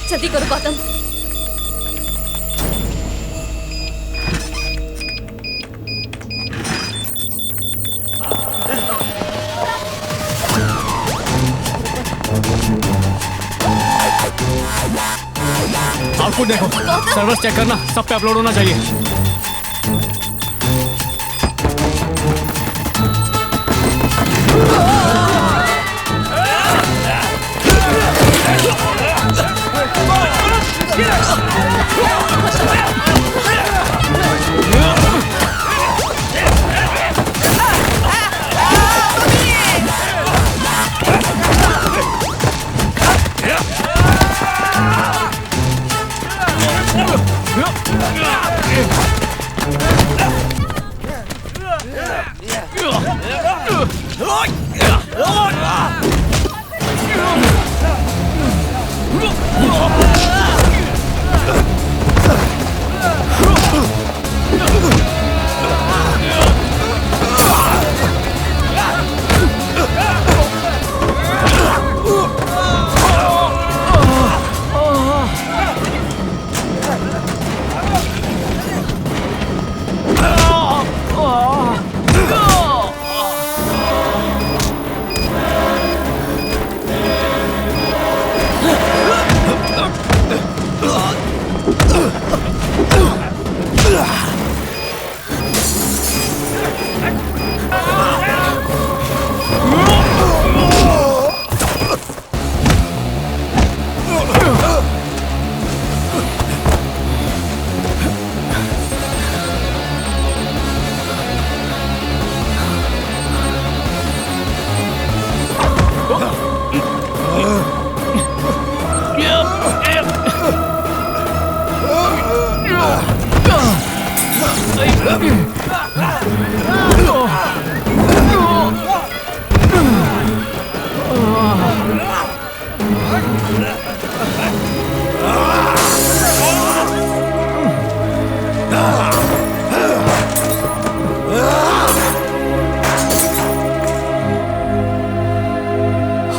जल्दी करो गौतम। आउटपुट देखो। सर्वर चेक करना, सब पे अपलोड होना चाहिए।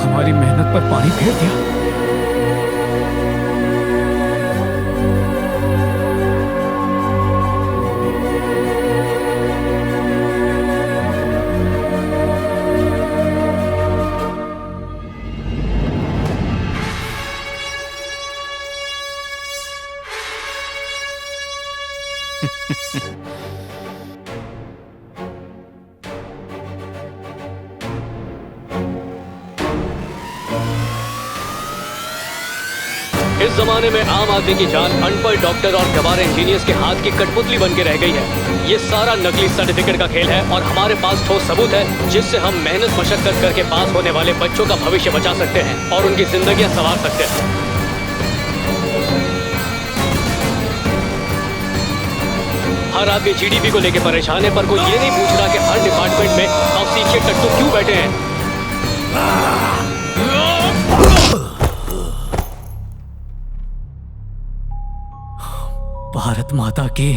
हमारी मेहनत पर पानी फेर दिया। इस जमाने में आम आदमी की जान अनपढ़ डॉक्टर और गवार इंजीनियर्स के हाथ की कठपुतली बन के रह गई है। ये सारा नकली सर्टिफिकेट का खेल है और हमारे पास ठोस सबूत है जिससे हम मेहनत मशक्कत करके पास होने वाले बच्चों का भविष्य बचा सकते हैं और उनकी जिंदगियां संवार सकते हैं। हर आदमी जीडीपी को लेकर परेशान है, पर कोई ये नहीं पूछ रहा कि हर डिपार्टमेंट में नौसिखिए टट्टू क्यों बैठे हैं। भारत माता की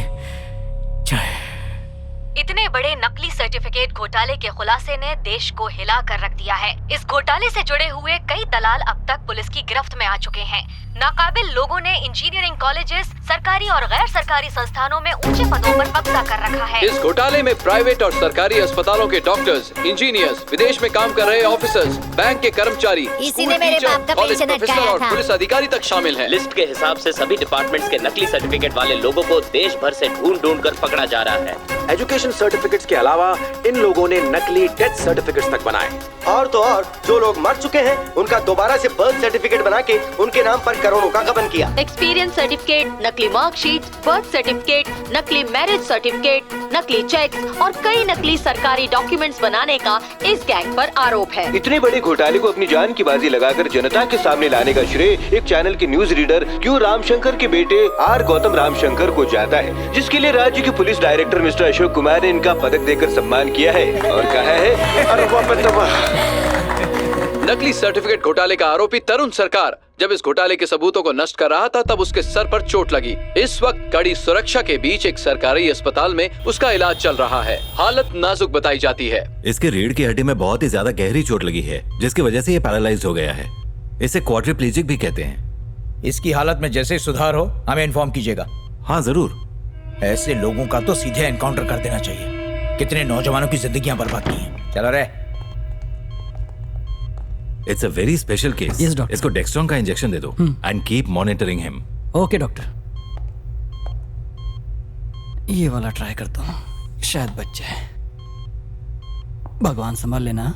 जय। इतने बड़े नकली सर्टिफिकेट घोटाले के खुलासे ने देश को हिला कर रख दिया है। इस घोटाले से जुड़े हुए कई दलाल अब तक पुलिस की गिरफ्त में आ चुके हैं। नाकाबिल लोगों ने इंजीनियरिंग कॉलेजेस, सरकारी और गैर सरकारी संस्थानों में ऊंचे पदों पर कब्जा कर रखा है। इस घोटाले में प्राइवेट और सरकारी अस्पतालों के डॉक्टर्स, इंजीनियर्स, विदेश में काम कर रहे ऑफिसर्स, बैंक के कर्मचारी, इसी ने मेरे बाप का कॉलेज पेंशन प्रोफेसर अटकाया और था। पुलिस अधिकारी तक शामिल हैं। लिस्ट के हिसाब से सभी डिपार्टमेंट्स के नकली सर्टिफिकेट वाले लोगों को देश भर से ढूंढ कर पकड़ा जा रहा है। एजुकेशन सर्टिफिकेट्स के अलावा इन लोगों ने नकली डेथ सर्टिफिकेट्स तक बनाए। और तो और जो लोग मर चुके हैं उनका दोबारा से बर्थ सर्टिफिकेट बना के उनके नाम पर करोड़ों का गबन किया। एक्सपीरियंस सर्टिफिकेट, नकली मार्कशीट, बर्थ सर्टिफिकेट, नकली मैरिज सर्टिफिकेट, नकली चेक्स और कई नकली सरकारी डॉक्यूमेंट्स बनाने का इस गैंग पर आरोप है। इतने बड़े घोटाले को अपनी जान की बाजी लगाकर जनता के सामने लाने का श्रेय एक चैनल के न्यूज रीडर क्यू रामशंकर के बेटे आर गौतम रामशंकर को जाता है, जिसके लिए राज्य के police director mister Ashok Kumar ने इनका पदक देकर सम्मान किया है और कहा है नकली सर्टिफिकेट घोटाले का आरोपी तरुण सरकार जब इस घोटाले के सबूतों को नष्ट कर रहा था तब उसके सर पर चोट लगी। इस वक्त कड़ी सुरक्षा के बीच एक सरकारी अस्पताल में उसका इलाज चल रहा है। हालत नाजुक बताई जाती है। इसके रीढ़ की हड्डी में बहुत ही ज्यादा गहरी चोट लगी है, जिसकी वजह से ये पैरालाइज हो गया है। इसे क्वाड्रिप्लेजिक भी कहते हैं। इसकी हालत में जैसे सुधार हो हमें इन्फॉर्म कीजिएगा। हाँ जरूर। ऐसे लोगों का तो सीधे एनकाउंटर कर देना चाहिए। कितने नौजवानों की जिंदगियां बर्बाद की हैं। चलो रे। It's a very special case. इसको डेक्स्ट्रॉन का इंजेक्शन दे दो and keep monitoring him. Okay doctor, ये वाला ट्राई करता हूँ, शायद बच जाए। भगवान संभाल लेना।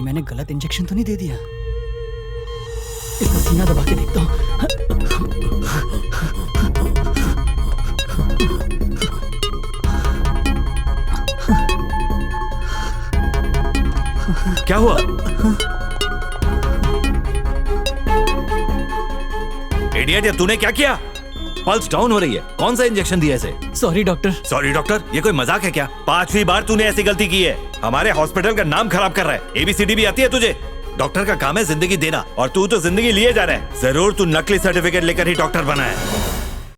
कहीं मैंने गलत इंजेक्शन तो नहीं दे दिया। इसका सीना दबा के देखता हूँ। क्या हुआ? इडियट, ये तूने क्या किया? पल्स डाउन हो रही है। कौन सा इंजेक्शन दिया इसे? Sorry doctor. Sorry doctor? ये कोई मजाक है क्या? 5वीं बार तूने ऐसी गलती की है। हमारे हॉस्पिटल का नाम खराब कर रहा है। ABCD भी आती है तुझे? डॉक्टर का काम है जिंदगी देना, और तू तो जिंदगी लिए जा रहा है। जरूर तू नकली सर्टिफिकेट लेकर ही डॉक्टर बना है।